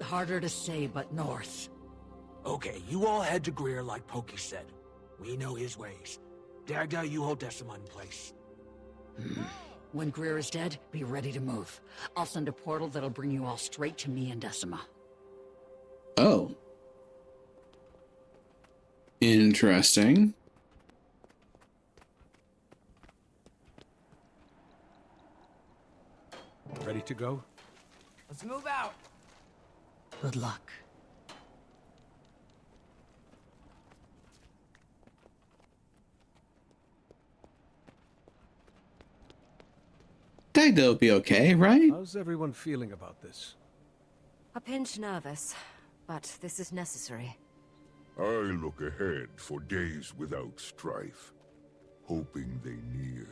Harder to say, but north. Okay, you all head to Greer like Pokey said. We know his ways. Dagda, you hold Decima in place. When Greer is dead, be ready to move. I'll send a portal that'll bring you all straight to me and Decima. Oh. Interesting. Ready to go? Let's move out. Good luck. Dagda will be okay, right? How's everyone feeling about this? A pinch nervous, but this is necessary. I look ahead for days without strife, hoping they near.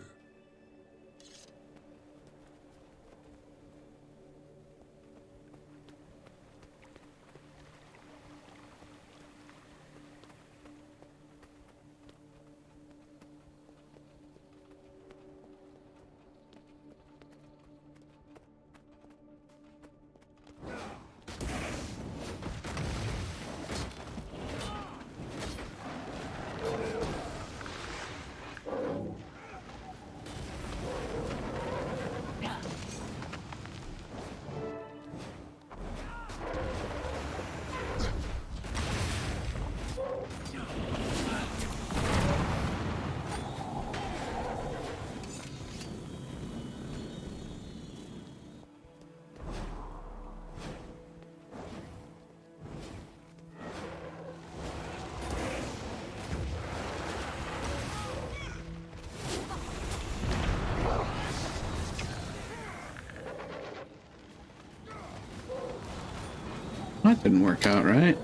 That didn't work out right.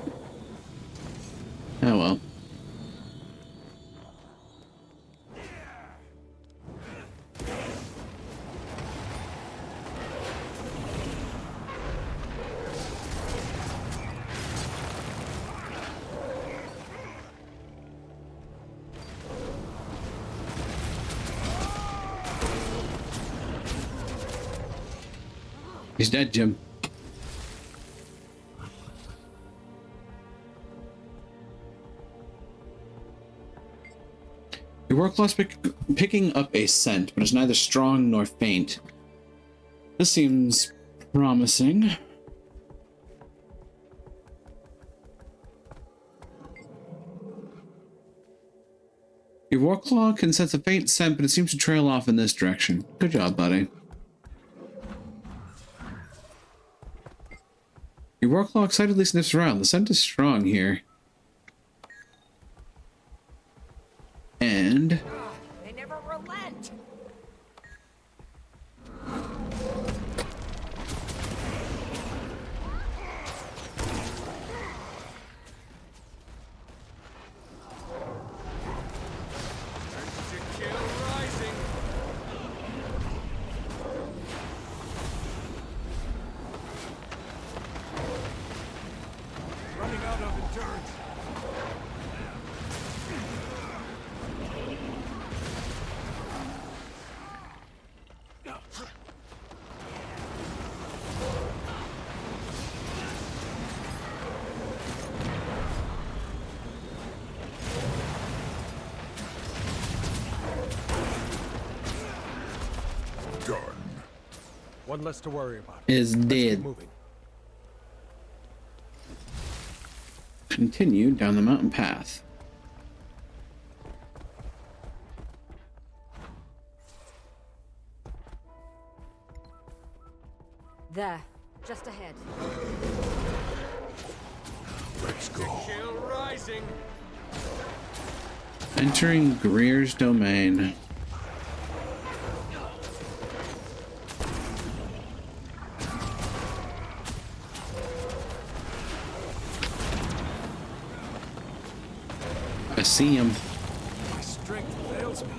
Oh well. He's dead, Jim. Your Warclaw's picking up a scent, but it's neither strong nor faint. This seems promising. Your Warclaw can sense a faint scent, but it seems to trail off in this direction. Good job, buddy. Your Warclaw excitedly sniffs around. The scent is strong here. And They never relent. One less to worry about. Is dead. Continue down the mountain path. There, just ahead. Let's go. Chill rising. Entering Greer's domain. I see him. My strength fails me.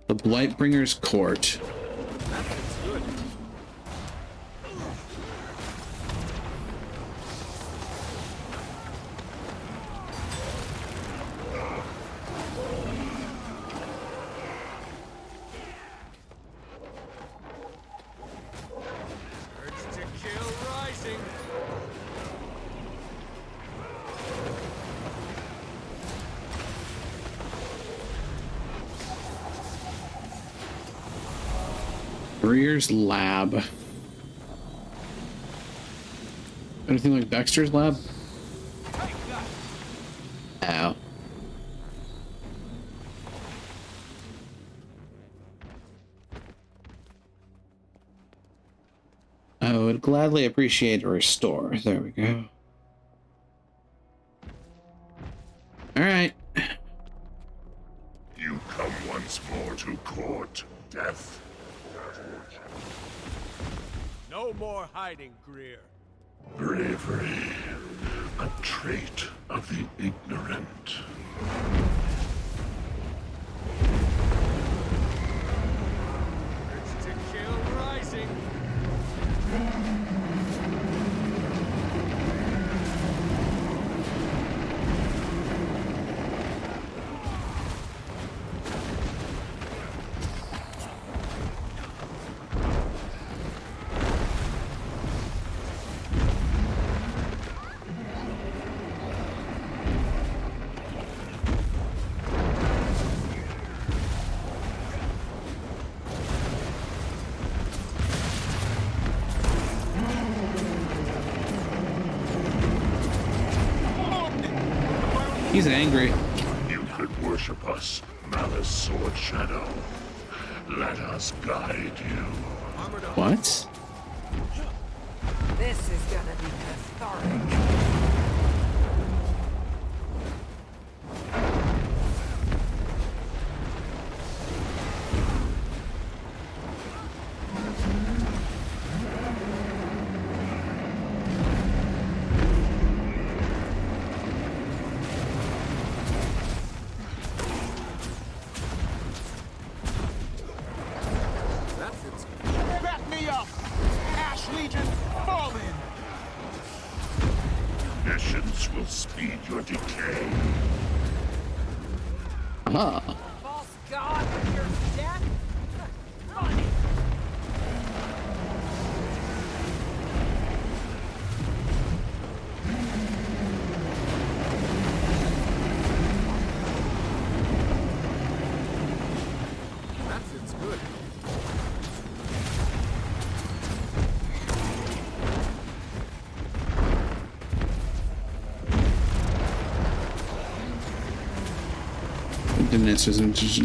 The Blightbringer's Court. Greer's lab. Anything like Dexter's lab? Ow. I would gladly appreciate a restore. There we go. Alright. You come once more to court, Death. No more hiding, Greer. Bravery, a trait of the ignorant. Urge to kill rising. He's angry. You could worship us, Malice Sword Shadow. Let us guide you. What? This is gonna be cathartic. Back me up! Ash Legion, fall in! Missions will speed your decay. Ah. False god with your death? Funny. That fits good.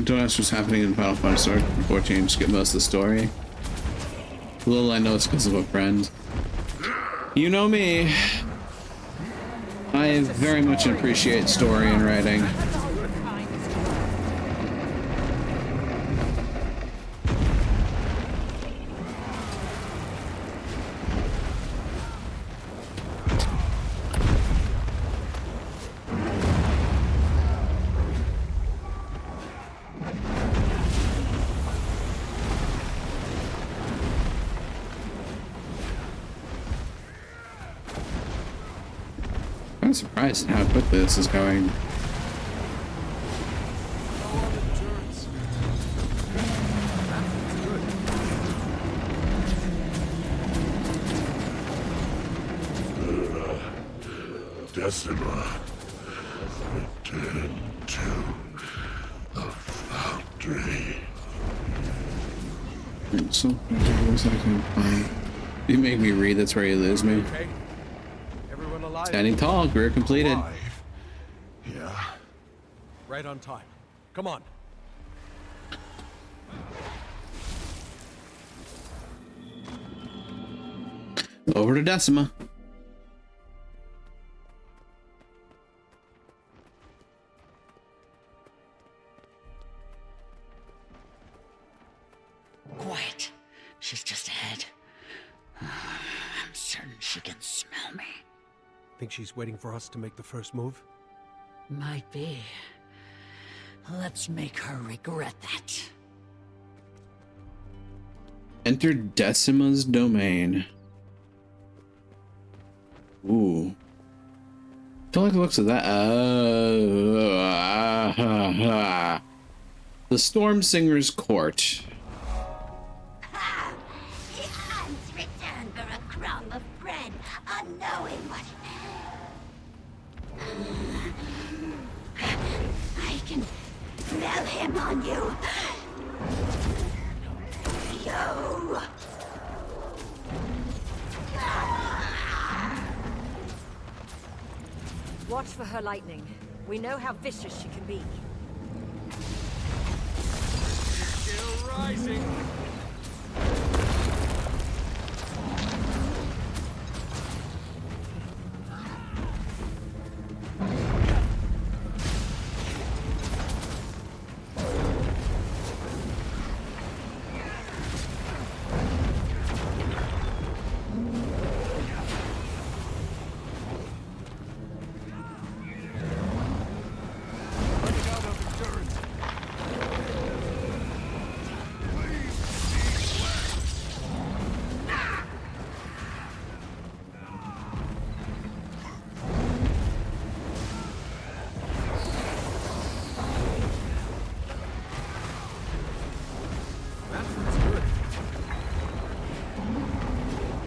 Don't ask what's happening in Final Fantasy 14. Just get most of the story. Little I know it's because of a friend. You know me. I very much appreciate story and writing. of surprised at how quickly this is going. Decima, return to the foundry. So, you make me read, that's where you lose me. Okay. Everyone alive? Standing tall, career completed. Yeah. Right on time. Come on. Over to Decima. Quiet. She's just ahead. I'm certain she can smell me. Think she's waiting for us to make the first move? Might be. Let's make her regret that. Enter Decima's domain. Ooh. I don't like the looks of that. The Storm Singer's Court. The ants return for a crumb of bread, unknowing what... I can smell him on you. Yo! Watch for her lightning. We know how vicious she can be. Still rising.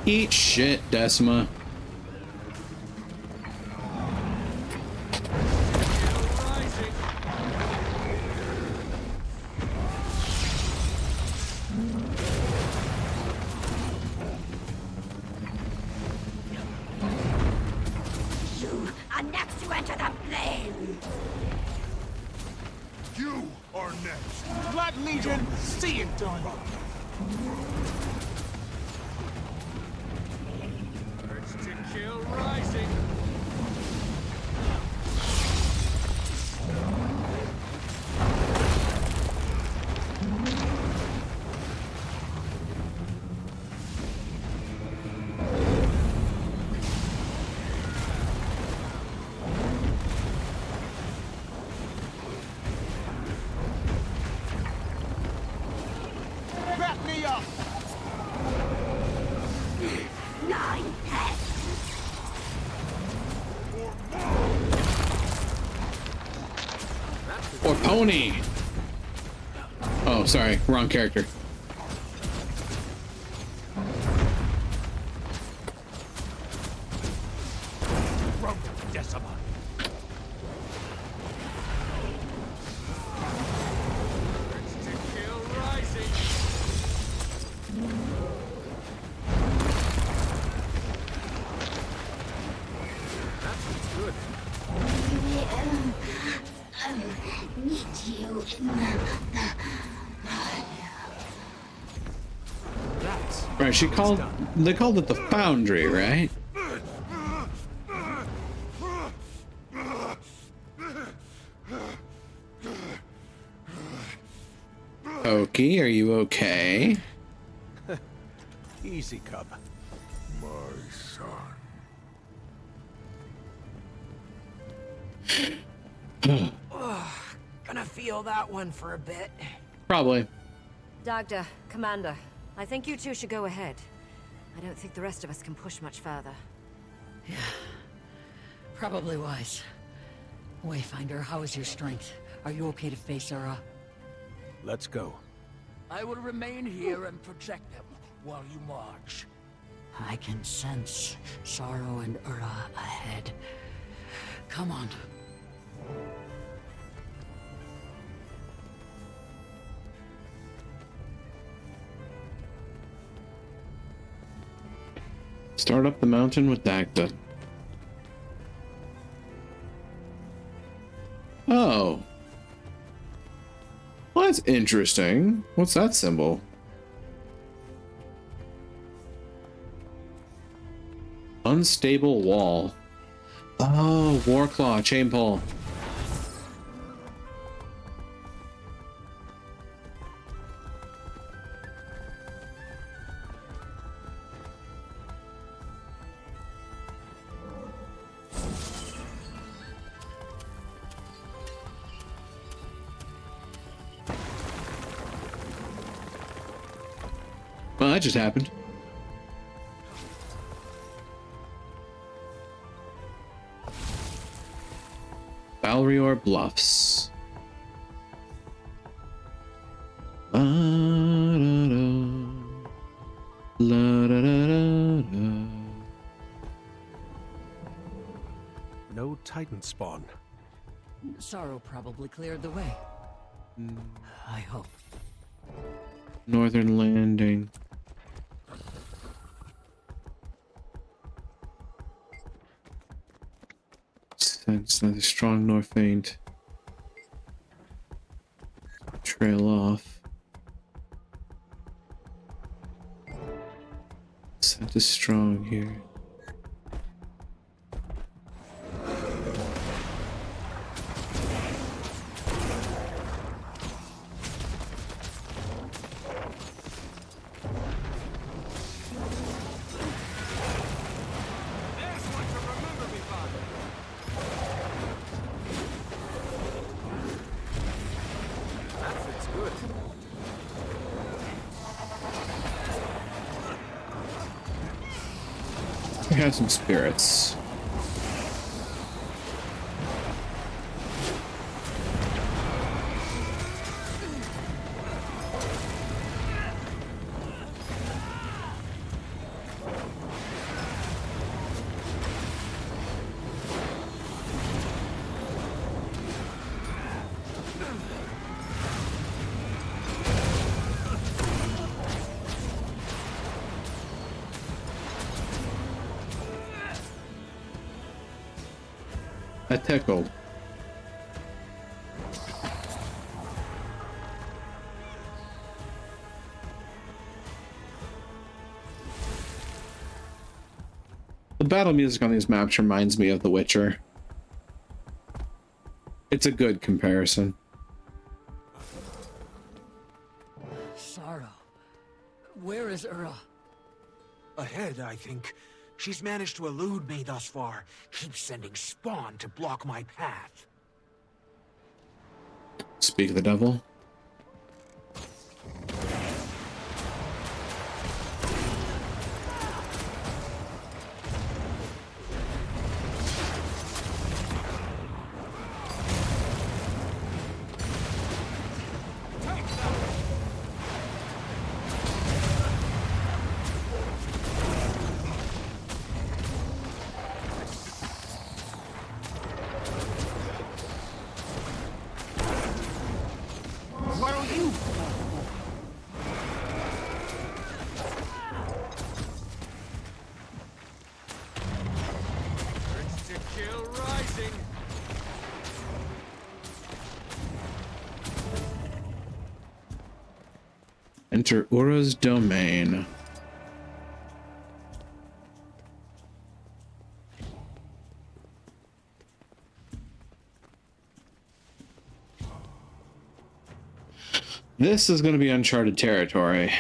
Eat shit, Decima. You are next to enter the flame. You are next. Blood Legion, see it done. Urge to kill rising. Back me up. 9 pests. Or Pony. Oh, sorry, wrong character. From Decima. Urge to kill rising. That's good. Meet you in Right, they called it the Foundry, right? Oki, are you okay? Easy, cub. My son. Gonna feel that one for a bit. Probably. Dagda, Commander, I think you two should go ahead. I don't think the rest of us can push much further. Probably wise. Wayfinder, how is your strength? Are you okay to face Ura? Let's go. I will remain here and protect them while you march. I can sense Sorrow and Ura ahead. Come on. Start up the mountain with Dagda. Oh. Well, that's interesting. What's that symbol? Unstable wall. Oh, Warclaw, chain pull. Well, that just happened. Balrior Bluffs. No Titan spawn. Sorrow probably cleared the way. I hope. Northern Landing. Sense neither strong nor faint. Trail off. Scent is strong here. We have some spirits. A tickle. The battle music on these maps reminds me of The Witcher. It's a good comparison. Sorrow. Where is Ura? Ahead, I think. She's managed to elude me thus far. Keeps sending spawn to block my path. Speak of the devil. Enter Ura's domain. This is going to be uncharted territory.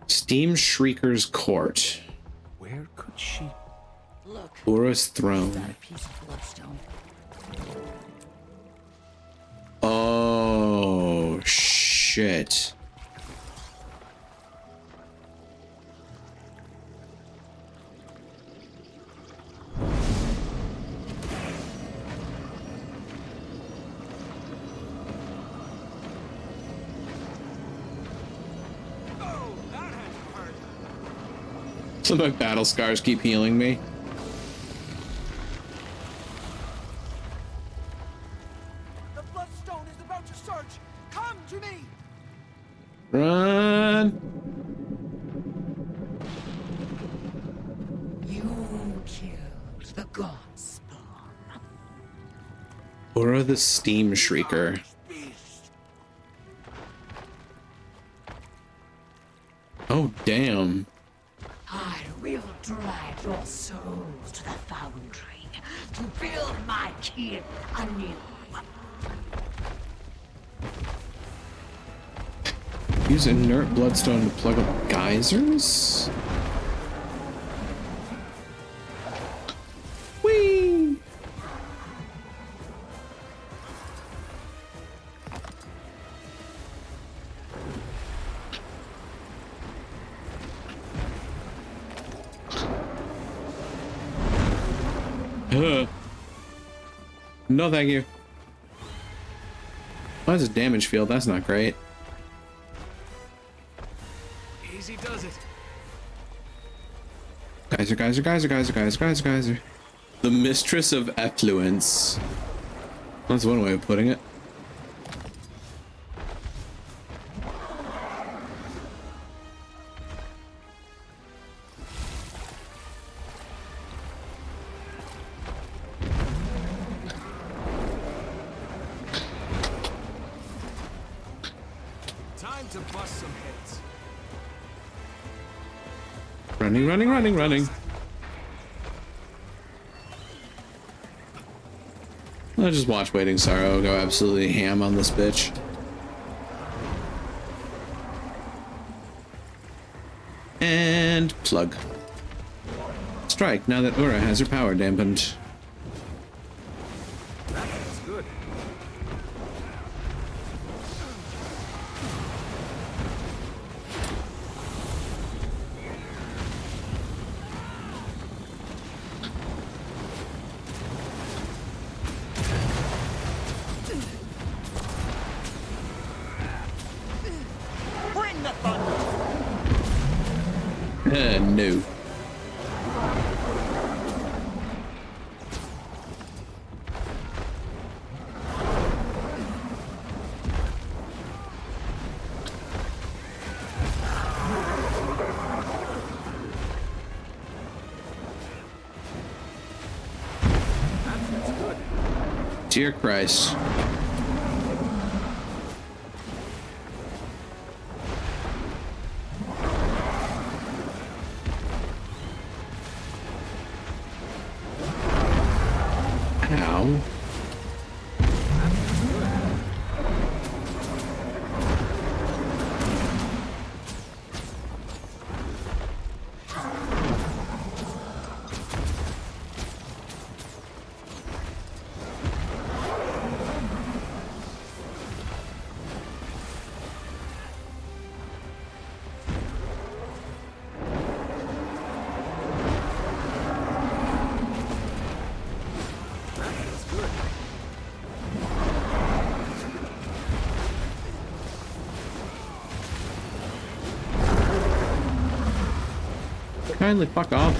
Steam Shrieker's Court. Where could she Look. Ura's throne. That piece of bloodstone. Oh shit. So my battle scars keep healing me. The bloodstone is about to surge. Come to me. Run! You killed the god spawn. Ura the Steam Shrieker. Oh damn. I will drag your soul to the foundry to build my kin anew. Use inert bloodstone to plug up geysers? Whee! No, thank you. Why is a damage field? That's not great. Easy does it. Geyser, geyser, geyser, geyser, geyser, geyser, geyser. The Mistress of Effluence. That's one way of putting it. Time to bust some heads. Running, running, running, running. I'll just watch Waiting Sorrow go absolutely ham on this bitch. And plug. Strike now that Ura has her power dampened. That's good. Bring the thunder. No. That's good. Dear Christ. Ow. Kindly fuck off.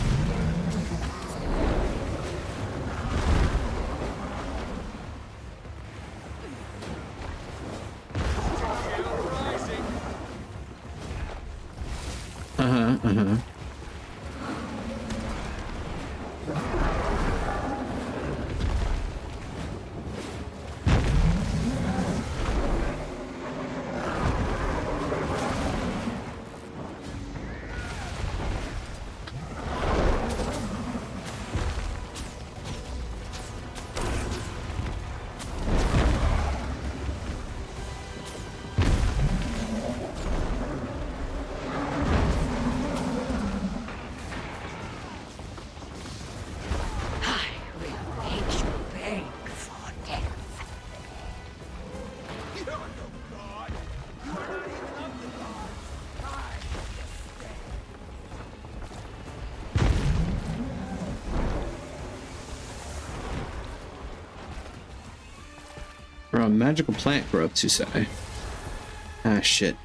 From magical plant growths, you say? Ah, shit.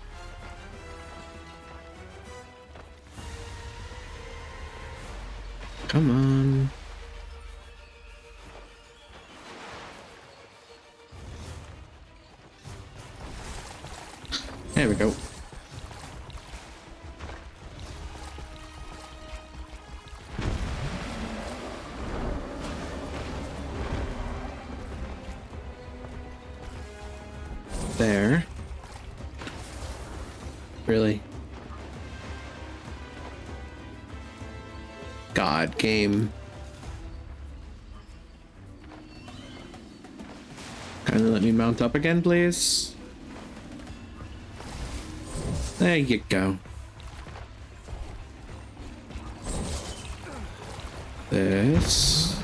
Come on. There we go. There. Really? God, game. Kindly let me mount up again, please. There you go. This.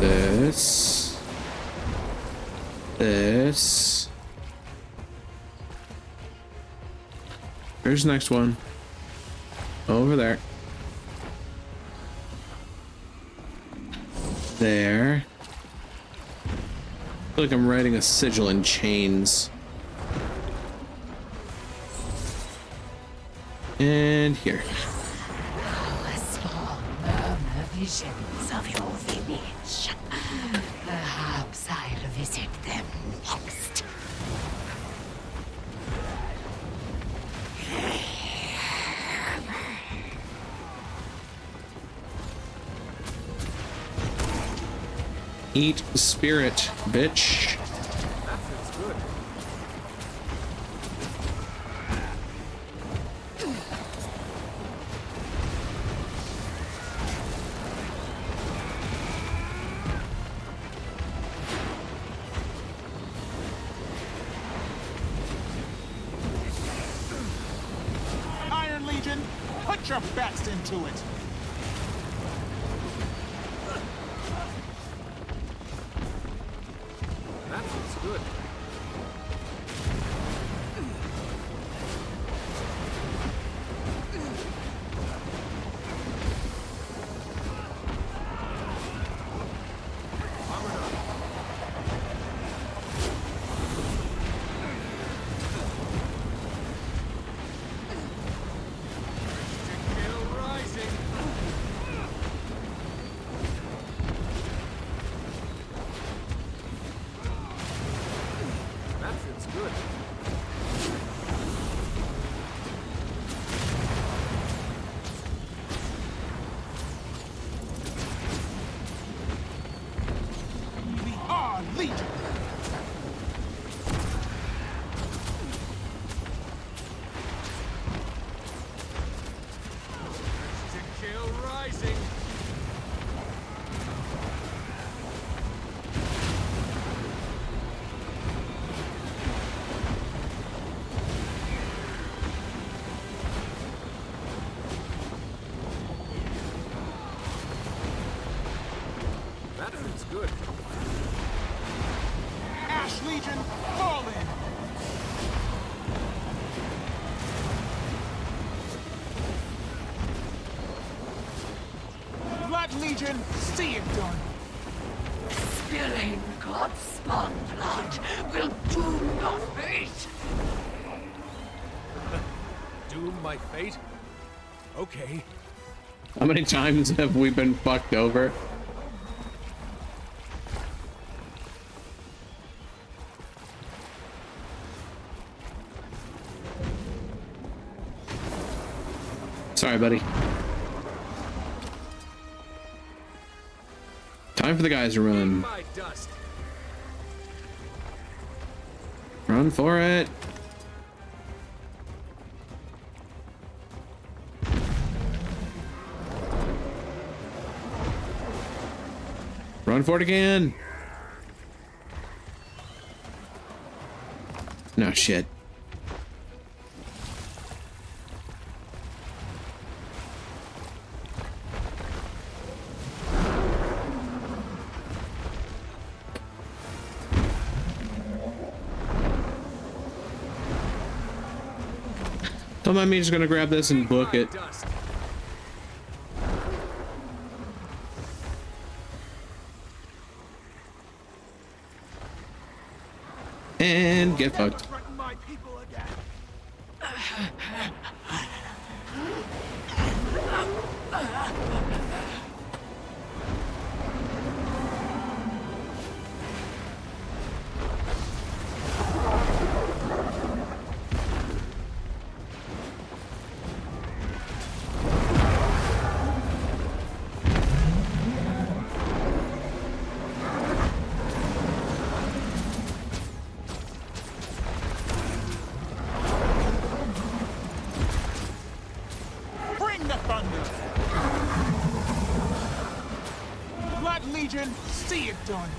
This. This. Here's the next one. Over there. There. I feel like I'm writing a sigil in chains. And here. A small murmur visions of your village. Perhaps I'll visit them next. Eat spirit, bitch. That feels good. Iron Legion, put your best into it. That feels good. That feels good. We are Legion. To kill rising. That feels good. Ash Legion, fall in. Blood Legion, see it done. Spilling God's spawn blood will doom your fate. Doom my fate? Okay. How many times have we been fucked over? Sorry, buddy. Time for the guys to run. My dust. Run for it. Run for it again. No shit. Don't mind me, just gonna grab this and book it. And get fucked. Bring the thunder! Blood Legion, see it done!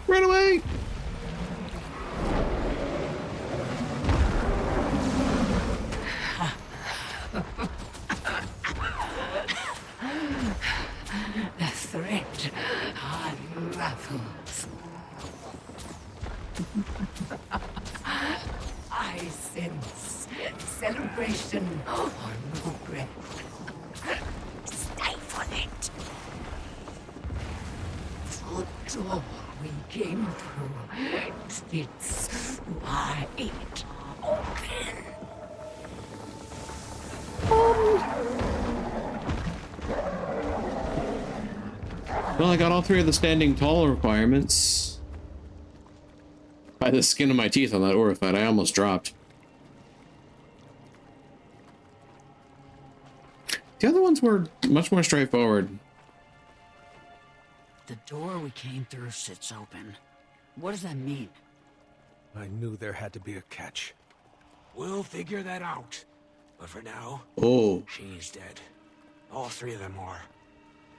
Run away! The thread unravels. I sense celebration on your breath. Stifle it. The door we came through, it's wide open. Well, I got all three of the standing tall requirements. By the skin of my teeth on that Orifite, I almost dropped. The other ones were much more straightforward. The door we came through sits open. What does that mean? I knew there had to be a catch. We'll figure that out. But for now, she's dead. All three of them are.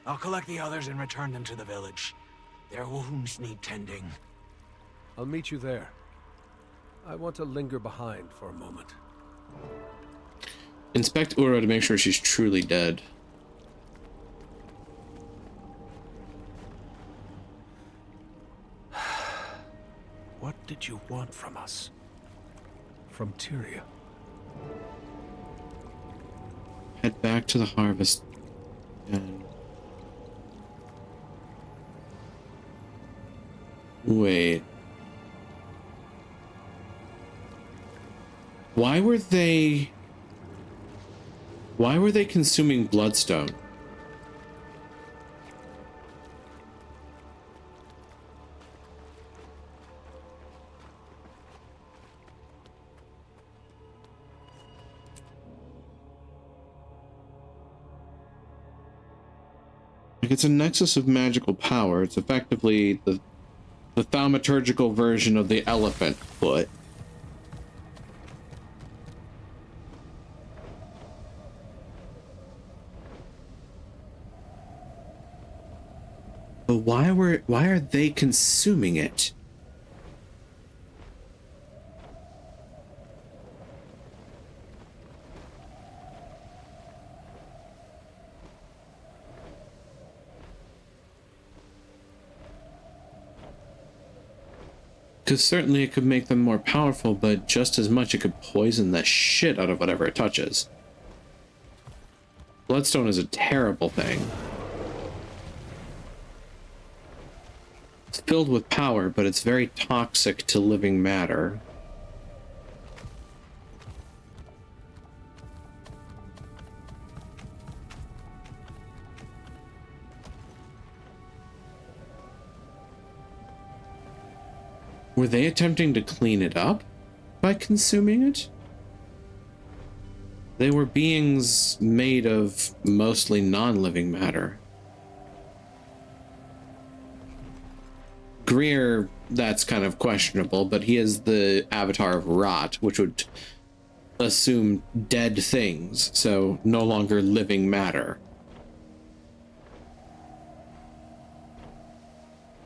I'll collect the others and return them to the village. Their wounds need tending. I'll meet you there. I want to linger behind for a moment. Inspect Ura to make sure she's truly dead. What did you want from us? From Tyria? Head back to the harvest. And... wait. Why were they consuming bloodstone? Like, it's a nexus of magical power. It's effectively the The thaumaturgical version of the elephant foot. But why are they consuming it? Because certainly it could make them more powerful, but just as much it could poison the shit out of whatever it touches. Bloodstone is a terrible thing. It's filled with power, but it's very toxic to living matter. Were they attempting to clean it up by consuming it? They were beings made of mostly non-living matter. Greer, that's kind of questionable, but he is the avatar of rot, which would assume dead things, so no longer living matter.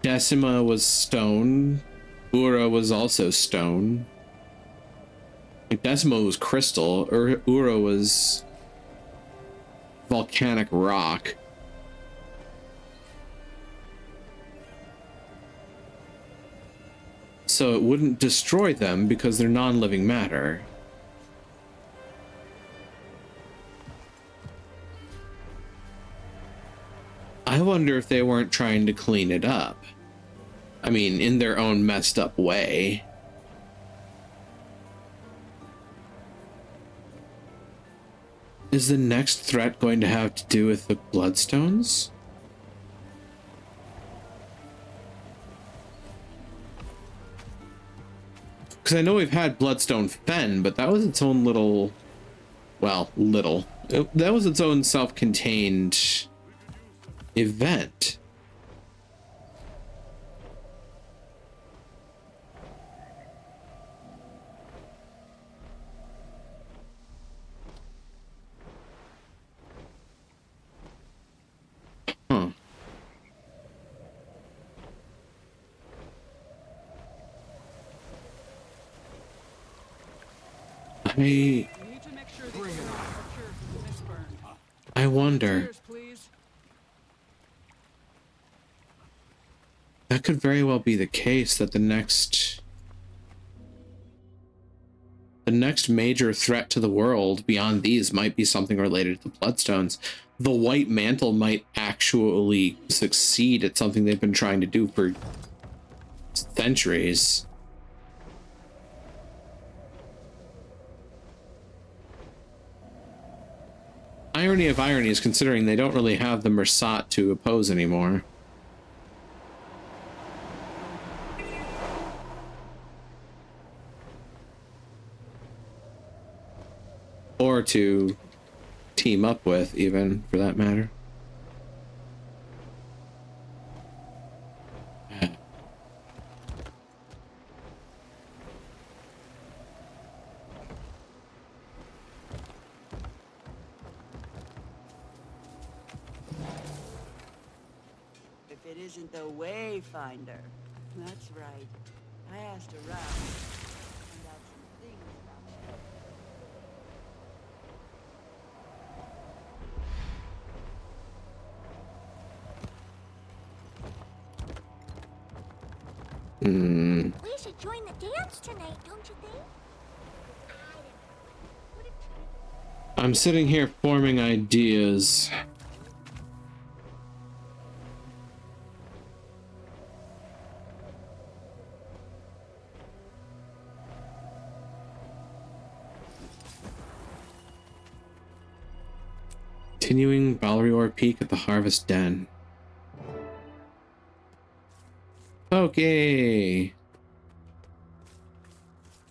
Decima was stone. Ura was also stone. Like Decima was crystal, Ura was volcanic rock. So it wouldn't destroy them because they're non-living matter. I wonder if they weren't trying to clean it up. I mean, in their own messed up way. Is the next threat going to have to do with the Bloodstones? Because I know we've had Bloodstone Fen, but that was its own little... Well, little. That was its own self-contained event. Huh. I wonder. That could very well be the case that the next major threat to the world beyond these might be something related to the Bloodstones. The White Mantle might actually succeed at something they've been trying to do for centuries. Irony of ironies, considering they don't really have the Mersat to oppose anymore. Or to team up with, even, for that matter. If it isn't the Wayfinder. That's right. I asked around. Found out some things about it. We should join the dance tonight, don't you think? I'm sitting here forming ideas. Continuing Balrior Peak at the Harvest Den. Okay.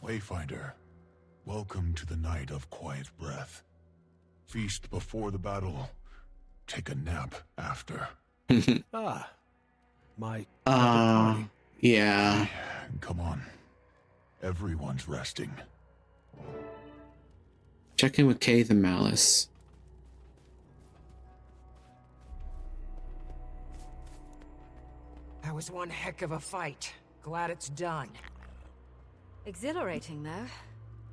Wayfinder, welcome to the night of quiet breath. Feast before the battle. Take a nap after. My Ah. Yeah. Come on. Everyone's resting. Check in with Kay the Malice. That was one heck of a fight. Glad it's done. Exhilarating, though.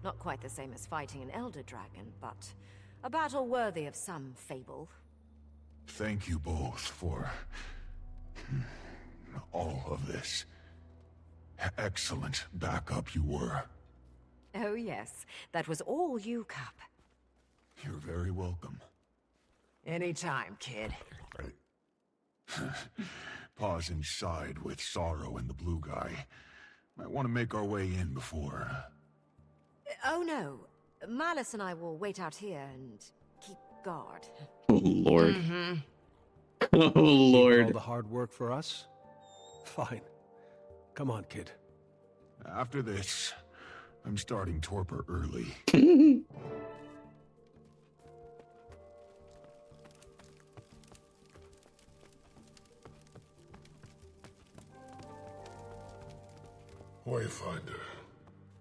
Not quite the same as fighting an Elder Dragon, but a battle worthy of some fable. Thank you both for all of this. Excellent backup you were. Oh yes, that was all you, Cup. You're very welcome. Anytime, kid. Pause inside with Sorrow and the blue guy. Might want to make our way in before... Oh no. Malice and I will wait out here and keep guard. Oh Lord. Oh Lord. All the hard work for us? Fine. Come on, kid. After this, I'm starting torpor early. Wayfinder,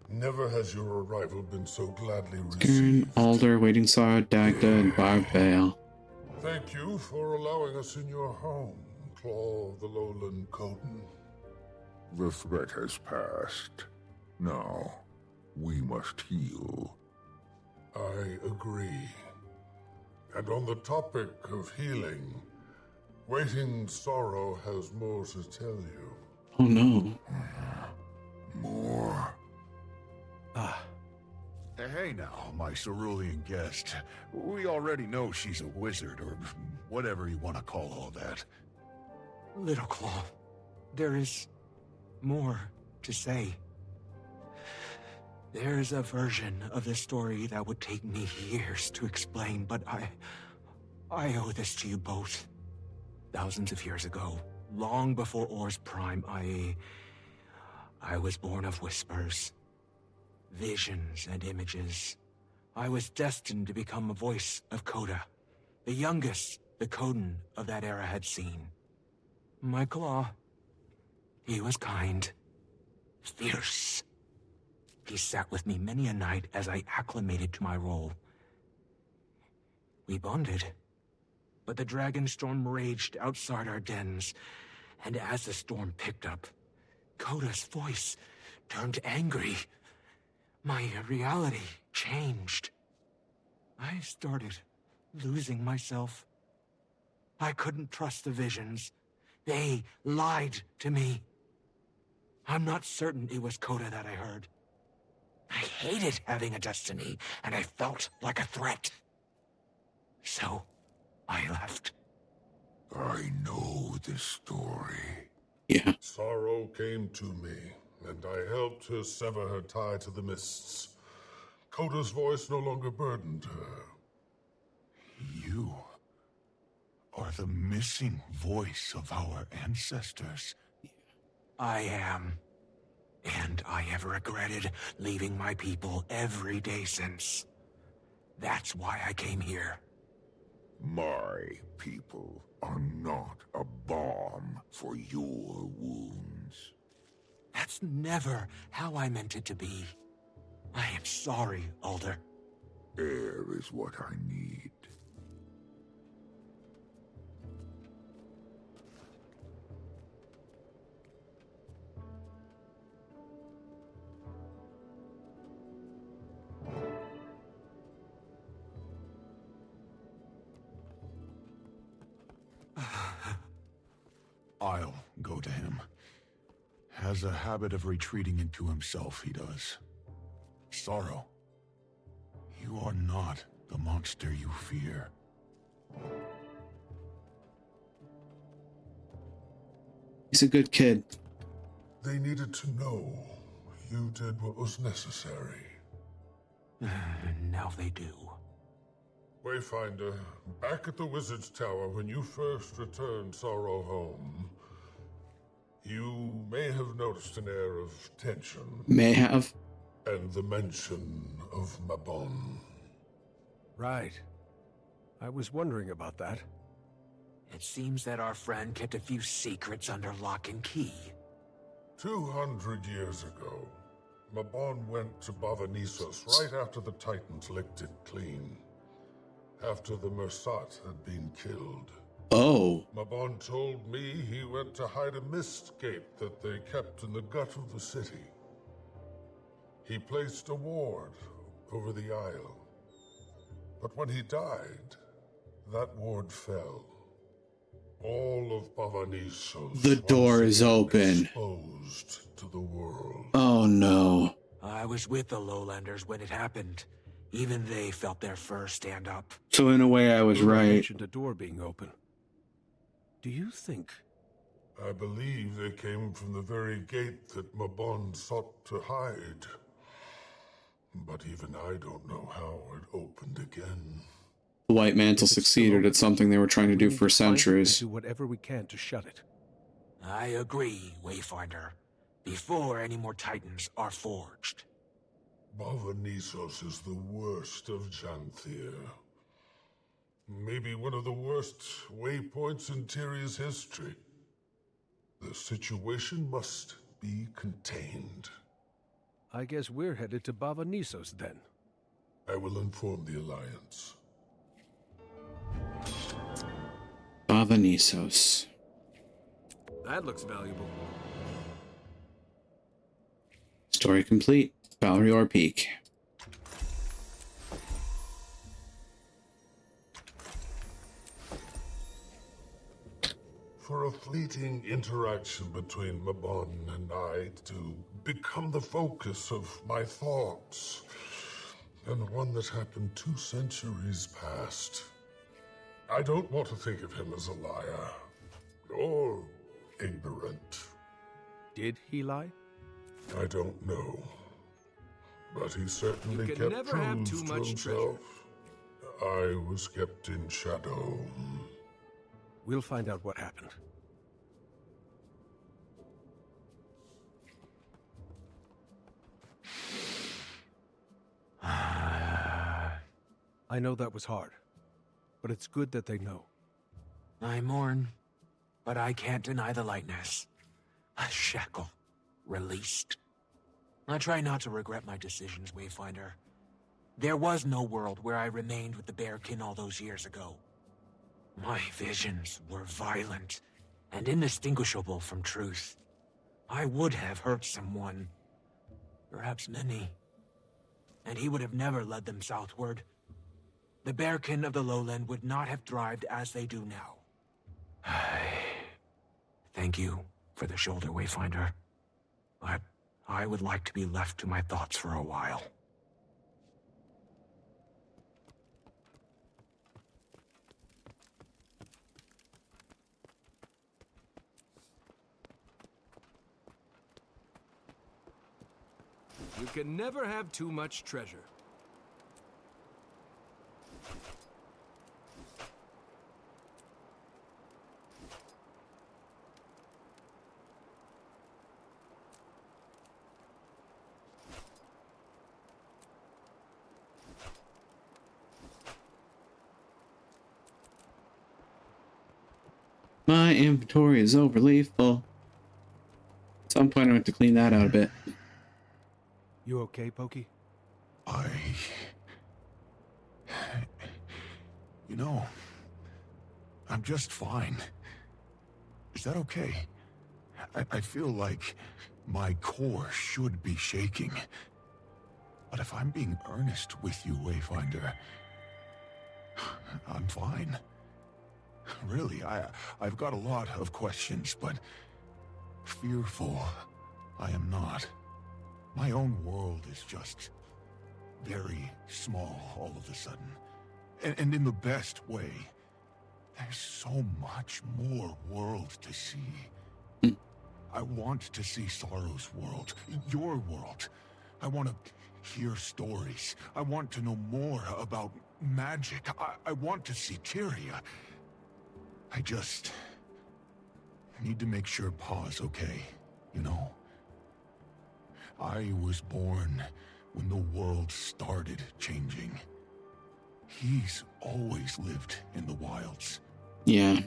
never has your arrival been so gladly Garen, received. Alder, Waiting Star, Dagda, and Barbale. Thank you for allowing us in your home, Claw of the Lowland Coden. The threat has passed. Now, we must heal. I agree. And on the topic of healing, Waiting Sorrow has more to tell you. Oh no. More? Hey now, my cerulean guest. We already know she's a wizard, or whatever you want to call all that. Little Claw, there is more to say. There's a version of this story that would take me years to explain, but I owe this to you both. Thousands of years ago, long before Or's prime, I was born of whispers, visions and images. I was destined to become a voice of Coda, the youngest the Coden of that era had seen. My Claw, he was kind, fierce. He sat with me many a night as I acclimated to my role. We bonded, but the dragon storm raged outside our dens, and as the storm picked up, Coda's voice turned angry. My reality changed. I started losing myself. I couldn't trust the visions. They lied to me. I'm not certain it was Coda that I heard. I hated having a destiny, and I felt like a threat. So, I left. I know this story. Yeah. Sorrow came to me, and I helped her sever her tie to the mists. Coda's voice no longer burdened her. You are the missing voice of our ancestors. I am. And I have regretted leaving my people every day since. That's why I came here. My people are not a balm for your wounds. That's never how I meant it to be. I am sorry, Alder. Air is what I need. I'll go to him. Has a habit of retreating into himself, he does. Sorrow, you are not the monster you fear. He's a good kid. They needed to know you did what was necessary. Now they do. Wayfinder, back at the Wizard's Tower when you first returned Sorrow home, you may have noticed an air of tension. May have. And the mention of Mabon. Right. I was wondering about that. It seems that our friend kept a few secrets under lock and key. 200 years ago, Mabon went to Bavanissos right after the Titans licked it clean. After the Mersat had been killed. Oh. Mabon told me he went to hide a mist gate that they kept in the gut of the city. He placed a ward over the isle. But when he died, that ward fell. All of Bavanissos The door is open. Exposed to the world. Oh no. I was with the Lowlanders when it happened. Even they felt their fur stand up. So in a way I was You right. mentioned a door being open. Do you think? I believe they came from the very gate that Mabon sought to hide. But even I don't know how it opened again. The White Mantle succeeded at something they were trying to do for centuries. Do whatever we can to shut it. I agree, Wayfinder. Before any more Titans are forged. Bavanissos is the worst of Janthir. Maybe one of the worst waypoints in Tyria's history. The situation must be contained. I guess we're headed to Bavanissos then. I will inform the Alliance. Bavanissos. That looks valuable. Story complete. Balrior Peak. For a fleeting interaction between Mabon and I to become the focus of my thoughts, and one that happened 2 centuries past. I don't want to think of him as a liar, or ignorant. Did he lie? I don't know. But he certainly You can kept never have truths too to much himself. I was kept in shadow. We'll find out what happened. I know that was hard, but it's good that they know. I mourn, but I can't deny the lightness. A shackle. Released. I try not to regret my decisions, Wayfinder. There was no world where I remained with the Bearkin all those years ago. My visions were violent and indistinguishable from truth. I would have hurt someone. Perhaps many. And he would have never led them southward. The Bearkin of the Lowland would not have thrived as they do now. Thank you for the shoulder, Wayfinder. But I would like to be left to my thoughts for a while. You can never have too much treasure. My inventory is overly full. At some point I have to clean that out a bit. You okay, Pokey? You know, I'm just fine. Is that okay? I feel like my core should be shaking. But if I'm being earnest with you, Wayfinder, I'm fine. Really, I've got a lot of questions, but fearful I am not. My own world is just very small all of a sudden. And in the best way. There's so much more world to see. I want to see Sorrow's world, your world. I want to hear stories. I want to know more about magic. I want to see Tyria. I just need to make sure Pa's okay, you know? I was born when the world started changing. He's always lived in the wilds. Yeah.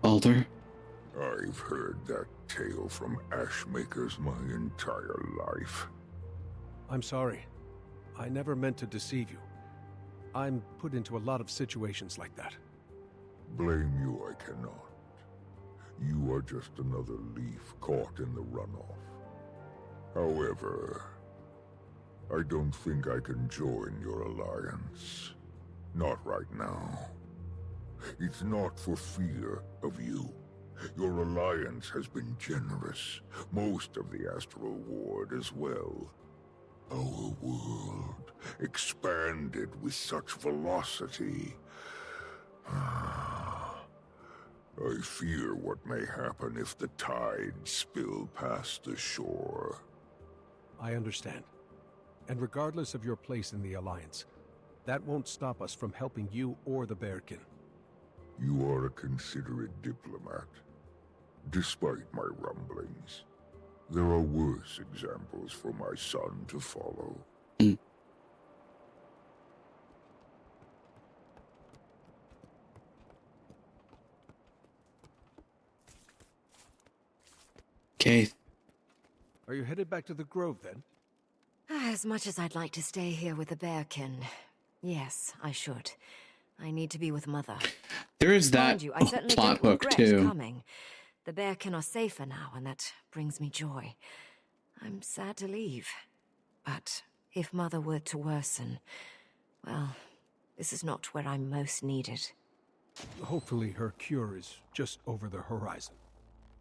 Alder, I've heard that tale from Ashmakers my entire life. I'm sorry. I never meant to deceive you. I'm put into a lot of situations like that. Blame you I cannot. You are just another leaf caught in the runoff. However, I don't think I can join your alliance. Not right now. It's not for fear of you. Your alliance has been generous. Most of the Astral Ward as well. Our world expanded with such velocity. I fear what may happen if the tides spill past the shore. I understand. And regardless of your place in the Alliance, that won't stop us from helping you or the Bearkin. You are a considerate diplomat. Despite my rumblings, there are worse examples for my son to follow. Okay. Are you headed back to the Grove, then? As much as I'd like to stay here with the Bearkin, yes, I should. I need to be with Mother. There is that Mind you, I certainly plot don't hook, regret too. coming. The Bearkin are safer now, and that brings me joy. I'm sad to leave. But if Mother were to worsen, well, this is not where I'm most needed. Hopefully her cure is just over the horizon.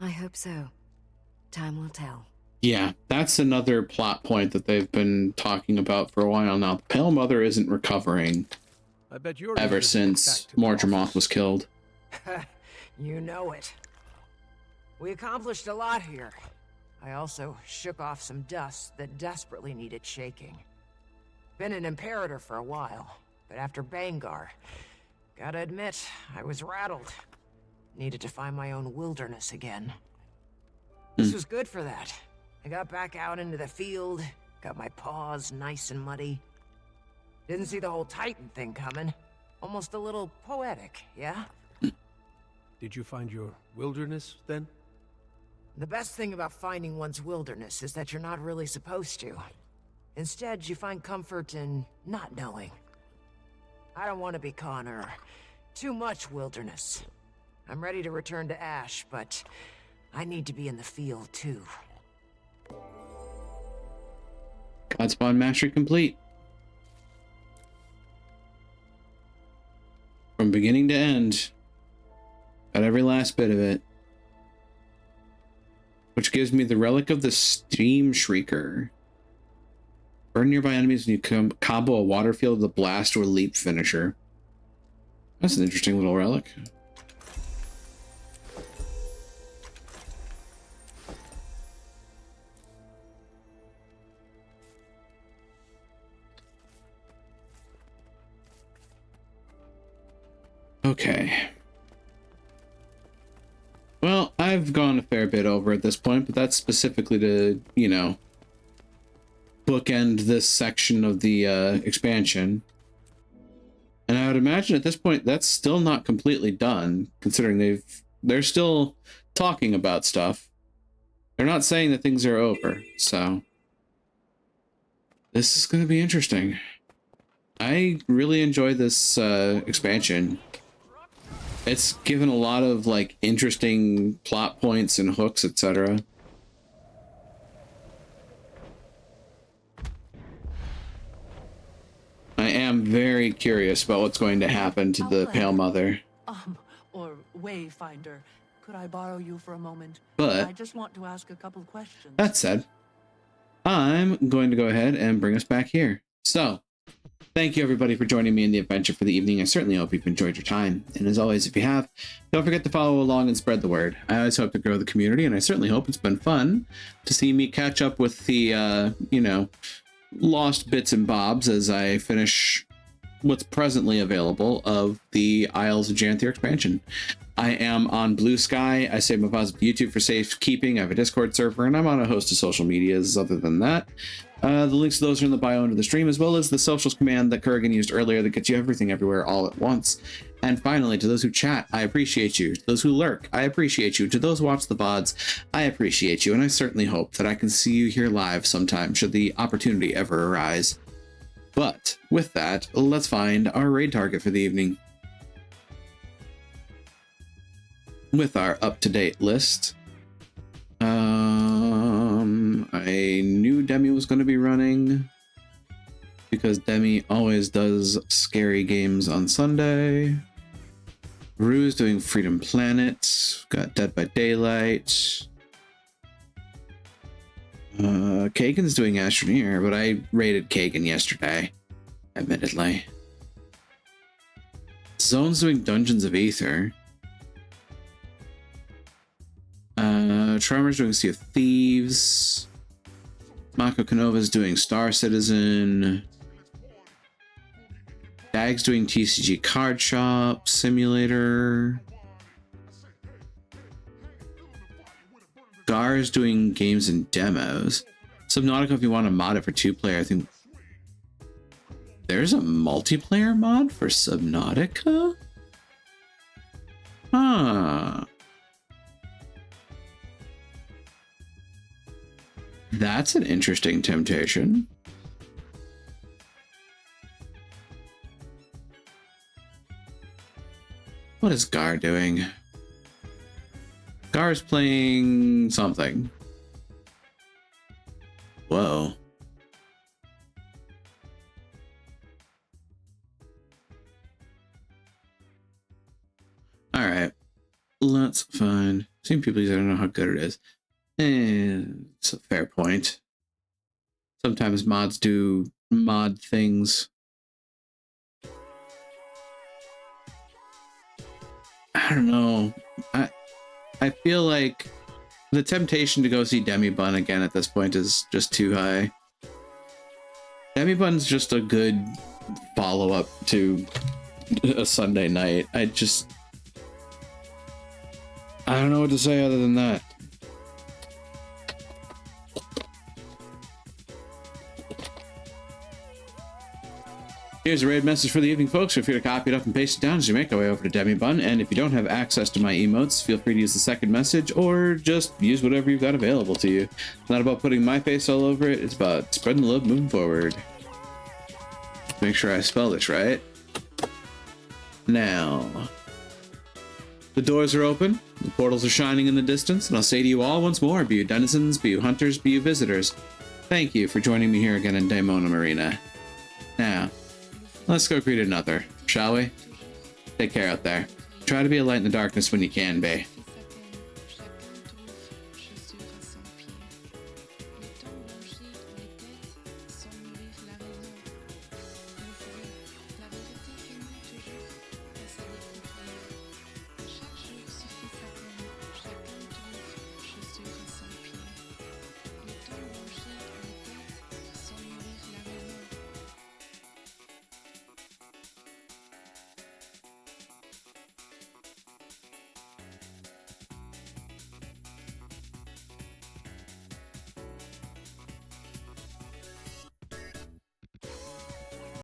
I hope so. Time will tell. Yeah, that's another plot point that they've been talking about for a while now. The Pale Mother isn't recovering I bet you're ever since Mordramoth was killed. You know it. We accomplished a lot here. I also shook off some dust that desperately needed shaking. Been an Imperator for a while, but after Bangar, gotta admit, I was rattled. Needed to find my own wilderness again. This was good for that. I got back out into the field, got my paws nice and muddy. Didn't see the whole Titan thing coming. Almost a little poetic, yeah? Did you find your wilderness, then? The best thing about finding one's wilderness is that you're not really supposed to. Instead, you find comfort in not knowing. I don't want to be Connor. Too much wilderness. I'm ready to return to Ash, but I need to be in the field too. Godspawn mastery complete. From beginning to end. Got every last bit of it. Which gives me the relic of the Steam Shrieker. Burn nearby enemies when you combo a water field with a blast or leap finisher. That's an interesting little relic. Okay. Well, I've gone a fair bit over at this point, but that's specifically to, you know, bookend this section of the expansion. And I would imagine at this point that's still not completely done, considering they're still talking about stuff. They're not saying that things are over, so this is going to be interesting. I really enjoy this expansion. It's given a lot of like interesting plot points and hooks, etc. I am very curious about what's going to happen to the Pale Mother. Or Wayfinder, could I borrow you for a moment? But I just want to ask a couple of questions. that said, I'm going to go ahead and bring us back here. So, thank you everybody for joining me in the adventure for the evening. I certainly hope you've enjoyed your time. And as always, if you have, don't forget to follow along and spread the word. I always hope to grow the community, and I certainly hope it's been fun to see me catch up with the, you know, lost bits and bobs as I finish what's presently available of the Isles of Janthier expansion. I am on Blue Sky. I save my files with YouTube for safekeeping. I have a Discord server, and I'm on a host of social medias other than that. The links to those are in the bio under the stream, as well as the socials command that Kurgan used earlier that gets you everything everywhere all at once. And finally, to those who chat, I appreciate you. To those who lurk, I appreciate you. To those who watch the VODs, I appreciate you. And I certainly hope that I can see you here live sometime, should the opportunity ever arise. But with that, let's find our raid target for the evening. With our up-to-date list, I knew Demi was going to be running because Demi always does scary games on Sunday. Rue's doing Freedom Planet. Got Dead by Daylight. Kagan's doing Astroneer, but I raided Kagan yesterday, admittedly. Zone's doing Dungeons of Aether. Tremor's doing Sea of Thieves. Mako Kanova's doing Star Citizen. Dag's doing TCG Card Shop Simulator. Gar's doing games and demos. Subnautica, if you want to mod it for 2-player, I think there's a multiplayer mod for Subnautica? Huh. That's an interesting temptation. What is Gar doing? Gar's playing something. Whoa. Alright. Let's find. Seen people use it, I don't know how good it is. And it's a fair point. Sometimes mods do mod things. I don't know. I feel like the temptation to go see Demi Bun again at this point is just too high. Demi Bun's just a good follow-up to a Sunday night. I don't know what to say other than that. Here's a raid message for the evening, folks. Feel free to copy it up and paste it down as you make our way over to Demi Bun. And if you don't have access to my emotes, feel free to use the second message or just use whatever you've got available to you. It's not about putting my face all over it. It's about spreading the love moving forward. Make sure I spell this right. Now, the doors are open. The portals are shining in the distance. And I'll say to you all once more, be you denizens, be you hunters, be you visitors, thank you for joining me here again in Daemonum Arena. Now, let's go greet another, shall we? Take care out there. Try to be a light in the darkness when you can be.